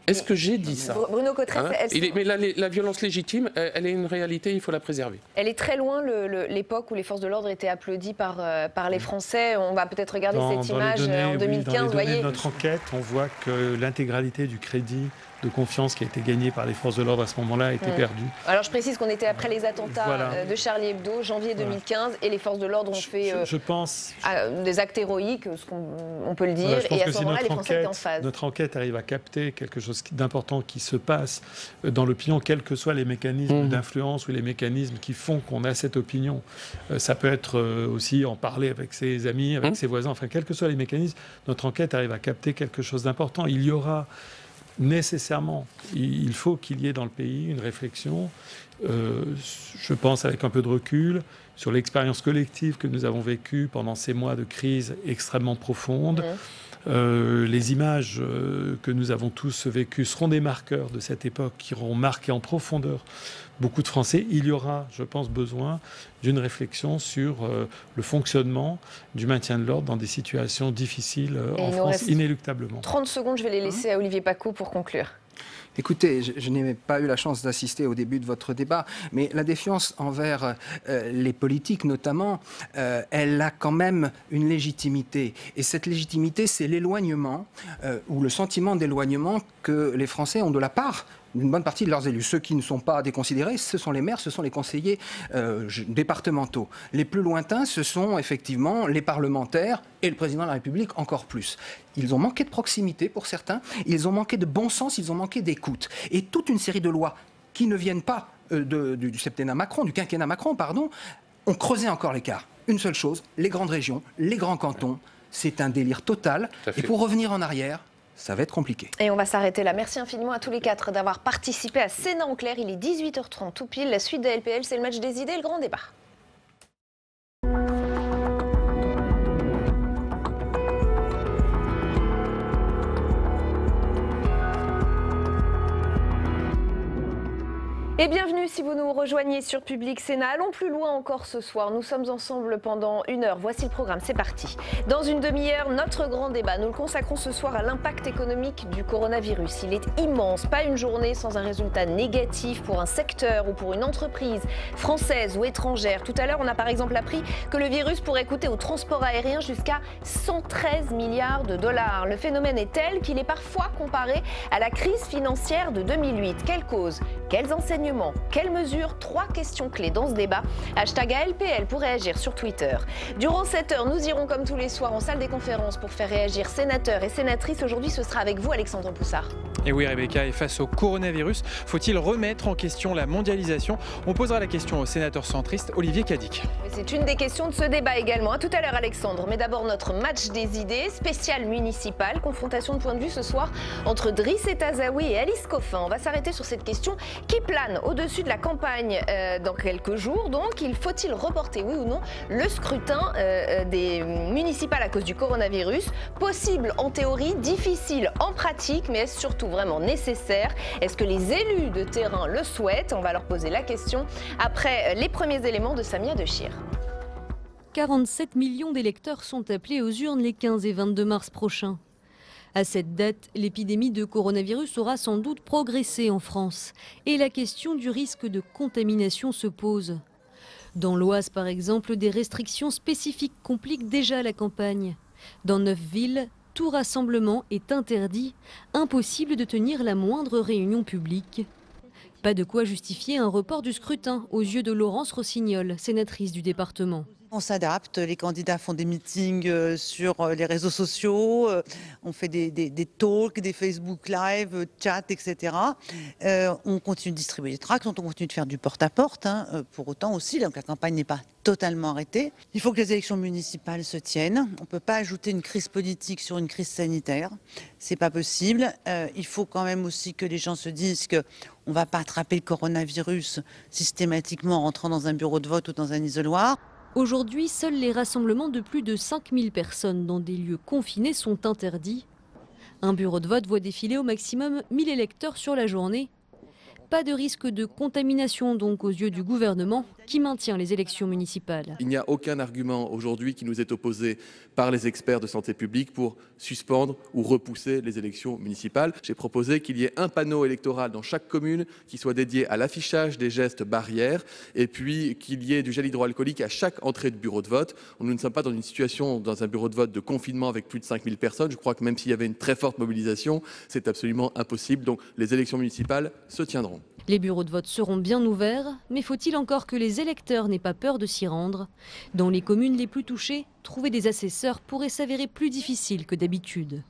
Est-ce que j'ai dit ça ? Bruno Cotteret, mais la violence légitime, elle est une réalité, il faut la préserver. Elle est très loin l'époque où les forces de l'ordre étaient applaudies par les Français. On va peut-être regarder cette image en 2015. Dans les données de notre enquête, on voit que l'intégralité du crédit de confiance qui a été gagné par les forces de l'ordre à ce moment-là a été perdu. Alors je précise qu'on était après les attentats Voilà. de Charlie Hebdo, janvier 2015, et les forces de l'ordre ont fait Je pense des actes héroïques, on peut le dire, Voilà, je pense et à que ce si moment-là, les Français étaient en phase. notre enquête arrive à capter quelque chose d'important qui se passe dans l'opinion, quels que soient les mécanismes d'influence ou les mécanismes qui font qu'on a cette opinion. Ça peut être aussi en parler avec ses amis, avec ses voisins, enfin, quels que soient les mécanismes, notre enquête arrive à capter quelque chose d'important. Il y aura nécessairement, il faut qu'il y ait dans le pays une réflexion, je pense avec un peu de recul, sur l'expérience collective que nous avons vécue pendant ces mois de crise extrêmement profonde. Les images que nous avons tous vécues seront des marqueurs de cette époque qui auront marqué en profondeur beaucoup de Français. Il y aura, je pense, besoin d'une réflexion sur le fonctionnement du maintien de l'ordre dans des situations difficiles en France, inéluctablement. 30 secondes, je vais les laisser à Olivier Paccaud pour conclure. Écoutez, je n'ai pas eu la chance d'assister au début de votre débat, mais la défiance envers les politiques notamment, elle a quand même une légitimité. Et cette légitimité, c'est l'éloignement ou le sentiment d'éloignement que les Français ont de la part d'une bonne partie de leurs élus. Ceux qui ne sont pas déconsidérés, ce sont les maires, ce sont les conseillers départementaux. Les plus lointains, ce sont effectivement les parlementaires et le président de la République encore plus. Ils ont manqué de proximité pour certains, ils ont manqué de bon sens, ils ont manqué d'écoute. Et toute une série de lois qui ne viennent pas du septennat Macron, du quinquennat Macron, pardon, ont creusé encore l'écart. Une seule chose, les grandes régions, les grands cantons, c'est un délire total. Et pour revenir en arrière, ça va être compliqué. Et on va s'arrêter là. Merci infiniment à tous les quatre d'avoir participé à Sénat en clair. Il est 18h30 tout pile. La suite de LPL, c'est le match des idées et le grand débat. Et bienvenue si vous nous rejoignez sur Public Sénat. Allons plus loin encore ce soir. Nous sommes ensemble pendant 1 heure. Voici le programme, c'est parti. Dans une demi-heure, notre grand débat. Nous le consacrons ce soir à l'impact économique du coronavirus. Il est immense. Pas une journée sans un résultat négatif pour un secteur ou pour une entreprise française ou étrangère. Tout à l'heure, on a par exemple appris que le virus pourrait coûter au transport aérien jusqu'à 113 milliards de dollars. Le phénomène est tel qu'il est parfois comparé à la crise financière de 2008. Quelle cause ? Quels enseignements ? Quelles mesures? 3 questions clés dans ce débat. Hashtag ALPL pour réagir sur Twitter. Durant cette heure, nous irons comme tous les soirs en salle des conférences pour faire réagir sénateurs et sénatrices. Aujourd'hui, ce sera avec vous, Alexandre Poussard. Et oui, Rebecca, et face au coronavirus, faut-il remettre en question la mondialisation? On posera la question au sénateur centriste Olivier Cadic. C'est une des questions de ce débat également. À tout à l'heure, Alexandre. Mais d'abord, notre match des idées, spécial municipal. Confrontation de points de vue ce soir entre Driss Etazaoui et Alice Coffin. On va s'arrêter sur cette question qui plane au-dessus de la campagne dans quelques jours. Donc, faut-il reporter, oui ou non, le scrutin des municipales à cause du coronavirus? Possible en théorie, difficile en pratique, mais est-ce surtout vraiment nécessaire? Est-ce que les élus de terrain le souhaitent? On va leur poser la question après les premiers éléments de Samia Dechir. 47 millions d'électeurs sont appelés aux urnes les 15 et 22 mars prochains. À cette date, l'épidémie de coronavirus aura sans doute progressé en France et la question du risque de contamination se pose. Dans l'Oise, par exemple, des restrictions spécifiques compliquent déjà la campagne. Dans 9 villes, tout rassemblement est interdit, impossible de tenir la moindre réunion publique. Pas de quoi justifier un report du scrutin aux yeux de Laurence Rossignol, sénatrice du département. On s'adapte, les candidats font des meetings sur les réseaux sociaux, on fait des talks, des Facebook Live, chat, etc. On continue de distribuer des tracts, on continue de faire du porte-à-porte, pour autant aussi, donc la campagne n'est pas totalement arrêtée. Il faut que les élections municipales se tiennent. On ne peut pas ajouter une crise politique sur une crise sanitaire, c'est pas possible. Il faut quand même aussi que les gens se disent qu'on ne va pas attraper le coronavirus systématiquement en rentrant dans un bureau de vote ou dans un isoloir. Aujourd'hui, seuls les rassemblements de plus de 5000 personnes dans des lieux confinés sont interdits. Un bureau de vote voit défiler au maximum 1000 électeurs sur la journée. Pas de risque de contamination donc aux yeux du gouvernement, qui maintient les élections municipales. Il n'y a aucun argument aujourd'hui qui nous est opposé par les experts de santé publique pour suspendre ou repousser les élections municipales. J'ai proposé qu'il y ait un panneau électoral dans chaque commune qui soit dédié à l'affichage des gestes barrières et puis qu'il y ait du gel hydroalcoolique à chaque entrée de bureau de vote. Nous ne sommes pas dans une situation, dans un bureau de vote de confinement avec plus de 5000 personnes. Je crois que même s'il y avait une très forte mobilisation, c'est absolument impossible. Donc les élections municipales se tiendront. Les bureaux de vote seront bien ouverts, mais faut-il encore que les électeurs n'aient pas peur de s'y rendre? Dans les communes les plus touchées, trouver des assesseurs pourrait s'avérer plus difficile que d'habitude.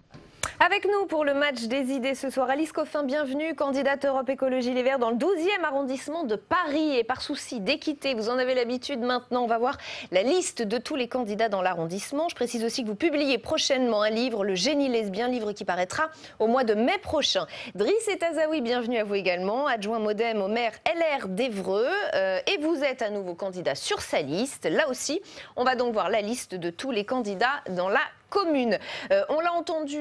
Avec nous pour le match des idées ce soir, Alice Coffin, bienvenue, candidate Europe Écologie Les Verts dans le 12e arrondissement de Paris. Et par souci d'équité, vous en avez l'habitude maintenant, on va voir la liste de tous les candidats dans l'arrondissement. Je précise aussi que vous publiez prochainement un livre, Le Génie lesbien, livre qui paraîtra au mois de mai prochain. Driss Etazaoui, bienvenue à vous également, adjoint Modem au maire LR d'Évreux. Et vous êtes à nouveau candidat sur sa liste. Là aussi, on va donc voir la liste de tous les candidats dans la commune. On l'a entendu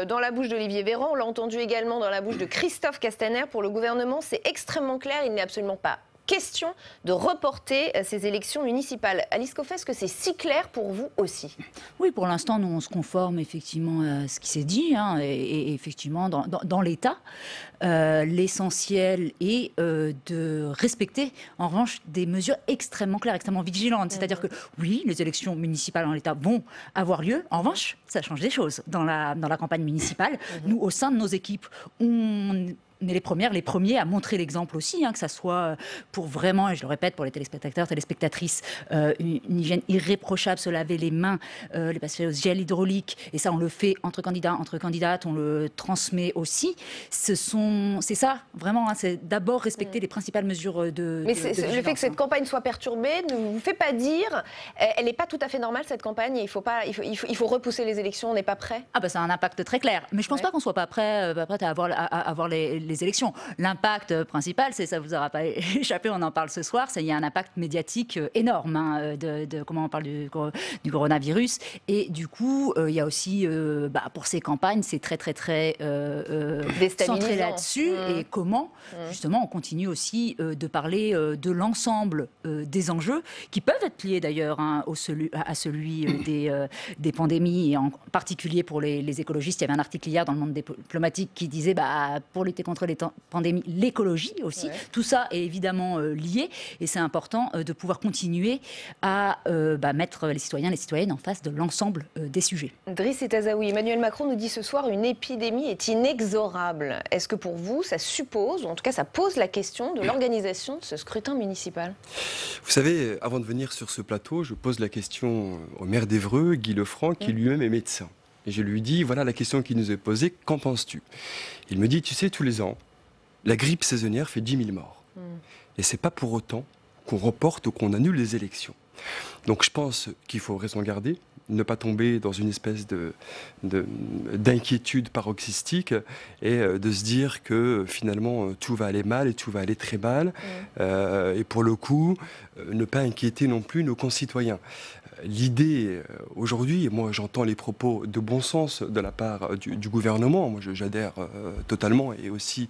dans la bouche d'Olivier Véran, on l'a entendu également dans la bouche de Christophe Castaner. Pour le gouvernement, c'est extrêmement clair, il n'est absolument pas question de reporter ces élections municipales. Alice Coffin, est-ce que c'est si clair pour vous aussi? Oui, pour l'instant, nous, on se conforme effectivement à ce qui s'est dit, hein, et effectivement, dans l'État, l'essentiel est de respecter, en revanche, des mesures extrêmement claires, extrêmement vigilantes. C'est-à-dire que, oui, les élections municipales en l'État vont avoir lieu. En revanche, ça change des choses dans la campagne municipale. Nous, au sein de nos équipes, on est les premiers à montrer l'exemple aussi, hein, que ça soit pour vraiment, et je le répète pour les téléspectateurs, téléspectatrices, une hygiène irréprochable, se laver les mains, les passer au gel hydraulique, et ça on le fait entre candidats, entre candidates, on le transmet aussi. C'est ça, vraiment, hein, c'est d'abord respecter les principales mesures de Mais de le fait que cette campagne soit perturbée ne vous fait pas dire, elle n'est pas tout à fait normale cette campagne, et il faut repousser les élections, on n'est pas prêt? Ah ben ça a un impact très clair, mais je ne pense pas qu'on soit pas prêt à avoir les élections. L'impact principal, ça vous aura pas échappé, on en parle ce soir, il y a un impact médiatique énorme, hein, comment on parle du coronavirus, et du coup il y a aussi pour ces campagnes c'est très centré là-dessus, et comment justement on continue aussi de parler de l'ensemble des enjeux qui peuvent être liés d'ailleurs, hein, à celui des pandémies, et en particulier pour les écologistes. Il y avait un article hier dans le Monde diplomatique qui disait pour lutter contre les pandémies, l'écologie aussi. Tout ça est évidemment lié, et c'est important de pouvoir continuer à mettre les citoyens et les citoyennes en face de l'ensemble des sujets. Driss Etazaoui, Emmanuel Macron nous dit ce soir une épidémie est inexorable. Est-ce que pour vous, ça suppose, ou en tout cas ça pose la question de l'organisation de ce scrutin municipal? Vous savez, avant de venir sur ce plateau, je pose la question au maire d'Évreux, Guy Lefranc, qui lui-même est médecin. Et je lui dis, voilà la question qui nous est posée, qu'en penses-tu? Il me dit, tu sais, tous les ans, la grippe saisonnière fait 10 000 morts. Et c'est pas pour autant qu'on reporte ou qu'on annule les élections. Donc je pense qu'il faut raison garder, ne pas tomber dans une espèce d'inquiétude paroxystique, et de se dire que finalement tout va aller mal et tout va aller très mal. Et pour le coup, ne pas inquiéter non plus nos concitoyens. L'idée aujourd'hui, et moi j'entends les propos de bon sens de la part du gouvernement, moi j'adhère totalement, et aussi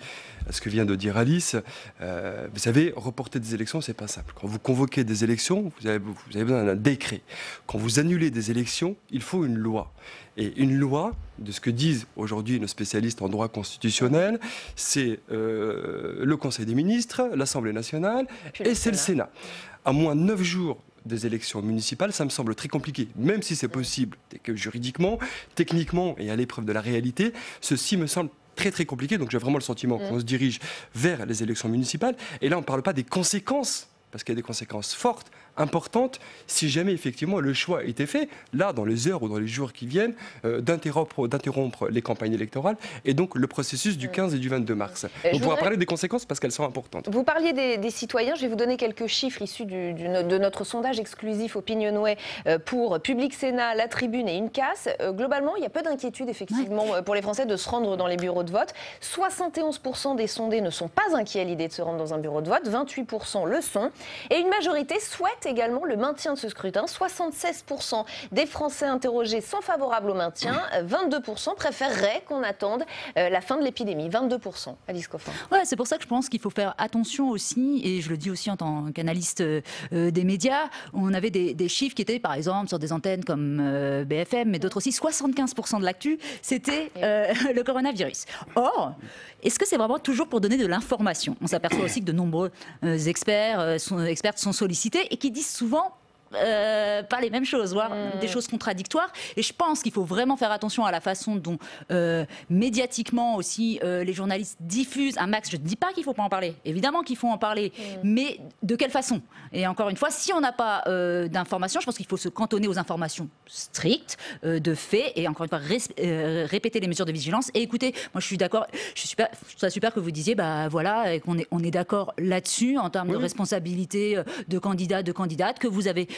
à ce que vient de dire Alice. Vous savez, reporter des élections, c'est pas simple. Quand vous convoquez des élections, vous avez besoin d'un décret. Quand vous annulez des élections, il faut une loi. Et une loi, de ce que disent aujourd'hui nos spécialistes en droit constitutionnel, c'est le Conseil des ministres, l'Assemblée nationale, et c'est le Sénat. À moins de 9 jours des élections municipales, ça me semble très compliqué, même si c'est possible, que juridiquement, techniquement et à l'épreuve de la réalité, ceci me semble très compliqué. Donc j'ai vraiment le sentiment qu'on se dirige vers les élections municipales, et là on ne parle pas des conséquences, parce qu'il y a des conséquences fortes, importante si jamais effectivement le choix était fait, là dans les heures ou dans les jours qui viennent, d'interrompre les campagnes électorales et donc le processus du 15 et du 22 mars. On pourra parler des conséquences parce qu'elles sont importantes. Vous parliez des citoyens, je vais vous donner quelques chiffres issus de notre sondage exclusif Opinionway pour Public Sénat, La Tribune et Uncas. Globalement, il y a peu d'inquiétude effectivement pour les Français de se rendre dans les bureaux de vote. 71% des sondés ne sont pas inquiets à l'idée de se rendre dans un bureau de vote, 28% le sont, et une majorité souhaite souhaitent également le maintien de ce scrutin. 76% des Français interrogés sont favorables au maintien. 22% préféreraient qu'on attende la fin de l'épidémie. 22%. Alice Coffin. Ouais, c'est pour ça que je pense qu'il faut faire attention aussi, et je le dis aussi en tant qu'analyste des médias. On avait des chiffres qui étaient, par exemple, sur des antennes comme BFM, mais d'autres aussi, 75% de l'actu, c'était le coronavirus. Or, est-ce que c'est vraiment toujours pour donner de l'information? On s'aperçoit aussi que de nombreux experts sont sollicités et qui disent souvent pas les mêmes choses, voire des choses contradictoires. Et je pense qu'il faut vraiment faire attention à la façon dont médiatiquement aussi les journalistes diffusent un max. Je ne dis pas qu'il ne faut pas en parler, évidemment qu'il faut en parler, mais de quelle façon? Et encore une fois, si on n'a pas d'informations, je pense qu'il faut se cantonner aux informations strictes, de faits, et encore une fois répéter les mesures de vigilance. Et écoutez, moi je suis d'accord, je trouve ça super que vous disiez, bah voilà, et qu'on est d'accord là-dessus en termes de responsabilité de candidats, de candidates, que vous avez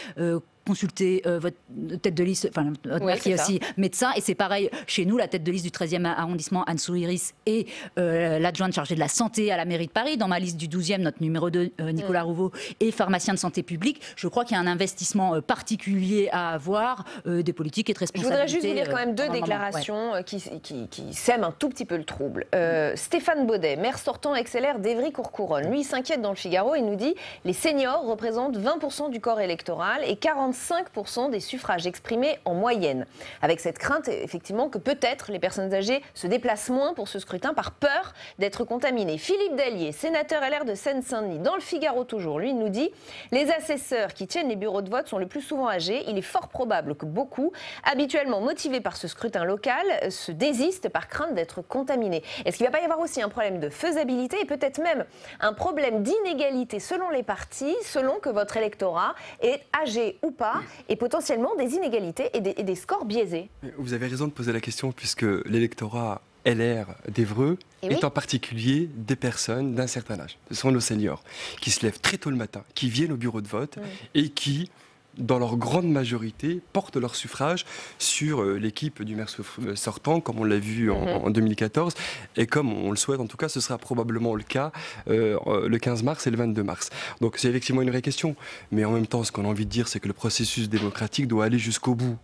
consulter votre tête de liste, enfin votre mère qui est aussi médecin, et c'est pareil chez nous, la tête de liste du 13e arrondissement, Anne Souiris, et l'adjointe chargée de la santé à la mairie de Paris. Dans ma liste du 12e, notre numéro 2, Nicolas Rouveau, est pharmacien de santé publique. Je crois qu'il y a un investissement particulier à avoir, des politiques et de responsabilité. Je voudrais juste vous lire quand même deux déclarations qui sèment un tout petit peu le trouble. Stéphane Baudet, maire sortant XLR d'Évry-Courcouronnes, lui s'inquiète dans le Figaro, il nous dit « Les seniors représentent 20% du corps électoral et 45% des suffrages exprimés en moyenne. » Avec cette crainte, effectivement, que peut-être les personnes âgées se déplacent moins pour ce scrutin par peur d'être contaminées. Philippe Dallier, sénateur LR de Seine-Saint-Denis, dans le Figaro toujours, lui, il nous dit « Les assesseurs qui tiennent les bureaux de vote sont le plus souvent âgés. Il est fort probable que beaucoup, habituellement motivés par ce scrutin local, se désistent par crainte d'être contaminés. » Est-ce qu'il ne va pas y avoir aussi un problème de faisabilité et peut-être même un problème d'inégalité selon les partis, selon que votre électorat est âgé ou pas, et potentiellement des inégalités et des scores biaisés? Vous avez raison de poser la question, puisque l'électorat LR d'Évreux est en particulier des personnes d'un certain âge. Ce sont nos seniors qui se lèvent très tôt le matin, qui viennent au bureau de vote et qui, dans leur grande majorité, portent leur suffrage sur l'équipe du maire sortant, comme on l'a vu en 2014, et comme on le souhaite, en tout cas, ce sera probablement le cas le 15 mars et le 22 mars. Donc c'est effectivement une vraie question, mais en même temps, ce qu'on a envie de dire, c'est que le processus démocratique doit aller jusqu'au bout.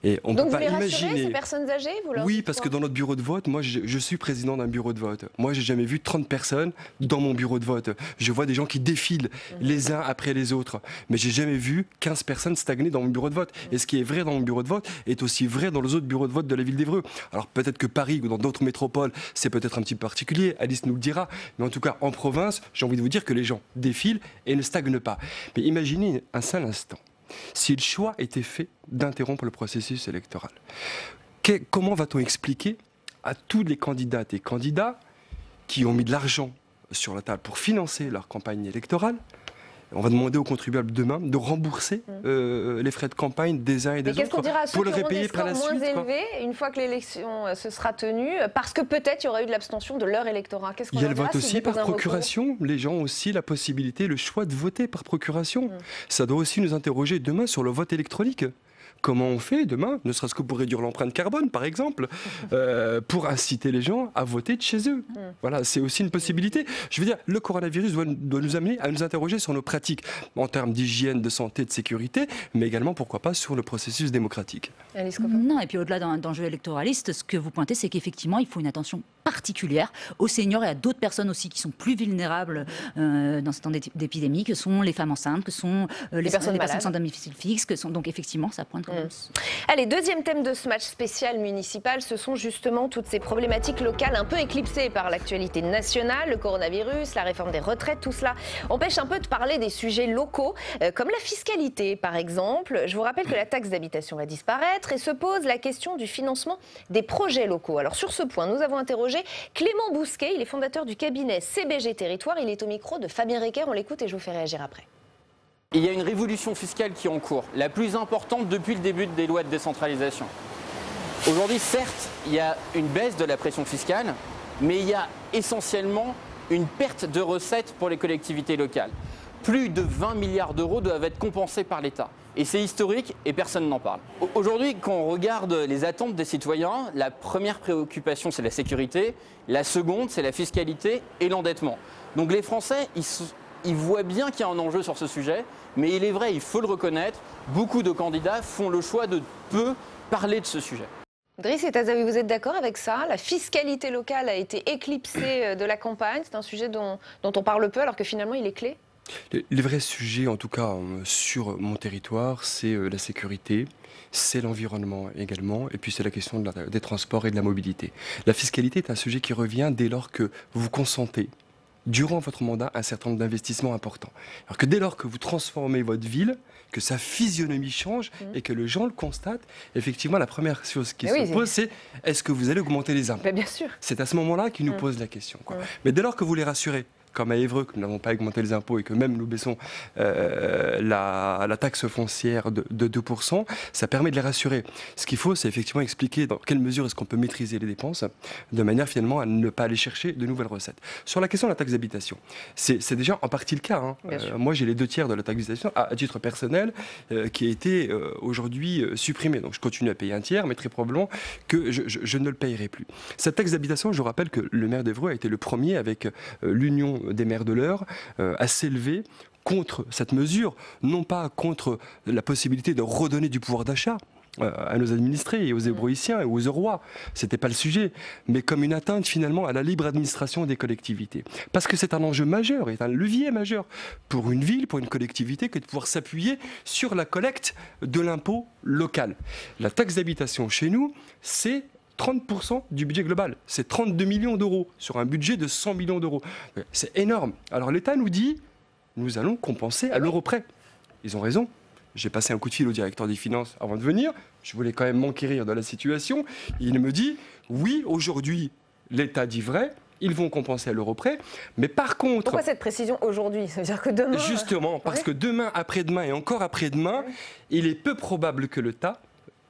Et on Donc peut vous pas les rassurez, imaginer... ces personnes âgées, Oui, parce que dans notre bureau de vote, moi je suis président d'un bureau de vote. Moi j'ai jamais vu 30 personnes dans mon bureau de vote. Je vois des gens qui défilent les uns après les autres. Mais j'ai jamais vu 15 personnes stagner dans mon bureau de vote. Et ce qui est vrai dans mon bureau de vote est aussi vrai dans les autres bureaux de vote de la ville d'Évreux. Alors peut-être que Paris ou dans d'autres métropoles, c'est peut-être un petit peu particulier. Alice nous le dira. Mais en tout cas, en province, j'ai envie de vous dire que les gens défilent et ne stagnent pas. Mais imaginez un seul instant. Si le choix était fait d'interrompre le processus électoral, comment va-t-on expliquer à tous les candidates et candidats qui ont mis de l'argent sur la table pour financer leur campagne électorale? On va demander aux contribuables demain de rembourser les frais de campagne des uns et des autres. Qu'est-ce qu'on dira à ceux pour qui le auront des repayer par scores la moins suite, élevés une fois que l'élection se sera tenue, parce que peut-être il y aura eu de l'abstention de leur électorat? Qu'est-ce qu'on Il y a le dira vote s'ils aussi déposent par un recours? procuration. Les gens ont aussi la possibilité, le choix de voter par procuration. Ça doit aussi nous interroger demain sur le vote électronique. Comment on fait demain, ne serait-ce que pour réduire l'empreinte carbone, par exemple, pour inciter les gens à voter de chez eux. Voilà, c'est aussi une possibilité. Je veux dire, le coronavirus doit nous amener à nous interroger sur nos pratiques en termes d'hygiène, de santé, de sécurité, mais également, pourquoi pas, sur le processus démocratique. Non, et puis au-delà d'un jeu électoraliste, ce que vous pointez, c'est qu'effectivement, il faut une attention particulière aux seniors et à d'autres personnes aussi qui sont plus vulnérables dans ce temps d'épidémie, que sont les femmes enceintes, que sont les personnes sans domicile fixe, que sont donc effectivement, ça pointe. Allez, deuxième thème de ce match spécial municipal, ce sont justement toutes ces problématiques locales un peu éclipsées par l'actualité nationale, le coronavirus, la réforme des retraites, tout cela empêche un peu de parler des sujets locaux, comme la fiscalité par exemple. Je vous rappelle que la taxe d'habitation va disparaître et se pose la question du financement des projets locaux. Alors sur ce point, nous avons interrogé Clément Bousquet, il est fondateur du cabinet CBG Territoire, il est au micro de Fabien Recker, on l'écoute et je vous fais réagir après. Il y a une révolution fiscale qui est en cours, la plus importante depuis le début des lois de décentralisation. Aujourd'hui, certes, il y a une baisse de la pression fiscale, mais il y a essentiellement une perte de recettes pour les collectivités locales. Plus de 20 milliards d'euros doivent être compensés par l'État. Et c'est historique et personne n'en parle. Aujourd'hui, quand on regarde les attentes des citoyens, la première préoccupation, c'est la sécurité. La seconde, c'est la fiscalité et l'endettement. Donc les Français, ils voient bien qu'il y a un enjeu sur ce sujet, mais il est vrai, il faut le reconnaître, beaucoup de candidats font le choix de peu parler de ce sujet. Driss Etazawi, vous êtes d'accord avec ça? La fiscalité locale a été éclipsée de la campagne. C'est un sujet dont on parle peu, alors que finalement, il est clé. Les vrais sujets, en tout cas sur mon territoire, c'est la sécurité, c'est l'environnement également, et puis c'est la question des transports et de la mobilité. La fiscalité est un sujet qui revient dès lors que vous consentez, durant votre mandat, un certain nombre d'investissements importants. Alors que dès lors que vous transformez votre ville, que sa physionomie change et que les gens le constatent, effectivement, la première chose qui se pose, c'est est-ce que vous allez augmenter les impôts? Bien sûr. C'est à ce moment-là qu'ils nous posent la question. Mais dès lors que vous les rassurez, comme à Évreux, que nous n'avons pas augmenté les impôts et que même nous baissons la taxe foncière de 2%, ça permet de les rassurer. Ce qu'il faut, c'est effectivement expliquer dans quelle mesure est-ce qu'on peut maîtriser les dépenses, de manière finalement à ne pas aller chercher de nouvelles recettes. Sur la question de la taxe d'habitation, c'est déjà en partie le cas. Moi, j'ai les 2 tiers de la taxe d'habitation à titre personnel qui a été aujourd'hui supprimée. Donc je continue à payer 1 tiers, mais très probablement que je ne le payerai plus. Cette taxe d'habitation, je rappelle que le maire d'Évreux a été le premier avec l'Union des maires de l'Eure à s'élever contre cette mesure, non pas contre la possibilité de redonner du pouvoir d'achat à nos administrés et aux Ébroïciens et aux Eurois, c'était pas le sujet, mais comme une atteinte finalement à la libre administration des collectivités. Parce que c'est un enjeu majeur, et un levier majeur pour une ville, pour une collectivité, que de pouvoir s'appuyer sur la collecte de l'impôt local. La taxe d'habitation chez nous, c'est 30% du budget global. C'est 32 millions d'euros sur un budget de 100 millions d'euros. C'est énorme. Alors l'État nous dit, nous allons compenser à l'euro près. Ils ont raison. J'ai passé un coup de fil au directeur des finances avant de venir. Je voulais quand même m'enquérir de la situation. Il me dit, oui, aujourd'hui, l'État dit vrai. Ils vont compenser à l'euro près. Mais par contre... Pourquoi cette précision aujourd'hui? Ça veut dire que demain... Justement, parce que demain, après-demain et encore après-demain, il est peu probable que l'État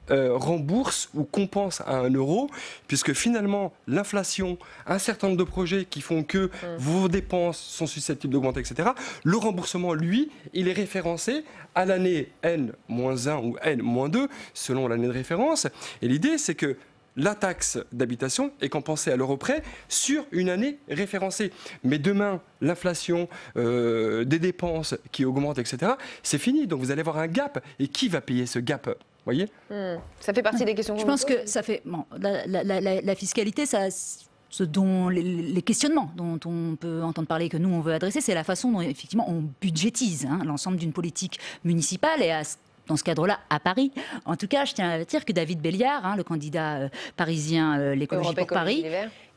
rembourse ou compense à 1 euro, puisque finalement l'inflation, un certain nombre de projets qui font que vos dépenses sont susceptibles d'augmenter, etc. Le remboursement, lui, il est référencé à l'année N-1 ou N-2, selon l'année de référence. Et l'idée, c'est que la taxe d'habitation est compensée à l'euro près sur une année référencée. Mais demain, l'inflation, des dépenses qui augmentent, etc., c'est fini. Donc vous allez avoir un gap. Et qui va payer ce gap ? Voyez, ça fait partie des questions. Je pense que ça fait la fiscalité, ça. Ce dont les questionnements dont on peut entendre parler, que nous on veut adresser, c'est la façon dont effectivement on budgétise l'ensemble d'une politique municipale et dans ce cadre-là, à Paris. En tout cas, je tiens à dire que David Béliard, le candidat parisien l'écologie pour Paris,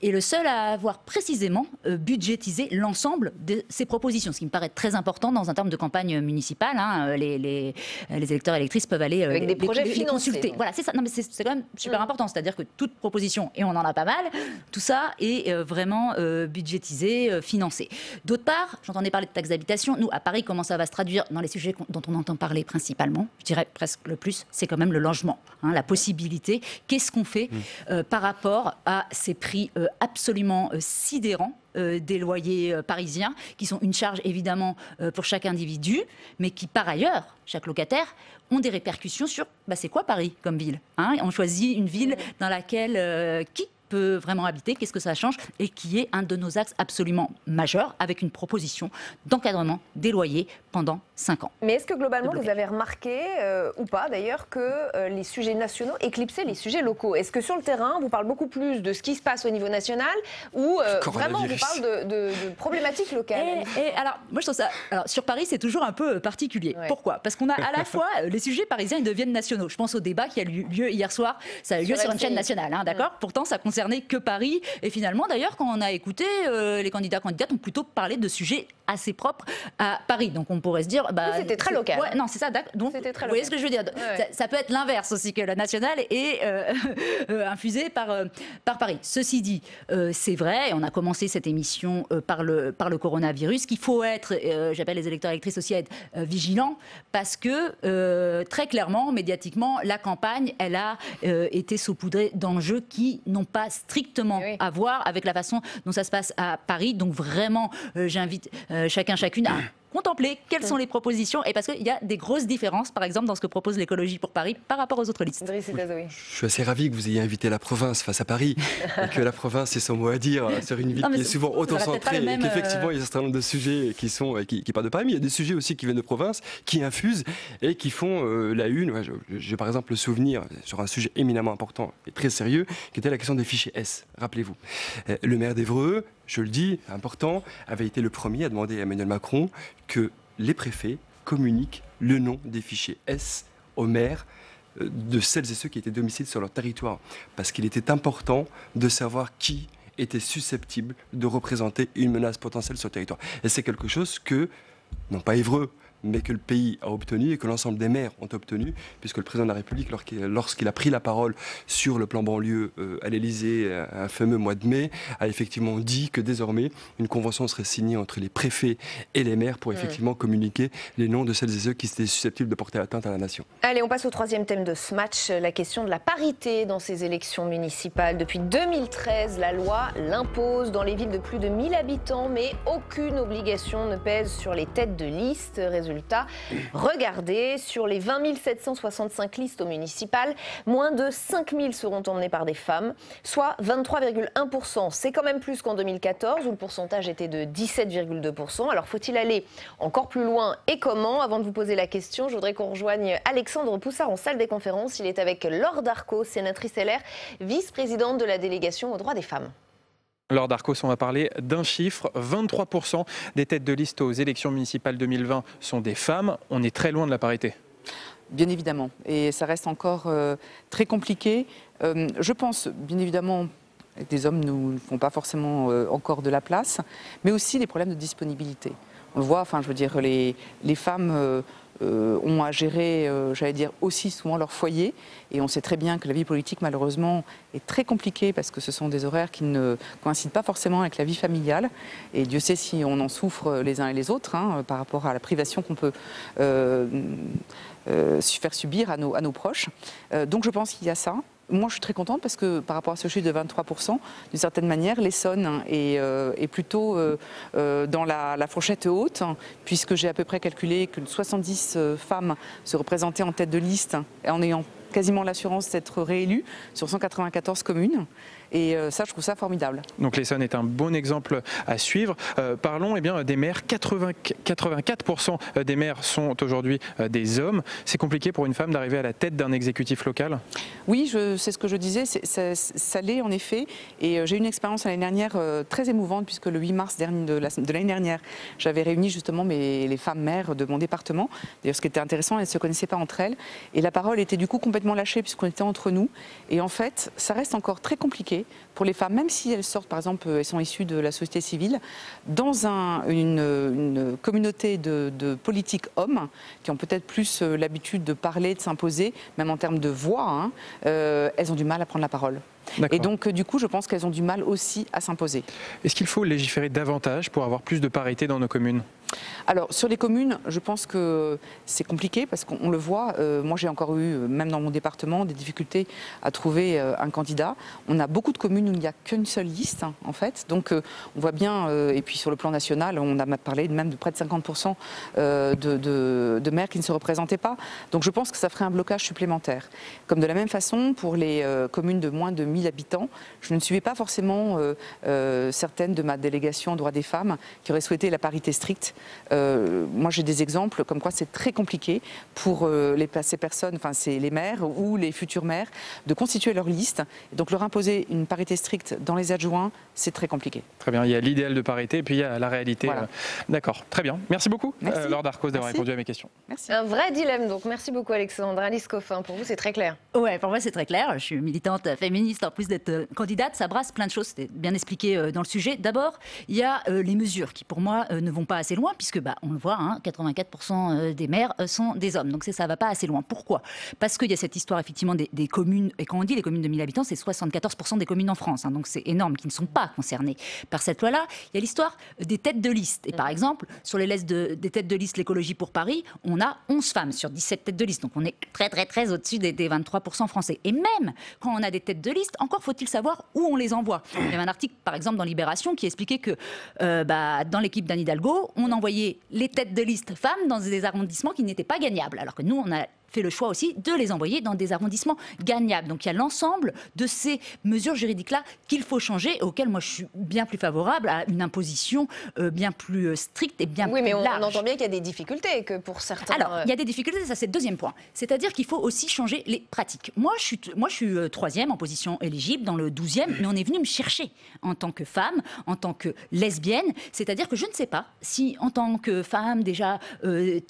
est le seul à avoir précisément budgétisé l'ensemble de ses propositions, ce qui me paraît très important dans un terme de campagne municipale. Les électeurs et électrices peuvent aller avec des projets les consulter. Voilà, c'est ça. Non, mais c'est quand même super important. C'est-à-dire que toute proposition, et on en a pas mal, tout ça est vraiment budgétisé, financé. D'autre part, j'entendais parler de taxe d'habitation. Nous, à Paris, comment ça va se traduire dans les sujets dont on entend parler principalement, je dirais presque le plus, c'est quand même le logement, la possibilité. Qu'est-ce qu'on fait par rapport à ces prix absolument sidérants des loyers parisiens, qui sont une charge évidemment pour chaque individu, mais qui par ailleurs, chaque locataire, ont des répercussions sur c'est quoi Paris comme ville, On choisit une ville dans laquelle qui peut vraiment habiter, qu'est-ce que ça change, et qui est un de nos axes absolument majeurs, avec une proposition d'encadrement des loyers pendant 5 ans. Mais est-ce que globalement vous avez remarqué, ou pas d'ailleurs, que les sujets nationaux éclipsaient les sujets locaux? Est-ce que sur le terrain, on vous parle beaucoup plus de ce qui se passe au niveau national, ou vraiment on vous parle de problématiques locales? Alors, moi je trouve ça... Alors, sur Paris, c'est toujours un peu particulier. Ouais. Pourquoi? Parce qu'on a à la fois les sujets parisiens, ils deviennent nationaux. Je pense au débat qui a eu lieu hier soir, ça a eu lieu sur une chaîne nationale, d'accord? Pourtant, ça concerne que Paris. Et finalement, d'ailleurs, quand on a écouté, les candidates ont plutôt parlé de sujets assez propres à Paris. Donc on pourrait se dire... c'était très local. Ouais, non, c'est ça. Donc, vous voyez ce que je veux dire? Ça peut être l'inverse aussi, que la nationale est infusée par Paris. Ceci dit, c'est vrai, on a commencé cette émission par le coronavirus, qu'il faut être, j'appelle les électeurs et électrices aussi à être vigilants, parce que très clairement, médiatiquement, la campagne, elle a été saupoudrée d'enjeux qui n'ont pas strictement à voir avec la façon dont ça se passe à Paris. Donc vraiment, j'invite chacune à contempler quelles sont les propositions, et parce qu'il y a des grosses différences, par exemple, dans ce que propose l'écologie pour Paris par rapport aux autres listes. Je suis assez ravi que vous ayez invité la province face à Paris, et que la province ait son mot à dire sur une ville qui est souvent auto-centrée, et qu'effectivement il y a un certain nombre de sujets qui partent de Paris, mais il y a des sujets aussi qui viennent de province, qui infusent et qui font la une. Ouais, j'ai par exemple le souvenir sur un sujet éminemment important et très sérieux, qui était la question des fichiers S. Rappelez-vous, le maire d'Évreux, je le dis, important, avait été le premier à demander à Emmanuel Macron que les préfets communiquent le nom des fichiers S aux maires de celles et ceux qui étaient domiciliés sur leur territoire. Parce qu'il était important de savoir qui était susceptible de représenter une menace potentielle sur le territoire. Et c'est quelque chose que, non pas Évreux, mais que le pays a obtenu et que l'ensemble des maires ont obtenu, puisque le président de la République, lorsqu'il a pris la parole sur le plan banlieue à l'Élysée, un fameux mois de mai, a effectivement dit que désormais, une convention serait signée entre les préfets et les maires pour effectivement communiquer les noms de celles et ceux qui étaient susceptibles de porter atteinte à la nation. Allez, on passe au troisième thème de ce match, la question de la parité dans ces élections municipales. Depuis 2013, la loi l'impose dans les villes de plus de 1000 habitants, mais aucune obligation ne pèse sur les têtes de liste. Résultat, regardez, sur les 20 765 listes au municipal, moins de 5 000 seront emmenées par des femmes, soit 23,1%. C'est quand même plus qu'en 2014, où le pourcentage était de 17,2%. Alors faut-il aller encore plus loin et comment? Avant de vous poser la question, je voudrais qu'on rejoigne Alexandre Poussard en salle des conférences. Il est avec Laure Darcos, sénatrice LR, vice-présidente de la délégation aux droits des femmes. Laure Darcos, on va parler d'un chiffre. 23% des têtes de liste aux élections municipales 2020 sont des femmes. On est très loin de la parité. Bien évidemment. Et ça reste encore très compliqué. Je pense, bien évidemment, que des hommes ne font pas forcément encore de la place, mais aussi les problèmes de disponibilité. On le voit, enfin, je veux dire, les femmes ont à gérer, j'allais dire, aussi souvent leur foyer. Et on sait très bien que la vie politique, malheureusement, est très compliquée parce que ce sont des horaires qui ne coïncident pas forcément avec la vie familiale. Et Dieu sait si on en souffre les uns et les autres par rapport à la privation qu'on peut faire subir à nos proches. Donc je pense qu'il y a ça. Moi, je suis très contente parce que par rapport à ce chiffre de 23%, d'une certaine manière, l'Essonne est plutôt dans la fourchette haute, puisque j'ai à peu près calculé que 70 femmes se représentaient en tête de liste en ayant quasiment l'assurance d'être réélues sur 194 communes. Et ça, je trouve ça formidable. Donc l'Essonne est un bon exemple à suivre. Parlons des maires. 84% des maires sont aujourd'hui des hommes. C'est compliqué pour une femme d'arriver à la tête d'un exécutif local? Oui, c'est ce que je disais. Ça l'est en effet. Et j'ai eu une expérience l'année dernière très émouvante, puisque le 8 mars de l'année dernière, j'avais réuni justement les femmes maires de mon département. D'ailleurs, ce qui était intéressant, elles ne se connaissaient pas entre elles. Et la parole était du coup complètement lâchée, puisqu'on était entre nous. Et en fait, ça reste encore très compliqué pour les femmes, même si elles sortent, par exemple, elles sont issues de la société civile, dans une communauté de politiques hommes qui ont peut-être plus l'habitude de parler, de s'imposer, même en termes de voix, elles ont du mal à prendre la parole. Et donc, du coup, je pense qu'elles ont du mal aussi à s'imposer. Est-ce qu'il faut légiférer davantage pour avoir plus de parité dans nos communes? Alors, sur les communes, je pense que c'est compliqué parce qu'on le voit. Moi, j'ai encore eu, même dans mon département, des difficultés à trouver un candidat. On a beaucoup de communes où il n'y a qu'une seule liste, en fait. Donc, on voit bien, et puis sur le plan national, on a parlé même de près de 50% de maires qui ne se représentaient pas. Donc, je pense que ça ferait un blocage supplémentaire. Comme de la même façon, pour les communes de moins de 1000 habitants, je ne suivais pas forcément certaines de ma délégation aux droits des femmes qui auraient souhaité la parité stricte. Moi, j'ai des exemples comme quoi c'est très compliqué pour ces personnes, enfin c'est les maires ou les futurs maires, de constituer leur liste. Et donc leur imposer une parité stricte dans les adjoints, c'est très compliqué. Très bien, il y a l'idéal de parité et puis il y a la réalité. Voilà. D'accord, très bien. Merci beaucoup, Laure Darcos, d'avoir répondu à mes questions. Merci. Un vrai dilemme, donc merci beaucoup Alexandre. Alice Coffin, pour vous c'est très clair? Ouais, pour moi c'est très clair. Je suis militante féministe, en plus d'être candidate, ça brasse plein de choses, c'était bien expliqué dans le sujet. D'abord, il y a les mesures qui pour moi ne vont pas assez loin, puisque on le voit, 84% des maires sont des hommes, donc ça ne va pas assez loin. Pourquoi? Parce qu'il y a cette histoire effectivement des communes, et quand on dit les communes de 1000 habitants, c'est 74% des communes en France, donc c'est énorme, qui ne sont pas concernées par cette loi-là. Il y a l'histoire des têtes de liste, et par exemple, sur les listes des têtes de liste, l'écologie pour Paris, on a 11 femmes sur 17 têtes de liste, donc on est très au-dessus des 23% français. Et même quand on a des têtes de liste, encore faut-il savoir où on les envoie. Il y avait un article, par exemple, dans Libération, qui expliquait que dans l'équipe d'Anne Hidalgo, on envoyé les têtes de liste femmes dans des arrondissements qui n'étaient pas gagnables. Alors que nous, on a fait le choix aussi de les envoyer dans des arrondissements gagnables. Donc il y a l'ensemble de ces mesures juridiques-là qu'il faut changer et auxquelles moi je suis bien plus favorable à une imposition bien plus stricte et bien plus large. Oui, mais on entend bien qu'il y a des difficultés, que pour certains... Alors, il y a des difficultés, ça c'est le deuxième point. C'est-à-dire qu'il faut aussi changer les pratiques. Moi je suis 3e en position éligible dans le 12e, mais on est venu me chercher en tant que femme, en tant que lesbienne. C'est-à-dire que je ne sais pas si en tant que femme déjà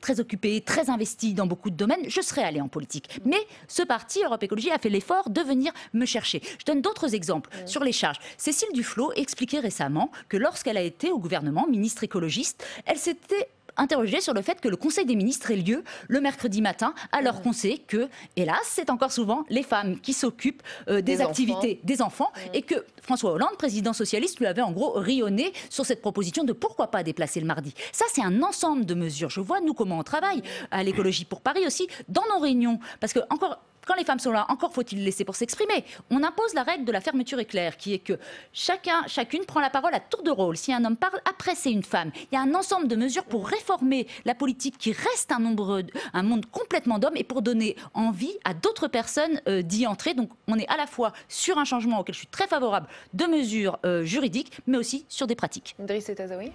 très occupée, très investie dans beaucoup de domaines, je serais allée en politique. Mais ce parti, Europe Écologie, a fait l'effort de venir me chercher. Je donne d'autres exemples sur les charges. Cécile Duflot expliquait récemment que lorsqu'elle a été au gouvernement, ministre écologiste, elle s'était interrogée sur le fait que le Conseil des ministres ait lieu le mercredi matin, alors qu'on sait que, hélas, c'est encore souvent les femmes qui s'occupent des activités des enfants et que François Hollande, président socialiste, lui avait en gros rayonné sur cette proposition de pourquoi pas déplacer le mardi. Ça, c'est un ensemble de mesures. Je vois, nous, comment on travaille à l'écologie pour Paris aussi, dans nos réunions, parce que encore... Quand les femmes sont là, encore faut-il les laisser pour s'exprimer. On impose la règle de la fermeture éclair, qui est que chacune prend la parole à tour de rôle. Si un homme parle, après c'est une femme. Il y a un ensemble de mesures pour réformer la politique qui reste un monde complètement d'hommes et pour donner envie à d'autres personnes d'y entrer. Donc on est à la fois sur un changement auquel je suis très favorable de mesures juridiques, mais aussi sur des pratiques. Idriss Etazaoui.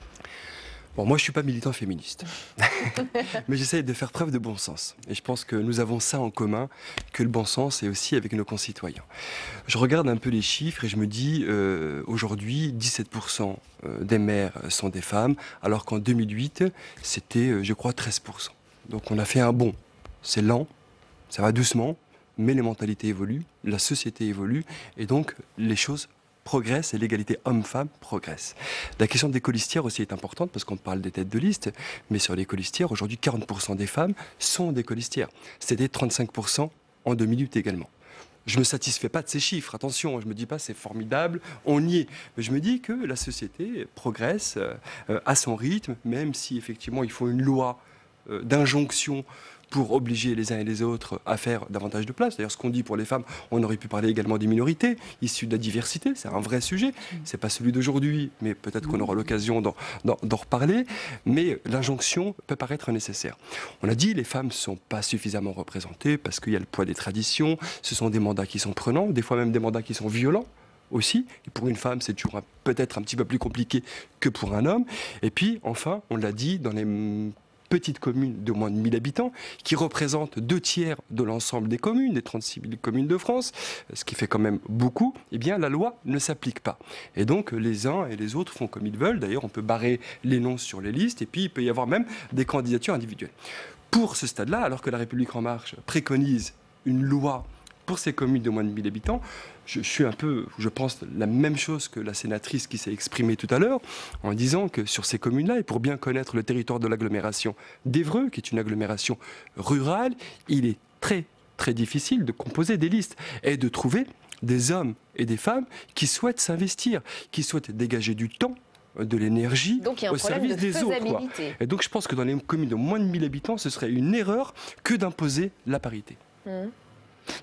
Bon, moi, je ne suis pas militant féministe, mais j'essaye de faire preuve de bon sens. Et je pense que nous avons ça en commun, que le bon sens est aussi avec nos concitoyens. Je regarde un peu les chiffres et je me dis, aujourd'hui, 17% des maires sont des femmes, alors qu'en 2008, c'était, je crois, 13%. Donc on a fait un bond. C'est lent, ça va doucement, mais les mentalités évoluent, la société évolue, et donc les choses progresse et l'égalité homme-femme progresse. La question des colistières aussi est importante parce qu'on parle des têtes de liste, mais sur les colistières, aujourd'hui 40% des femmes sont des colistières. C'était 35% en 2008 également. Je ne me satisfais pas de ces chiffres, attention, je ne me dis pas c'est formidable, on y est. Mais je me dis que la société progresse à son rythme, même si effectivement il faut une loi d'injonction pour obliger les uns et les autres à faire davantage de place. D'ailleurs, ce qu'on dit pour les femmes, on aurait pu parler également des minorités issues de la diversité, c'est un vrai sujet. C'est pas celui d'aujourd'hui, mais peut-être qu'on aura l'occasion d'en reparler. Mais l'injonction peut paraître nécessaire. On a dit les femmes ne sont pas suffisamment représentées parce qu'il y a le poids des traditions, ce sont des mandats qui sont prenants, des fois même des mandats qui sont violents aussi. Et pour une femme, c'est toujours peut-être un petit peu plus compliqué que pour un homme. Et puis, enfin, on l'a dit, dans les petites communes de moins de 1000 habitants, qui représentent 2/3 de l'ensemble des communes, des 36 000 communes de France, ce qui fait quand même beaucoup, eh bien la loi ne s'applique pas. Et donc les uns et les autres font comme ils veulent. D'ailleurs, on peut barrer les noms sur les listes, et puis il peut y avoir même des candidatures individuelles. Pour ce stade-là, alors que la République En Marche préconise une loi pour ces communes de moins de 1000 habitants, je suis un peu, je pense, la même chose que la sénatrice qui s'est exprimée tout à l'heure, en disant que sur ces communes-là, et pour bien connaître le territoire de l'agglomération d'Évreux, qui est une agglomération rurale, il est très, très difficile de composer des listes et de trouver des hommes et des femmes qui souhaitent s'investir, qui souhaitent dégager du temps, de l'énergie au service des autres. Et donc je pense que dans les communes de moins de 1000 habitants, ce serait une erreur que d'imposer la parité.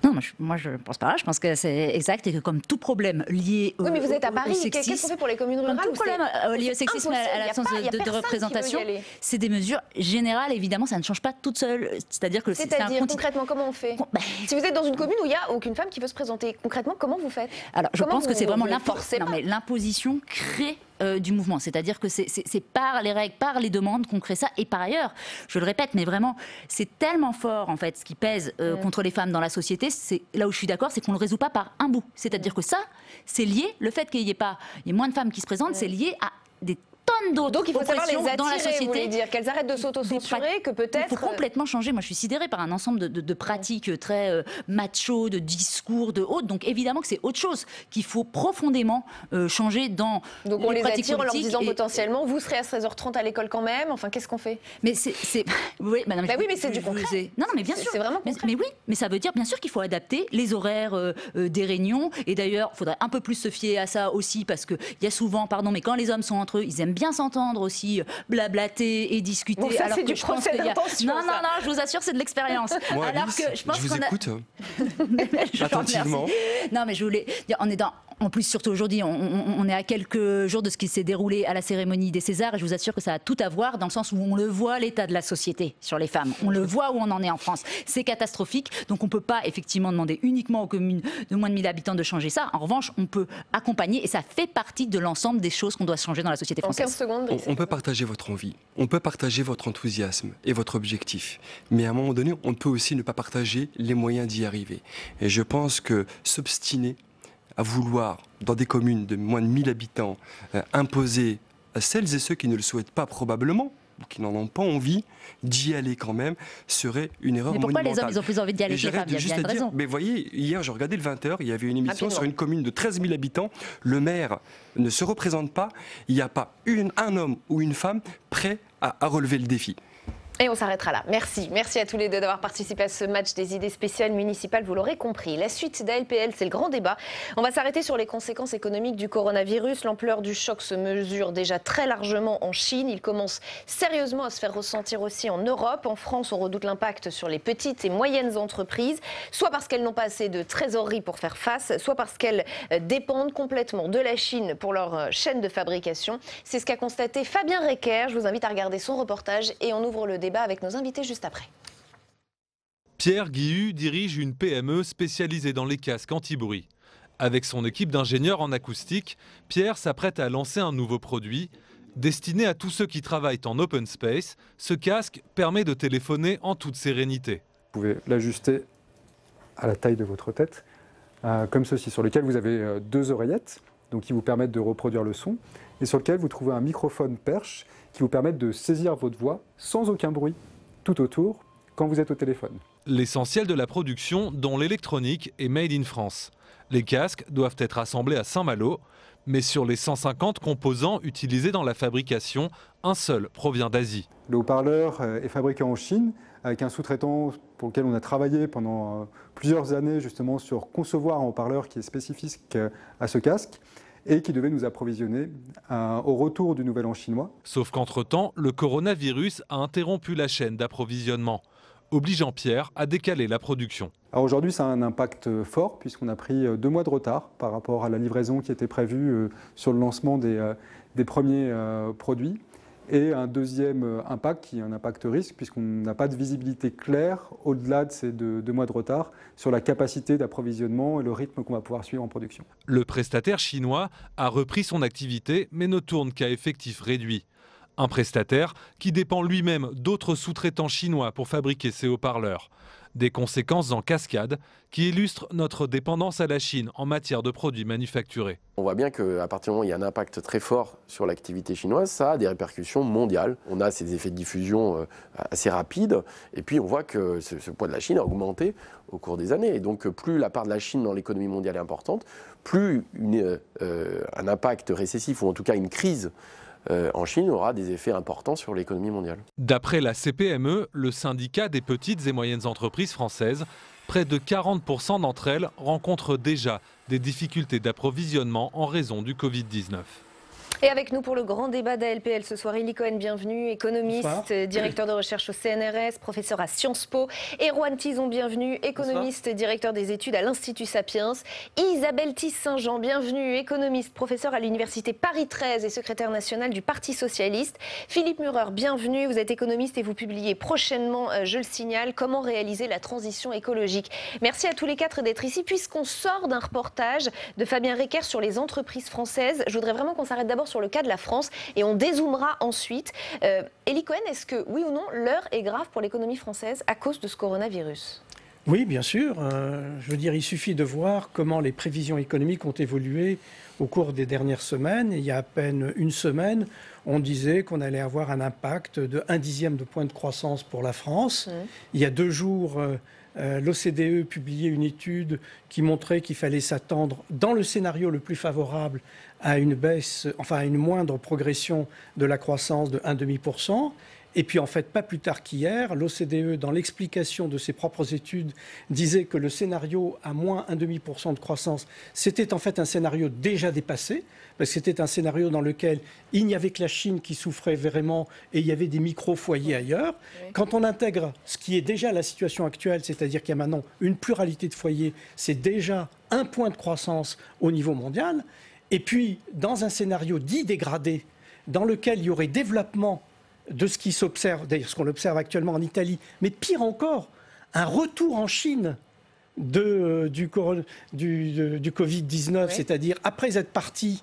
Non, moi je ne pense pas. Je pense que c'est exact et que comme tout problème lié au Oui, mais vous êtes à Paris. Qu'est-ce qu'on fait pour les communes rurales? Tout problème lié au sexisme, à l'absence de représentation, c'est des mesures générales. Évidemment, ça ne change pas toute seule. C'est-à-dire que c'est-à-dire concrètement, comment on fait? Si vous êtes dans une commune où il n'y a aucune femme qui veut se présenter, concrètement, comment vous faites? Alors, je pense que c'est vraiment l'imposition crée du mouvement. C'est-à-dire que c'est par les règles, par les demandes qu'on crée ça. Et par ailleurs, je le répète, mais vraiment, c'est tellement fort, en fait, ce qui pèse contre les femmes dans la société. C'est là où je suis d'accord, c'est qu'on ne le résout pas par un bout. C'est-à-dire que ça, c'est lié, le fait qu'il y ait moins de femmes qui se présentent, c'est lié à des tonnes d'autres. Donc il faut savoir les attirer, dans la société, vous voulez dire qu'elles arrêtent de s'auto-censurer, que peut-être... Il faut complètement changer. Moi, je suis sidérée par un ensemble de pratiques très macho, de discours, de autres. Donc évidemment que c'est autre chose qu'il faut profondément changer dans donc on les pratiques attire en leur politiques disant potentiellement, vous serez à 13h30 à l'école quand même. Enfin, qu'est-ce qu'on fait? Mais c'est... Oui, madame, oui, mais c'est du concret. Non, mais bien sûr. C'est vraiment concret. Mais oui, mais ça veut dire bien sûr qu'il faut adapter les horaires des réunions. Et d'ailleurs, il faudrait un peu plus se fier à ça aussi, parce qu'il y a souvent, mais quand les hommes sont entre eux, ils aiment bien s'entendre aussi, blablater et discuter. Bon, ça, c'est du procès d'intention. Non, je vous assure, c'est de l'expérience. Alors que je pense je vous écoute attentivement. Non, mais je voulais dire, on En plus, surtout aujourd'hui, on est à quelques jours de ce qui s'est déroulé à la cérémonie des Césars et je vous assure que ça a tout à voir dans le sens où on le voit, l'état de la société sur les femmes. On le voit où on en est en France. C'est catastrophique. Donc on ne peut pas effectivement demander uniquement aux communes de moins de 1000 habitants de changer ça. En revanche, on peut accompagner et ça fait partie de l'ensemble des choses qu'on doit changer dans la société française. En 15 secondes, on peut partager votre envie, on peut partager votre enthousiasme et votre objectif. Mais à un moment donné, on peut aussi ne pas partager les moyens d'y arriver. Et je pense que s'obstiner à vouloir, dans des communes de moins de 1000 habitants, imposer à celles et ceux qui ne le souhaitent pas probablement, ou qui n'en ont pas envie, d'y aller quand même, serait une erreur monumentale. Mais pourquoi les hommes, ils ont plus envie d'y aller que les femmes? Il y a bien une raison. Mais voyez, hier, je regardais le 20h, il y avait une émission sur une commune de 13 000 habitants. Le maire ne se représente pas. Il n'y a pas un homme ou une femme prêt à relever le défi. Et on s'arrêtera là. Merci. Merci à tous les deux d'avoir participé à ce match des idées spéciales municipales. Vous l'aurez compris. La suite d'ALPL, c'est le grand débat. On va s'arrêter sur les conséquences économiques du coronavirus. L'ampleur du choc se mesure déjà très largement en Chine. Il commence sérieusement à se faire ressentir aussi en Europe. En France, on redoute l'impact sur les petites et moyennes entreprises, soit parce qu'elles n'ont pas assez de trésorerie pour faire face, soit parce qu'elles dépendent complètement de la Chine pour leur chaîne de fabrication. C'est ce qu'a constaté Fabien Recker. Je vous invite à regarder son reportage et on ouvre le débat avec nos invités juste après. Pierre Guihu dirige une PME spécialisée dans les casques anti-bruit. Avec son équipe d'ingénieurs en acoustique, Pierre s'apprête à lancer un nouveau produit. Destiné à tous ceux qui travaillent en open space, ce casque permet de téléphoner en toute sérénité. Vous pouvez l'ajuster à la taille de votre tête, comme ceci, sur lequel vous avez 2 oreillettes, donc qui vous permettent de reproduire le son, et sur lequel vous trouvez un microphone perche qui vous permet de saisir votre voix sans aucun bruit tout autour quand vous êtes au téléphone. L'essentiel de la production, dont l'électronique, est made in France. Les casques doivent être assemblés à Saint-Malo, mais sur les 150 composants utilisés dans la fabrication, un seul provient d'Asie. Le haut-parleur est fabriqué en Chine avec un sous-traitant pour lequel on a travaillé pendant plusieurs années justement sur concevoir un haut-parleur qui est spécifique à ce casque et qui devait nous approvisionner au retour du Nouvel An chinois. Sauf qu'entre-temps, le coronavirus a interrompu la chaîne d'approvisionnement, obligeant Pierre à décaler la production. Alors aujourd'hui, ça a un impact fort puisqu'on a pris 2 mois de retard par rapport à la livraison qui était prévue sur le lancement des premiers produits. Et un deuxième impact qui est un impact risque puisqu'on n'a pas de visibilité claire au-delà de ces 2 mois de retard sur la capacité d'approvisionnement et le rythme qu'on va pouvoir suivre en production. Le prestataire chinois a repris son activité mais ne tourne qu'à effectif réduit. Un prestataire qui dépend lui-même d'autres sous-traitants chinois pour fabriquer ses haut-parleurs. Des conséquences en cascade qui illustrent notre dépendance à la Chine en matière de produits manufacturés. On voit bien qu'à partir du moment où il y a un impact très fort sur l'activité chinoise, ça a des répercussions mondiales. On a ces effets de diffusion assez rapides et puis on voit que ce poids de la Chine a augmenté au cours des années. Et donc plus la part de la Chine dans l'économie mondiale est importante, plus un impact récessif ou en tout cas une crise en Chine aura des effets importants sur l'économie mondiale. D'après la CPME, le syndicat des petites et moyennes entreprises françaises, près de 40% d'entre elles rencontrent déjà des difficultés d'approvisionnement en raison du Covid-19. Et avec nous pour le grand débat d'ALPL ce soir, Élie Cohen, bienvenue, économiste, Bonsoir. Directeur de recherche au CNRS, professeur à Sciences Po. Erwan Tison, bienvenue, économiste, Bonsoir. Directeur des études à l'Institut Sapiens. Isabelle Tisse-Saint-Jean, bienvenue, économiste, professeur à l'Université Paris 13 et secrétaire nationale du Parti Socialiste. Philippe Murer, bienvenue, vous êtes économiste et vous publiez prochainement, je le signale, Comment réaliser la transition écologique. Merci à tous les 4 d'être ici, puisqu'on sort d'un reportage de Fabien Recker sur les entreprises françaises. Je voudrais vraiment qu'on s'arrête d'abord sur le cas de la France et on dézoomera ensuite. Élie Cohen, est-ce que, oui ou non, l'heure est grave pour l'économie française à cause de ce coronavirus ? Oui, bien sûr. Je veux dire, il suffit de voir comment les prévisions économiques ont évolué au cours des dernières semaines. Il y a à peine une semaine, on disait qu'on allait avoir un impact de 1/10 de point de croissance pour la France. Il y a 2 jours, l'OCDE publiait une étude qui montrait qu'il fallait s'attendre, dans le scénario le plus favorable, à une baisse, enfin à une moindre progression de la croissance de 1,5%. Et puis en fait, pas plus tard qu'hier, l'OCDE, dans l'explication de ses propres études, disait que le scénario à moins 1,5% de croissance, c'était en fait un scénario déjà dépassé, parce que c'était un scénario dans lequel il n'y avait que la Chine qui souffrait vraiment et il y avait des micro-foyers ailleurs. Quand on intègre ce qui est déjà la situation actuelle, c'est-à-dire qu'il y a maintenant une pluralité de foyers, c'est déjà 1 point de croissance au niveau mondial. Et puis, dans un scénario dit dégradé, dans lequel il y aurait développement de ce qui s'observe, d'ailleurs ce qu'on observe actuellement en Italie, mais pire encore, un retour en Chine du Covid-19, c'est-à-dire après être parti,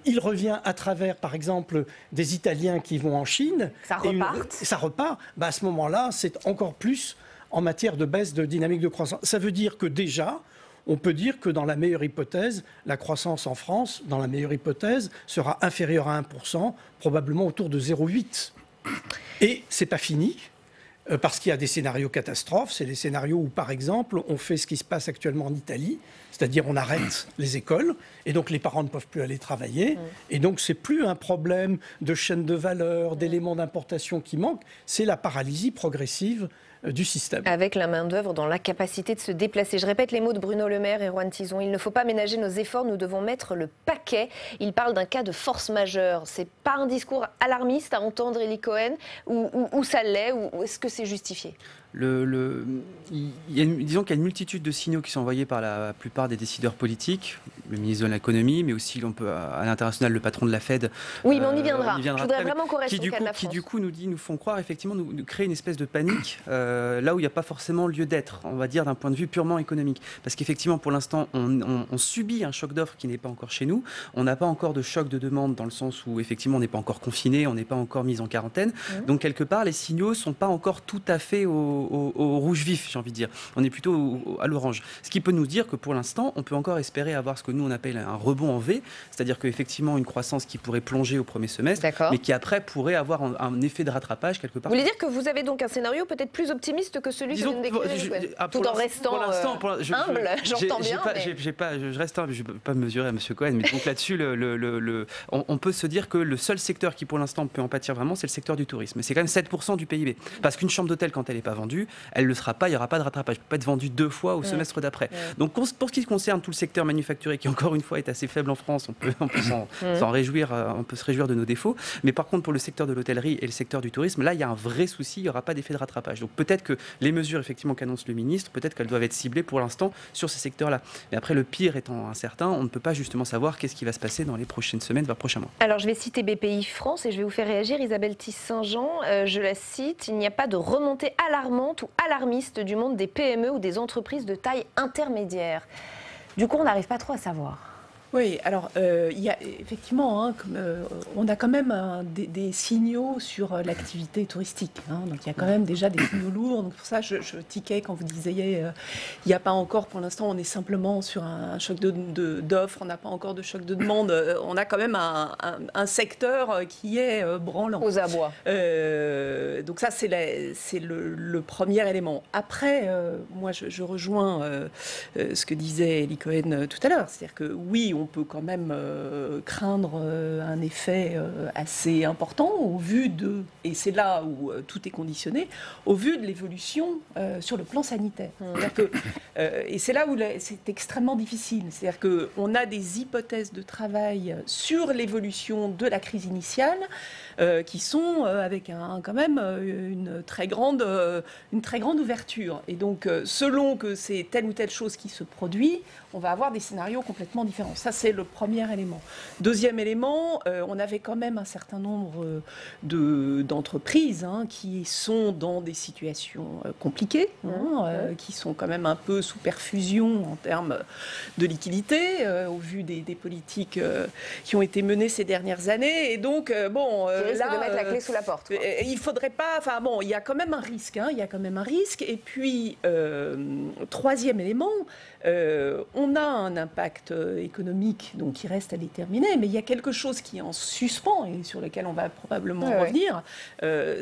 il revient à travers, par exemple, des Italiens qui vont en Chine. Ça repart. À ce moment-là, c'est encore plus en matière de baisse de dynamique de croissance. Ça veut dire que déjà, on peut dire que dans la meilleure hypothèse, la croissance en France, dans la meilleure hypothèse, sera inférieure à 1%, probablement autour de 0,8%. Et c'est pas fini, parce qu'il y a des scénarios catastrophes. C'est des scénarios où, par exemple, on fait ce qui se passe actuellement en Italie, c'est-à-dire on arrête les écoles, et donc les parents ne peuvent plus aller travailler. Et donc c'est plus un problème de chaîne de valeur, d'éléments d'importation qui manquent, c'est la paralysie progressive du système. Avec la main-d'œuvre dans l'incapacité de se déplacer. Je répète les mots de Bruno Le Maire et Erwan Tison. Il ne faut pas ménager nos efforts, nous devons mettre le paquet. Il parle d'un cas de force majeure. C'est pas un discours alarmiste à entendre, Élie Cohen, ou ça l'est, ou est-ce que c'est justifié ? Disons qu'il y a une multitude de signaux qui sont envoyés par la plupart des décideurs politiques, le ministre de l'économie, mais aussi à l'international le patron de la Fed. Oui, mais on y viendra. Je voudrais vraiment qu'on reste au cas de la France. Qui du coup nous font croire, effectivement, nous créer une espèce de panique là où il n'y a pas forcément lieu d'être, on va dire d'un point de vue purement économique. Parce qu'effectivement, pour l'instant, on subit un choc d'offres qui n'est pas encore chez nous. On n'a pas encore de choc de demande dans le sens où effectivement on n'est pas encore confiné, on n'est pas encore mis en quarantaine. Donc quelque part, les signaux ne sont pas encore tout à fait au rouge vif, j'ai envie de dire. On est plutôt à l'orange. Ce qui peut nous dire que pour l'instant, on peut encore espérer avoir ce que nous on appelle un rebond en V, c'est-à-dire qu'effectivement une croissance qui pourrait plonger au premier semestre, mais qui après pourrait avoir un effet de rattrapage quelque part. Vous voulez dire que vous avez donc un scénario peut-être plus optimiste que celui que vient de décrire, tout en restant humble, j'entends bien. Je reste humble, je ne vais pas me mesurer à M. Cohen, mais donc là-dessus, on peut se dire que le seul secteur qui pour l'instant peut en pâtir vraiment, c'est le secteur du tourisme. C'est quand même 7% du PIB. Parce qu'une chambre d'hôtel, quand elle n'est pas vendue, elle ne le sera pas, il n'y aura pas de rattrapage. Elle ne peut pas être vendue 2 fois au semestre d'après. Donc pour ce qui concerne tout le secteur manufacturier, qui encore une fois est assez faible en France, on peut s'en réjouir, on peut se réjouir de nos défauts. Mais par contre, pour le secteur de l'hôtellerie et le secteur du tourisme, là, il y a un vrai souci, il n'y aura pas d'effet de rattrapage. Donc peut-être que les mesures effectivement qu'annonce le ministre, peut-être qu'elles doivent être ciblées pour l'instant sur ces secteurs-là. Mais après, le pire étant incertain, on ne peut pas justement savoir qu'est-ce qui va se passer dans les prochaines semaines, voire prochains mois. Alors je vais citer BPI France et je vais vous faire réagir. Isabelle Tisse-Saint-Jean, je la cite, il n'y a pas de remontée alarmante ou alarmiste du monde des PME ou des entreprises de taille intermédiaire. Du coup, on n'arrive pas trop à savoir. Oui, alors il y a effectivement, on a quand même des signaux sur l'activité touristique. Donc il y a quand même déjà des signaux lourds. Donc pour ça, je tiquais quand vous disiez il n'y a pas encore, pour l'instant, on est simplement sur un choc d'offres, on n'a pas encore de choc de demande. On a quand même un secteur qui est branlant. Aux abois. Donc ça, c'est le premier élément. Après, moi, je rejoins ce que disait Élie Cohen tout à l'heure. C'est-à-dire que oui, on peut quand même craindre un effet assez important au vu de, et c'est là où tout est conditionné, au vu de l'évolution sur le plan sanitaire. Et c'est là où c'est extrêmement difficile. C'est-à-dire qu'on a des hypothèses de travail sur l'évolution de la crise initiale qui sont avec quand même une très grande ouverture. Et donc, selon que c'est telle ou telle chose qui se produit, on va avoir des scénarios complètement différents. Ça, c'est le premier élément. Deuxième élément, on avait quand même un certain nombre d'entreprises qui sont dans des situations compliquées, qui sont quand même un peu sous perfusion en termes de liquidité, au vu des politiques qui ont été menées ces dernières années. Et donc, bon... qui risque de mettre la clé sous la porte. Il faudrait pas... Enfin bon, il y a quand même un risque. Il y a quand même un risque. Et puis, troisième élément... on a un impact économique donc, qui reste à déterminer, mais il y a quelque chose qui est en suspens et sur lequel on va probablement revenir,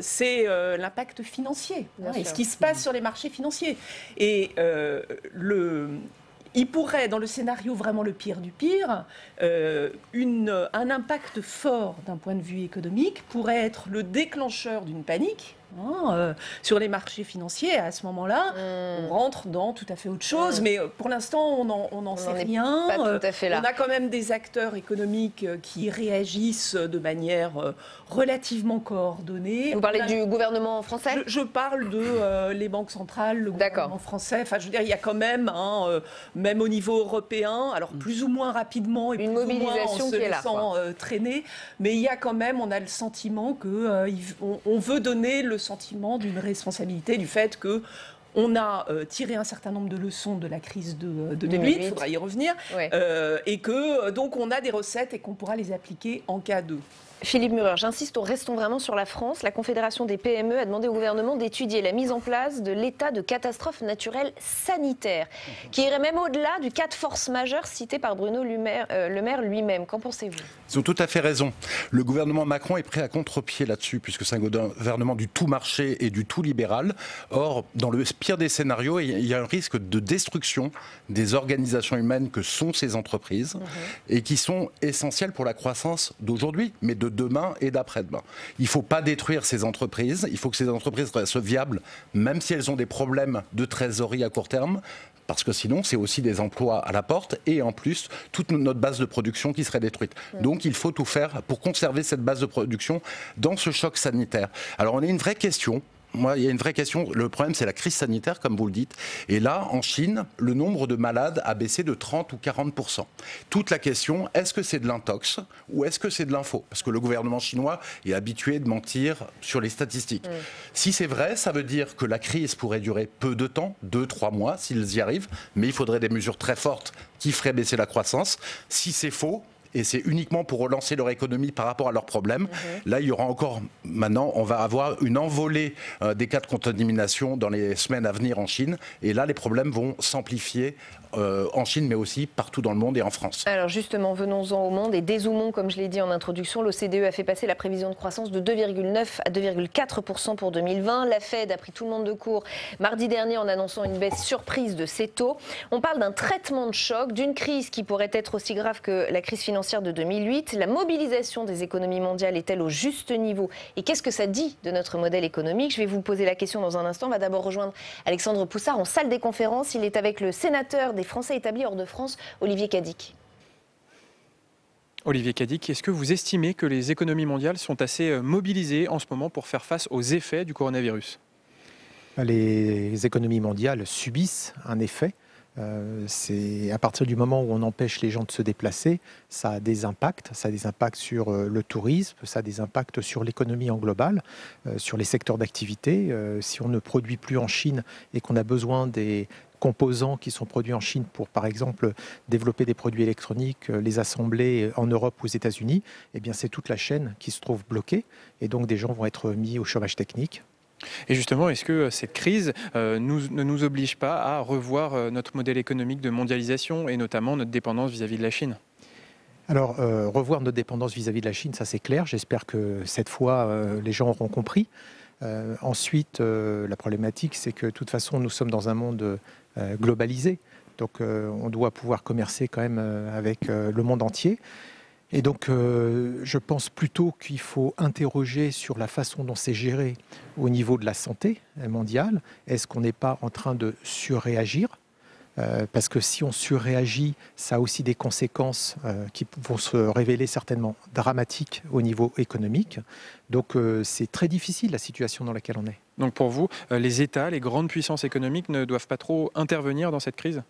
c'est l'impact financier et ce qui se passe sur les marchés financiers. Et il pourrait, dans le scénario vraiment le pire du pire, un impact fort d'un point de vue économique pourrait être le déclencheur d'une panique. Sur les marchés financiers, à ce moment-là, on rentre dans tout à fait autre chose, mais pour l'instant, on n'en sait rien. Pas tout à fait là. On a quand même des acteurs économiques qui réagissent de manière relativement coordonnée. Vous parlez du gouvernement français ? Je parle de les banques centrales, le gouvernement français. Enfin, je veux dire, il y a quand même, même au niveau européen, alors plus ou moins rapidement et une plus mobilisation ou moins en se qui est là, laissant traîner, mais il y a quand même, on a le sentiment que on veut donner le sentiment d'une responsabilité, du fait que on a tiré un certain nombre de leçons de la crise de 2008, il faudra y revenir, et que donc on a des recettes et qu'on pourra les appliquer en cas de... Philippe Murer, j'insiste, restons vraiment sur la France. La Confédération des PME a demandé au gouvernement d'étudier la mise en place de l'état de catastrophe naturelle sanitaire, qui irait même au-delà du cas de force majeure cité par Bruno Le Maire lui-même. Qu'en pensez-vous ? Ils ont tout à fait raison. Le gouvernement Macron est prêt à contre-pied là-dessus, puisque c'est un gouvernement du tout marché et du tout libéral. Or, dans le pire des scénarios, il y a un risque de destruction des organisations humaines que sont ces entreprises et qui sont essentielles pour la croissance d'aujourd'hui, mais de demain et d'après-demain. Il ne faut pas détruire ces entreprises, il faut que ces entreprises restent viables, même si elles ont des problèmes de trésorerie à court terme, parce que sinon, c'est aussi des emplois à la porte et en plus, toute notre base de production qui serait détruite. Donc, il faut tout faire pour conserver cette base de production dans ce choc sanitaire. Alors, on a une vraie question. Moi, il y a une vraie question. Le problème, c'est la crise sanitaire, comme vous le dites. Et là, en Chine, le nombre de malades a baissé de 30 ou 40%. Toute la question, est-ce que c'est de l'intox ou est-ce que c'est de l'info ? Parce que le gouvernement chinois est habitué de mentir sur les statistiques. Si c'est vrai, ça veut dire que la crise pourrait durer peu de temps, 2-3 mois, s'ils y arrivent, mais il faudrait des mesures très fortes qui feraient baisser la croissance. Si c'est faux, et c'est uniquement pour relancer leur économie par rapport à leurs problèmes. Là, il y aura encore, maintenant, on va avoir une envolée des cas de contamination dans les semaines à venir en Chine. Et là, les problèmes vont s'amplifier en Chine, mais aussi partout dans le monde et en France. Alors justement, venons-en au monde et dézoomons, comme je l'ai dit en introduction. L'OCDE a fait passer la prévision de croissance de 2,9 à 2,4% pour 2020. La Fed a pris tout le monde de court mardi dernier en annonçant une baisse surprise de ses taux. On parle d'un traitement de choc, d'une crise qui pourrait être aussi grave que la crise financière de 2008. La mobilisation des économies mondiales est-elle au juste niveau ? Et qu'est-ce que ça dit de notre modèle économique ? Je vais vous poser la question dans un instant. On va d'abord rejoindre Alexandre Poussard en salle des conférences. Il est avec le sénateur des Français établis hors de France, Olivier Cadic. Olivier Cadic, est-ce que vous estimez que les économies mondiales sont assez mobilisées en ce moment pour faire face aux effets du coronavirus ? Les économies mondiales subissent un effet. C'est à partir du moment où on empêche les gens de se déplacer, ça a des impacts. Ça a des impacts sur le tourisme, ça a des impacts sur l'économie en global, sur les secteurs d'activité. Si on ne produit plus en Chine et qu'on a besoin des composants qui sont produits en Chine pour, par exemple, développer des produits électroniques, les assembler en Europe ou aux États-Unis, eh bien, c'est toute la chaîne qui se trouve bloquée et donc des gens vont être mis au chômage technique. Et justement, est-ce que cette crise ne nous oblige pas à revoir notre modèle économique de mondialisation et notamment notre dépendance vis-à-vis de la Chine ? Alors, revoir notre dépendance vis-à-vis de la Chine, ça c'est clair. J'espère que cette fois, les gens auront compris. Ensuite, la problématique, c'est que de toute façon, nous sommes dans un monde globalisé. Donc, on doit pouvoir commercer quand même avec le monde entier. Et donc, je pense plutôt qu'il faut interroger sur la façon dont c'est géré au niveau de la santé mondiale. Est-ce qu'on n'est pas en train de surréagir ? Parce que si on surréagit, ça a aussi des conséquences qui vont se révéler certainement dramatiques au niveau économique. Donc, c'est très difficile la situation dans laquelle on est. Donc pour vous, les États, les grandes puissances économiques ne doivent pas trop intervenir dans cette crise ?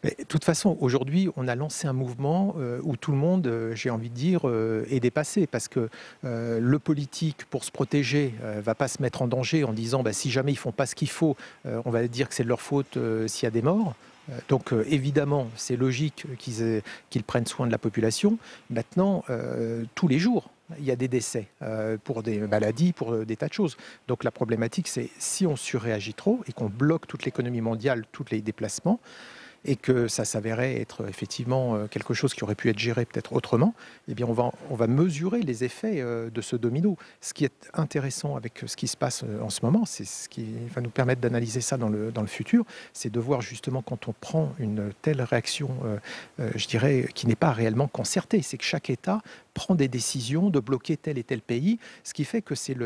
Mais, de toute façon, aujourd'hui, on a lancé un mouvement où tout le monde, j'ai envie de dire, est dépassé. Parce que le politique, pour se protéger, va pas se mettre en danger en disant si jamais ils font pas ce qu'il faut, on va dire que c'est de leur faute s'il y a des morts. Donc évidemment, c'est logique qu'ils prennent soin de la population. Maintenant, tous les jours, il y a des décès pour des maladies, pour des tas de choses. Donc la problématique, c'est si on surréagit trop et qu'on bloque toute l'économie mondiale, tous les déplacements, et que ça s'avérait être effectivement quelque chose qui aurait pu être géré peut-être autrement, eh bien on va mesurer les effets de ce domino. Ce qui est intéressant avec ce qui se passe en ce moment, c'est ce qui va nous permettre d'analyser ça dans le futur, c'est de voir justement quand on prend une telle réaction, je dirais, qui n'est pas réellement concertée, c'est que chaque État prend des décisions de bloquer tel et tel pays, ce qui fait que c'est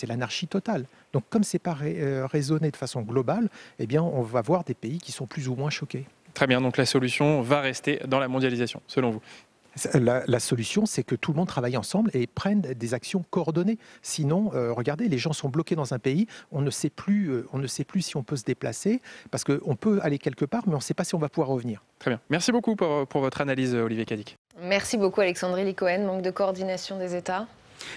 l'anarchie totale. Donc comme ce n'est pas raisonné de façon globale, eh bien on va voir des pays qui sont plus ou moins choqués. Très bien, donc la solution va rester dans la mondialisation, selon vous? La solution, c'est que tout le monde travaille ensemble et prenne des actions coordonnées. Sinon, regardez, les gens sont bloqués dans un pays, on ne sait plus si on peut se déplacer, parce qu'on peut aller quelque part, mais on ne sait pas si on va pouvoir revenir. Très bien. Merci beaucoup pour votre analyse, Olivier Cadic. Merci beaucoup, Alexandre Elie-Cohen. Manque de coordination des États?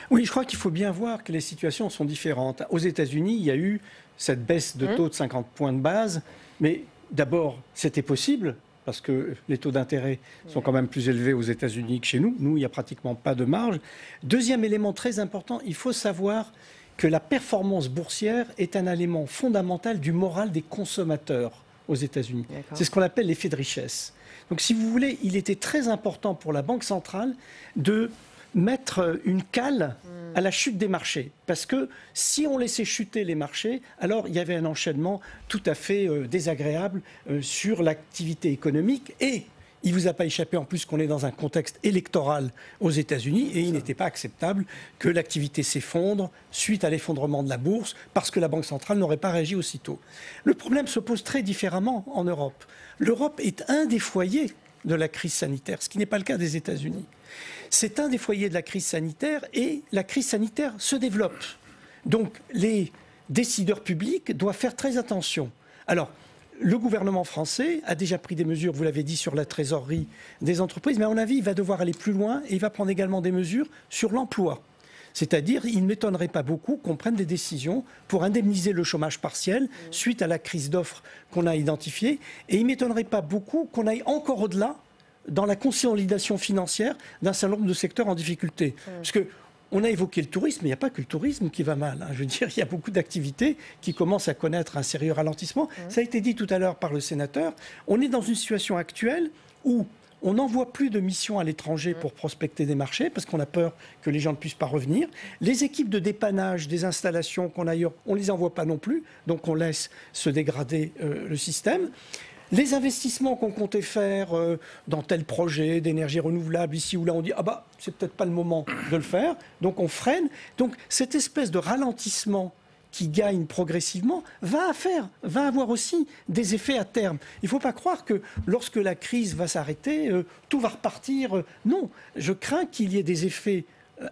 Oui, je crois qu'il faut bien voir que les situations sont différentes. Aux États-Unis, il y a eu cette baisse de taux de 50 points de base, mais d'abord, c'était possible, parce que les taux d'intérêt sont quand même plus élevés aux États-Unis que chez nous. Nous, il n'y a pratiquement pas de marge. Deuxième élément très important, il faut savoir que la performance boursière est un élément fondamental du moral des consommateurs aux États-Unis. C'est ce qu'on appelle l'effet de richesse. Donc, si vous voulez, il était très important pour la Banque centrale de mettre une cale à la chute des marchés. Parce que si on laissait chuter les marchés, alors il y avait un enchaînement tout à fait désagréable sur l'activité économique. Et il ne vous a pas échappé en plus qu'on est dans un contexte électoral aux États-Unis et il n'était pas acceptable que l'activité s'effondre suite à l'effondrement de la bourse parce que la Banque centrale n'aurait pas réagi aussitôt. Le problème se pose très différemment en Europe. L'Europe est un des foyers de la crise sanitaire, ce qui n'est pas le cas des États-Unis. C'est un des foyers de la crise sanitaire et la crise sanitaire se développe. Donc les décideurs publics doivent faire très attention. Alors, le gouvernement français a déjà pris des mesures, vous l'avez dit, sur la trésorerie des entreprises, mais à mon avis, il va devoir aller plus loin et il va prendre également des mesures sur l'emploi. C'est-à-dire, il ne m'étonnerait pas beaucoup qu'on prenne des décisions pour indemniser le chômage partiel suite à la crise d'offres qu'on a identifiée. Et il ne m'étonnerait pas beaucoup qu'on aille encore au-delà dans la consolidation financière d'un certain nombre de secteurs en difficulté. Parce que on a évoqué le tourisme, mais il n'y a pas que le tourisme qui va mal. Je veux dire, il y a beaucoup d'activités qui commencent à connaître un sérieux ralentissement. Ça a été dit tout à l'heure par le sénateur. On est dans une situation actuelle où on n'envoie plus de missions à l'étranger pour prospecter des marchés parce qu'on a peur que les gens ne puissent pas revenir. Les équipes de dépannage des installations qu'on a ailleurs, on ne les envoie pas non plus. Donc on laisse se dégrader le système. Les investissements qu'on comptait faire dans tel projet d'énergie renouvelable, ici ou là, on dit « Ah bah, c'est peut-être pas le moment de le faire », donc on freine. Donc cette espèce de ralentissement qui gagne progressivement va avoir aussi des effets à terme. Il ne faut pas croire que lorsque la crise va s'arrêter, tout va repartir. Non, je crains qu'il y ait des effets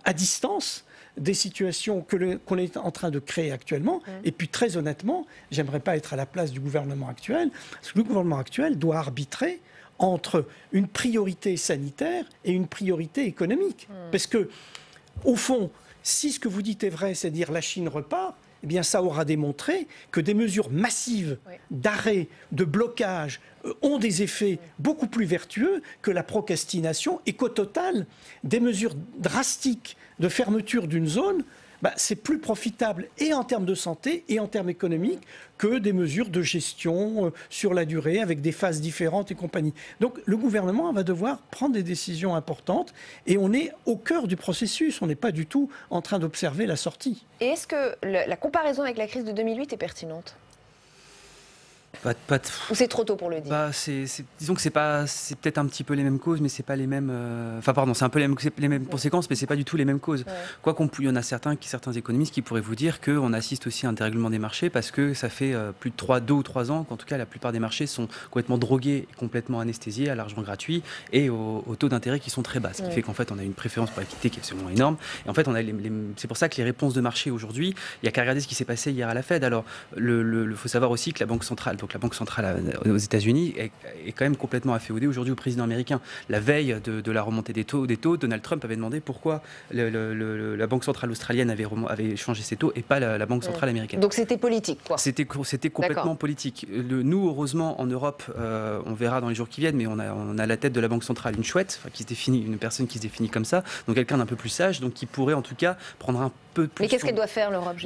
à distance, des situations qu'on est en train de créer actuellement. Et puis très honnêtement, j'aimerais pas être à la place du gouvernement actuel, parce que le gouvernement actuel doit arbitrer entre une priorité sanitaire et une priorité économique. Parce que, au fond, si ce que vous dites est vrai, c'est-à-dire la Chine repart, eh bien ça aura démontré que des mesures massives d'arrêt, de blocage ont des effets beaucoup plus vertueux que la procrastination et qu'au total, des mesures drastiques de fermeture d'une zone, c'est plus profitable et en termes de santé et en termes économiques que des mesures de gestion sur la durée avec des phases différentes et compagnie. Donc le gouvernement va devoir prendre des décisions importantes et on est au cœur du processus, on n'est pas du tout en train d'observer la sortie. Et est-ce que la comparaison avec la crise de 2008 est pertinente ? Ou c'est trop tôt pour le dire? Disons que c'est peut-être un petit peu les mêmes causes, mais c'est pas les mêmes. C'est un peu les mêmes conséquences, mais c'est pas du tout les mêmes causes. Quoi il y en a certains économistes qui pourraient vous dire qu'on assiste aussi à un dérèglement des marchés parce que ça fait plus de 2 ou 3 ans qu'en tout cas la plupart des marchés sont complètement drogués, complètement anesthésiés à l'argent gratuit et aux taux d'intérêt qui sont très bas, ce qui fait qu'en fait on a une préférence pour l'activité qui est absolument énorme. Et en fait c'est pour ça que les réponses de marché aujourd'hui, il y a qu'à regarder ce qui s'est passé hier à la Fed. Alors il faut savoir aussi que la Banque centrale, donc la Banque centrale aux États-Unis est quand même complètement afféodée aujourd'hui au président américain. La veille de la remontée des taux, Donald Trump avait demandé pourquoi la Banque centrale australienne avait changé ses taux et pas la Banque centrale américaine. Donc c'était politique, quoi. C'était complètement politique. Nous, heureusement, en Europe, on verra dans les jours qui viennent, mais on a à la tête de la Banque centrale une chouette, une personne qui se définit comme ça, donc quelqu'un d'un peu plus sage, donc qui pourrait en tout cas prendre un peu plus. Mais qu'est-ce qu'elle doit faire, l'Europe,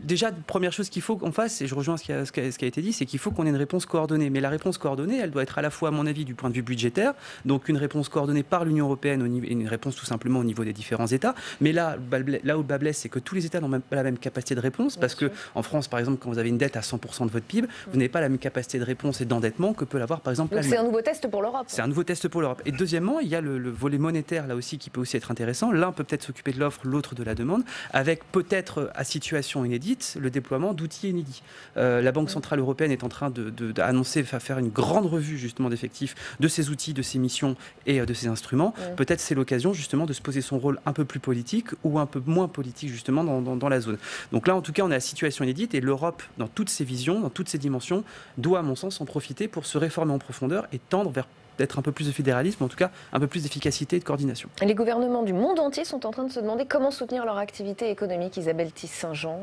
déjà, première chose qu'il faut qu'on fasse, et je rejoins ce qui a été dit, c'est c'est qu'il faut qu'on ait une réponse coordonnée. Mais la réponse coordonnée, elle doit être à la fois, à mon avis, du point de vue budgétaire, donc une réponse coordonnée par l'Union européenne et une réponse tout simplement au niveau des différents États. Mais là où le bas blesse, c'est que tous les États n'ont même pas la même capacité de réponse, parce qu'en France, par exemple, quand vous avez une dette à 100% de votre PIB, vous n'avez pas la même capacité de réponse et d'endettement que peut l'avoir, par exemple, l'Allemagne. Donc c'est un nouveau test pour l'Europe. C'est un nouveau test pour l'Europe. Et deuxièmement, il y a le volet monétaire, là aussi, qui peut aussi être intéressant. L'un peut peut-être s'occuper de l'offre, l'autre de la demande, avec peut-être, à situation inédite, le déploiement d'outils inédits. La Banque Centrale Européenne est en train d'annoncer, faire une grande revue, justement, d'effectifs de ces outils, de ces missions et de ces instruments. Peut-être c'est l'occasion, justement, de se poser son rôle un peu plus politique ou un peu moins politique, justement, dans la zone. Donc là, en tout cas, on est à situation inédite et l'Europe, dans toutes ses visions, dans toutes ses dimensions, doit, à mon sens, en profiter pour se réformer en profondeur et tendre vers d'être un peu plus de fédéralisme, en tout cas un peu plus d'efficacité et de coordination. Les gouvernements du monde entier sont en train de se demander comment soutenir leur activité économique. Isabelle Tisse-Saint-Jean.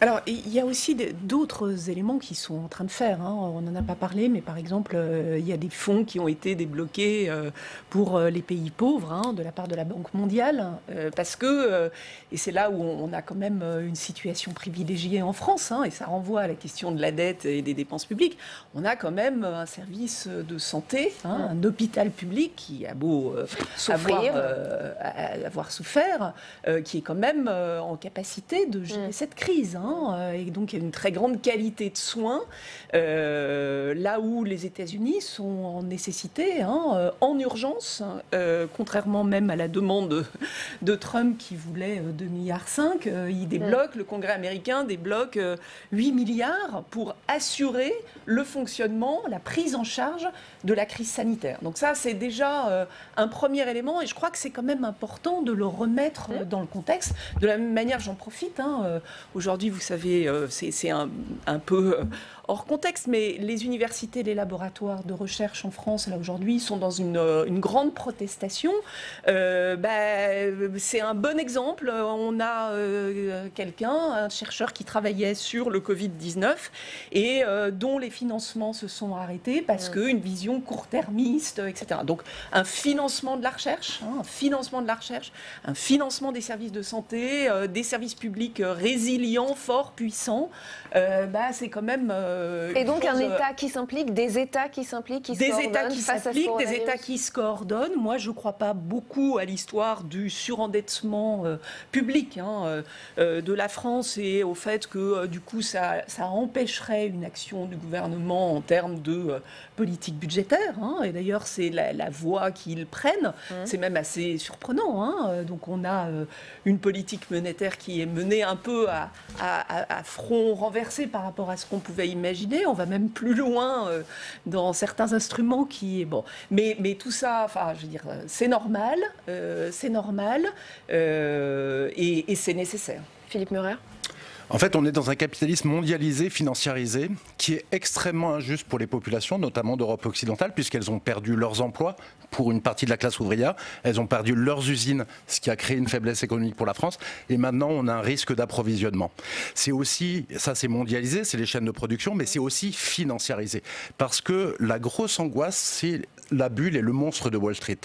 Alors, il y a aussi d'autres éléments qui sont en train de faire. On n'en a pas parlé, mais par exemple, il y a des fonds qui ont été débloqués pour les pays pauvres de la part de la Banque mondiale, parce que, et c'est là où on a quand même une situation privilégiée en France, et ça renvoie à la question de la dette et des dépenses publiques, on a quand même un service de santé, un hôpital public qui a beau avoir souffert, qui est quand même en capacité de gérer cette crise. Et donc il y a une très grande qualité de soins, là où les États-Unis sont en nécessité, en urgence, contrairement même à la demande de Trump qui voulait 2,5 milliards, il débloque, le Congrès américain débloque 8 milliards pour assurer le fonctionnement, la prise en charge de la crise sanitaire. Donc ça, c'est déjà un premier élément, et je crois que c'est quand même important de le remettre dans le contexte. De la même manière, j'en profite, aujourd'hui, vous savez, c'est un peu hors contexte, mais les universités, les laboratoires de recherche en France, là aujourd'hui, sont dans une grande protestation. C'est un bon exemple. On a un chercheur qui travaillait sur le Covid-19 et dont les financements se sont arrêtés parce qu'une vision court-termiste, etc. Donc un financement de la recherche, un financement des services de santé, des services publics résilients, forts, puissants, c'est quand même... et donc un État qui s'implique, des États qui s'impliquent, qui se coordonnent. Des États qui s'impliquent, des États qui se coordonnent. Moi, je ne crois pas beaucoup à l'histoire du surendettement public de la France et au fait que, du coup, ça empêcherait une action du gouvernement en termes de politique budgétaire. Et d'ailleurs, c'est la voie qu'ils prennent. C'est même assez surprenant. Donc, on a une politique monétaire qui est menée un peu à front renversé par rapport à ce qu'on pouvait imaginer. On va même plus loin dans certains instruments qui... Bon. Mais tout ça, je veux dire, c'est normal, et c'est nécessaire. Philippe Murer. En fait, on est dans un capitalisme mondialisé, financiarisé, qui est extrêmement injuste pour les populations, notamment d'Europe occidentale, puisqu'elles ont perdu leurs emplois pour une partie de la classe ouvrière. Elles ont perdu leurs usines, ce qui a créé une faiblesse économique pour la France. Et maintenant, on a un risque d'approvisionnement. C'est aussi, ça c'est mondialisé, c'est les chaînes de production, mais c'est aussi financiarisé. Parce que la grosse angoisse, c'est la bulle et le monstre de Wall Street.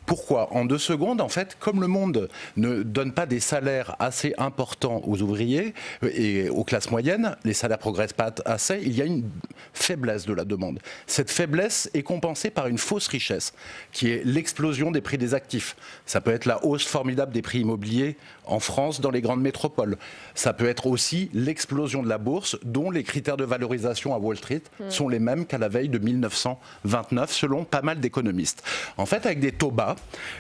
Pourquoi ? En 2 secondes, en fait, comme le monde ne donne pas des salaires assez importants aux ouvriers et aux classes moyennes, les salaires ne progressent pas assez, il y a une faiblesse de la demande. Cette faiblesse est compensée par une fausse richesse, qui est l'explosion des prix des actifs. Ça peut être la hausse formidable des prix immobiliers en France, dans les grandes métropoles. Ça peut être aussi l'explosion de la bourse, dont les critères de valorisation à Wall Street sont les mêmes qu'à la veille de 1929, selon pas mal d'économistes. En fait, avec des taux bas,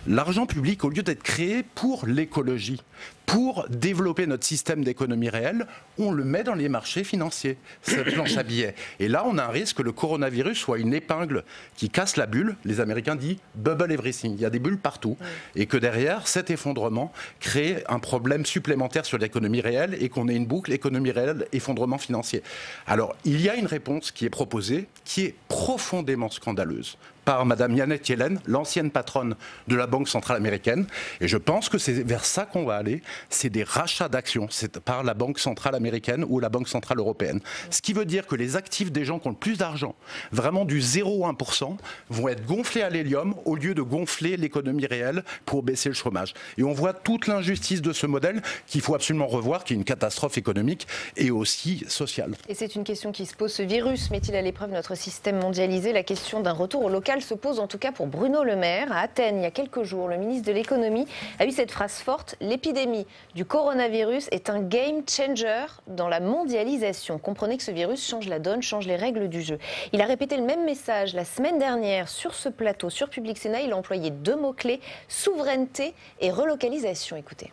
l'argent public, au lieu d'être créé pour l'écologie, pour développer notre système d'économie réelle, on le met dans les marchés financiers, cette planche à billets. Et là, on a un risque que le coronavirus soit une épingle qui casse la bulle. Les Américains disent « bubble everything ». Il y a des bulles partout. Et que derrière, cet effondrement crée un problème supplémentaire sur l'économie réelle et qu'on ait une boucle économie réelle, effondrement financier. Alors, il y a une réponse qui est proposée, qui est profondément scandaleuse. par Madame Janet Yellen, l'ancienne patronne de la Banque centrale américaine. Et je pense que c'est vers ça qu'on va aller. C'est des rachats d'actions par la Banque centrale américaine ou la Banque centrale européenne. Ce qui veut dire que les actifs des gens qui ont le plus d'argent, vraiment du 0 à 1%, vont être gonflés à l'hélium au lieu de gonfler l'économie réelle pour baisser le chômage. Et on voit toute l'injustice de ce modèle qu'il faut absolument revoir, qui est une catastrophe économique et aussi sociale. Et c'est une question qui se pose. Ce virus met-il à l'épreuve notre système mondialisé? La question d'un retour au local se pose en tout cas pour Bruno Le Maire. À Athènes, il y a quelques jours, le ministre de l'économie a eu cette phrase forte: l'épidémie du coronavirus est un game changer dans la mondialisation. Comprenez que ce virus change la donne, change les règles du jeu. Il a répété le même message la semaine dernière sur ce plateau, sur Public Sénat. Il a employé 2 mots-clés: souveraineté et relocalisation. Écoutez.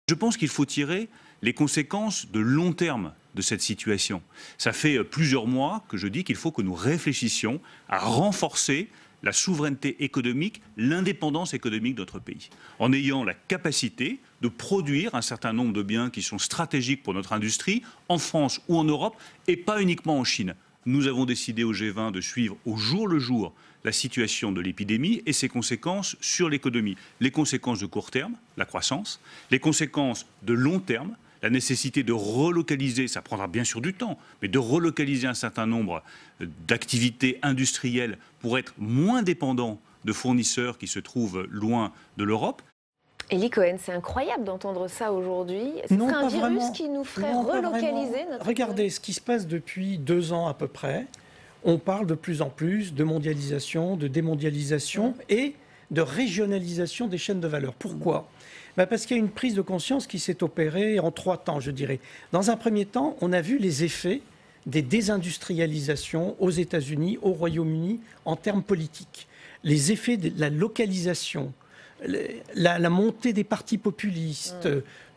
Je pense qu'il faut tirer les conséquences de long terme de cette situation. Ça fait plusieurs mois que je dis qu'il faut que nous réfléchissions à renforcer la souveraineté économique, l'indépendance économique de notre pays, en ayant la capacité de produire un certain nombre de biens qui sont stratégiques pour notre industrie, en France ou en Europe, et pas uniquement en Chine. Nous avons décidé au G20 de suivre au jour le jour la situation de l'épidémie et ses conséquences sur l'économie. Les conséquences de court terme, la croissance, les conséquences de long terme, la nécessité de relocaliser, ça prendra bien sûr du temps, mais de relocaliser un certain nombre d'activités industrielles pour être moins dépendants de fournisseurs qui se trouvent loin de l'Europe. Élie Cohen, c'est incroyable d'entendre ça aujourd'hui. C'est un virus qui nous ferait relocaliser notre... Regardez ce qui se passe depuis 2 ans à peu près. On parle de plus en plus de mondialisation, de démondialisation et de régionalisation des chaînes de valeur. Pourquoi ? Parce qu'il y a une prise de conscience qui s'est opérée en 3 temps, je dirais. Dans un premier temps, on a vu les effets des désindustrialisations aux États-Unis, au Royaume-Uni, en termes politiques. Les effets de la localisation, la montée des partis populistes,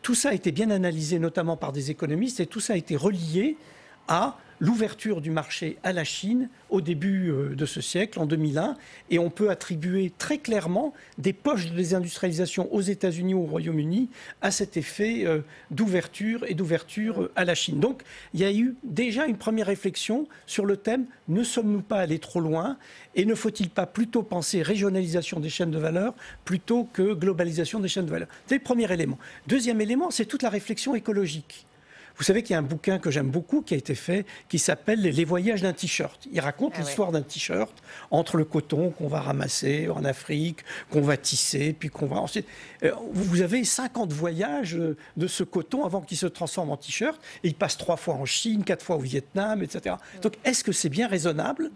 tout ça a été bien analysé, notamment par des économistes, et tout ça a été relié à l'ouverture du marché à la Chine au début de ce siècle, en 2001, et on peut attribuer très clairement des poches de désindustrialisation aux États-Unis ou au Royaume-Uni à cet effet d'ouverture à la Chine. Donc il y a eu déjà une première réflexion sur le thème: ne sommes-nous pas allés trop loin et ne faut-il pas plutôt penser régionalisation des chaînes de valeur plutôt que globalisation des chaînes de valeur? C'est le premier élément. Deuxième élément, c'est toute la réflexion écologique. Vous savez qu'il y a un bouquin que j'aime beaucoup qui a été fait, qui s'appelle « Les voyages d'un t-shirt ». Il raconte l'histoire d'un t-shirt entre le coton qu'on va ramasser en Afrique, qu'on va tisser, puis qu'on va ensuite... Vous avez 50 voyages de ce coton avant qu'il se transforme en t-shirt, et il passe 3 fois en Chine, 4 fois au Vietnam, etc. Donc est-ce que c'est bien raisonnable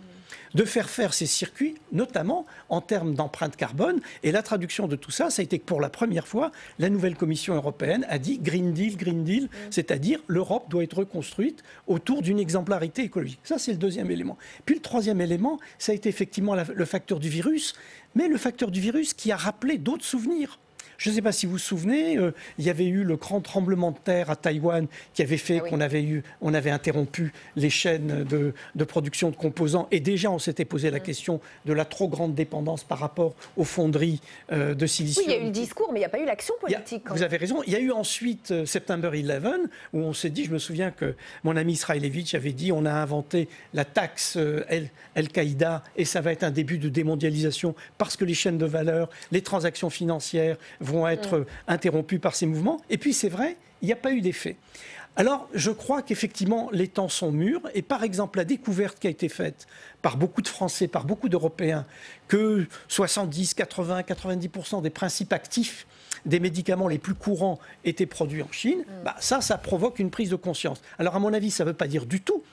de faire ces circuits, notamment en termes d'empreinte carbone? Et la traduction de tout ça, ça a été que pour la première fois, la nouvelle Commission européenne a dit Green Deal, c'est-à-dire l'Europe doit être reconstruite autour d'une exemplarité écologique. Ça, c'est le deuxième élément. Puis le troisième élément, ça a été effectivement le facteur du virus, mais le facteur du virus qui a rappelé d'autres souvenirs. Je ne sais pas si vous vous souvenez, il y avait eu le grand tremblement de terre à Taïwan qui avait fait qu'on avait interrompu les chaînes de production de composants. Et déjà, on s'était posé la question de la trop grande dépendance par rapport aux fonderies de silicium. Oui, il y a eu le discours, mais il n'y a pas eu l'action politique. Vous avez raison. Il y a eu ensuite September 11, où on s'est dit, je me souviens que mon ami Israelevich avait dit, on a inventé la taxe Al-Qaïda et ça va être un début de démondialisation parce que les chaînes de valeur, les transactions financières vont être interrompus par ces mouvements. Et puis, c'est vrai, il n'y a pas eu d'effet. Alors, je crois qu'effectivement, les temps sont mûrs. Et par exemple, la découverte qui a été faite par beaucoup de Français, par beaucoup d'Européens, que 70, 80, 90% des principes actifs des médicaments les plus courants étaient produits en Chine, ça provoque une prise de conscience. Alors, à mon avis, ça ne veut pas dire du tout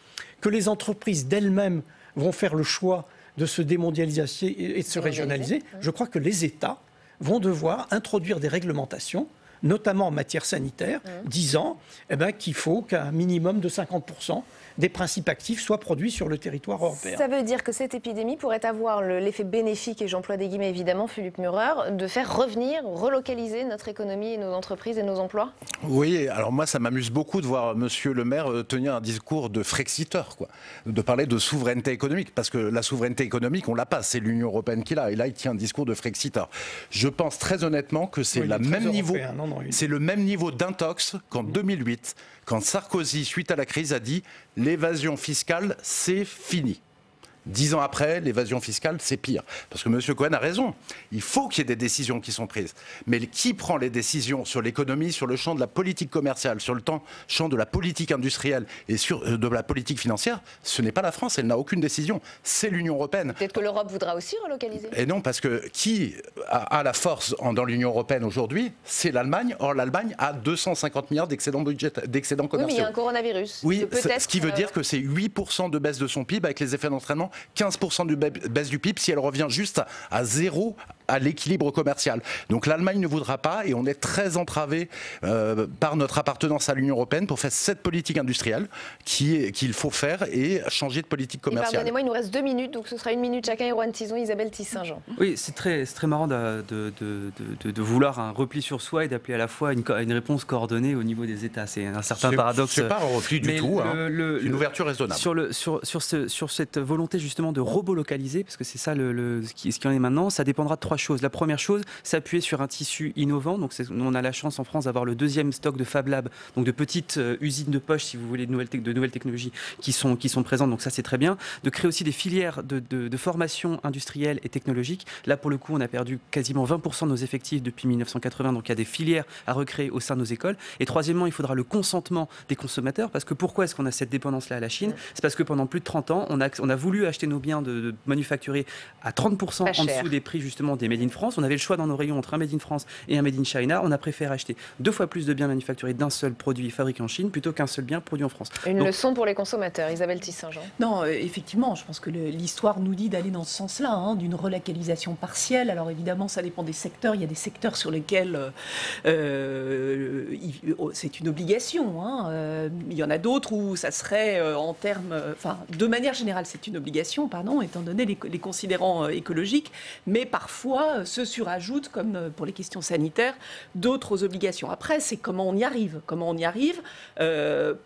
que les entreprises d'elles-mêmes vont faire le choix de se démondialiser et de se régionaliser. Je crois que les États vont devoir introduire des réglementations, notamment en matière sanitaire, disant qu'il faut qu'un minimum de 50% des principes actifs soient produits sur le territoire européen. Ça veut dire que cette épidémie pourrait avoir l'effet bénéfique, et j'emploie des guillemets évidemment, Philippe Murer, de faire revenir, relocaliser notre économie et nos entreprises et nos emplois? Oui, alors moi ça m'amuse beaucoup de voir Monsieur le maire tenir un discours de Frexiteur, de parler de souveraineté économique, parce que la souveraineté économique on l'a pas, c'est l'Union européenne qui l'a, et là il tient un discours de Frexiteur. Je pense très honnêtement que c'est le même niveau d'intox qu'en 2008, quand Sarkozy, suite à la crise, a dit l'évasion fiscale, c'est fini. 10 ans après, l'évasion fiscale, c'est pire. Parce que M. Cohen a raison. Il faut qu'il y ait des décisions qui sont prises. Mais qui prend les décisions sur l'économie, sur le champ de la politique commerciale, sur le champ de la politique industrielle et de la politique financière, ce n'est pas la France. Elle n'a aucune décision. C'est l'Union européenne. Peut-être que l'Europe voudra aussi relocaliser. Et non, parce que qui a la force dans l'Union européenne aujourd'hui, c'est l'Allemagne. Or, l'Allemagne a 250 milliards d'excédents commerciaux. Oui, mais il y a un coronavirus. Oui, ce qui veut dire que c'est 8% de baisse de son PIB avec les effets d'entraînement, 15% de baisse du PIB si elle revient juste à zéro à l'équilibre commercial. Donc l'Allemagne ne voudra pas et on est très entravé par notre appartenance à l'Union européenne pour faire cette politique industrielle qu'il faut faire et changer de politique commerciale. Pardonnez-moi, il nous reste 2 minutes, donc ce sera 1 minute chacun. Erwan Tison, Isabelle Tisse-Saint-Jean. Oui, c'est très marrant de vouloir un repli sur soi et d'appeler à la fois une réponse coordonnée au niveau des États. C'est un certain paradoxe. C'est pas un repli du tout, une ouverture raisonnable. Sur cette volonté justement de relocaliser, parce que c'est ça ce qui en est maintenant, ça dépendra de 3 choses. La première chose, s'appuyer sur un tissu innovant. Donc on a la chance en France d'avoir le 2e stock de Fab Lab, donc de petites usines de poche, si vous voulez, de nouvelles technologies qui sont présentes. Donc ça, c'est très bien. De créer aussi des filières de formation industrielle et technologique. Là, pour le coup, on a perdu quasiment 20% de nos effectifs depuis 1980. Donc il y a des filières à recréer au sein de nos écoles. Et troisièmement, il faudra le consentement des consommateurs. Parce que pourquoi est-ce qu'on a cette dépendance-là à la Chine ? C'est parce que pendant plus de 30 ans, on a voulu acheter nos biens de manufacturés à 30% en dessous des prix justement des Made in France. On avait le choix dans nos rayons entre un Made in France et un Made in China. On a préféré acheter 2 fois plus de biens manufacturés d'un seul produit fabriqué en Chine plutôt qu'un seul bien produit en France. Une leçon pour les consommateurs. Isabelle Tisse-Saint-Jean. Non, effectivement, je pense que l'histoire nous dit d'aller dans ce sens-là, d'une relocalisation partielle. Alors évidemment, ça dépend des secteurs. Il y a des secteurs sur lesquels c'est une obligation. Il y en a d'autres où ça serait en termes... de manière générale, c'est une obligation, étant donné les considérants écologiques. Mais parfois, se surajoutent, comme pour les questions sanitaires, d'autres obligations. Après, c'est comment on y arrive.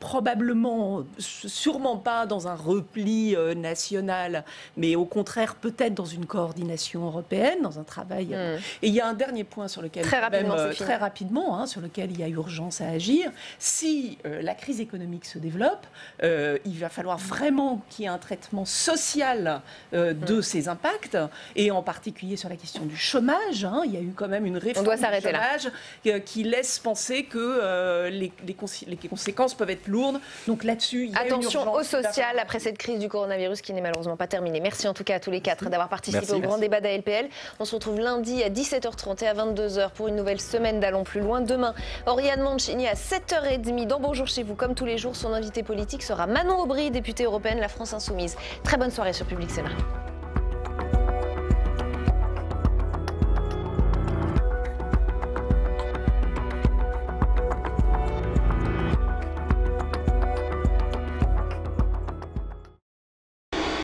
Probablement, sûrement pas dans un repli national, mais au contraire, peut-être dans une coordination européenne, dans un travail. Et il y a un dernier point sur lequel, très rapidement, sur lequel il y a urgence à agir. Si la crise économique se développe, il va falloir vraiment qu'il y ait un traitement social de ces impacts, et en particulier sur la question du chômage. Il y a eu quand même une réforme du chômage qui laisse penser que les conséquences peuvent être lourdes. Donc là-dessus, il y a attention au social après cette crise du coronavirus qui n'est malheureusement pas terminée. Merci en tout cas à tous les 4 d'avoir participé au grand débat d'ALPL. On se retrouve lundi à 17h30 et à 22h pour une nouvelle semaine d'Allons plus loin. Demain, Oriane Mancini à 7h30 dans Bonjour chez vous. Comme tous les jours, son invité politique sera Manon Aubry, députée européenne La France Insoumise. Très bonne soirée sur Public Sénat.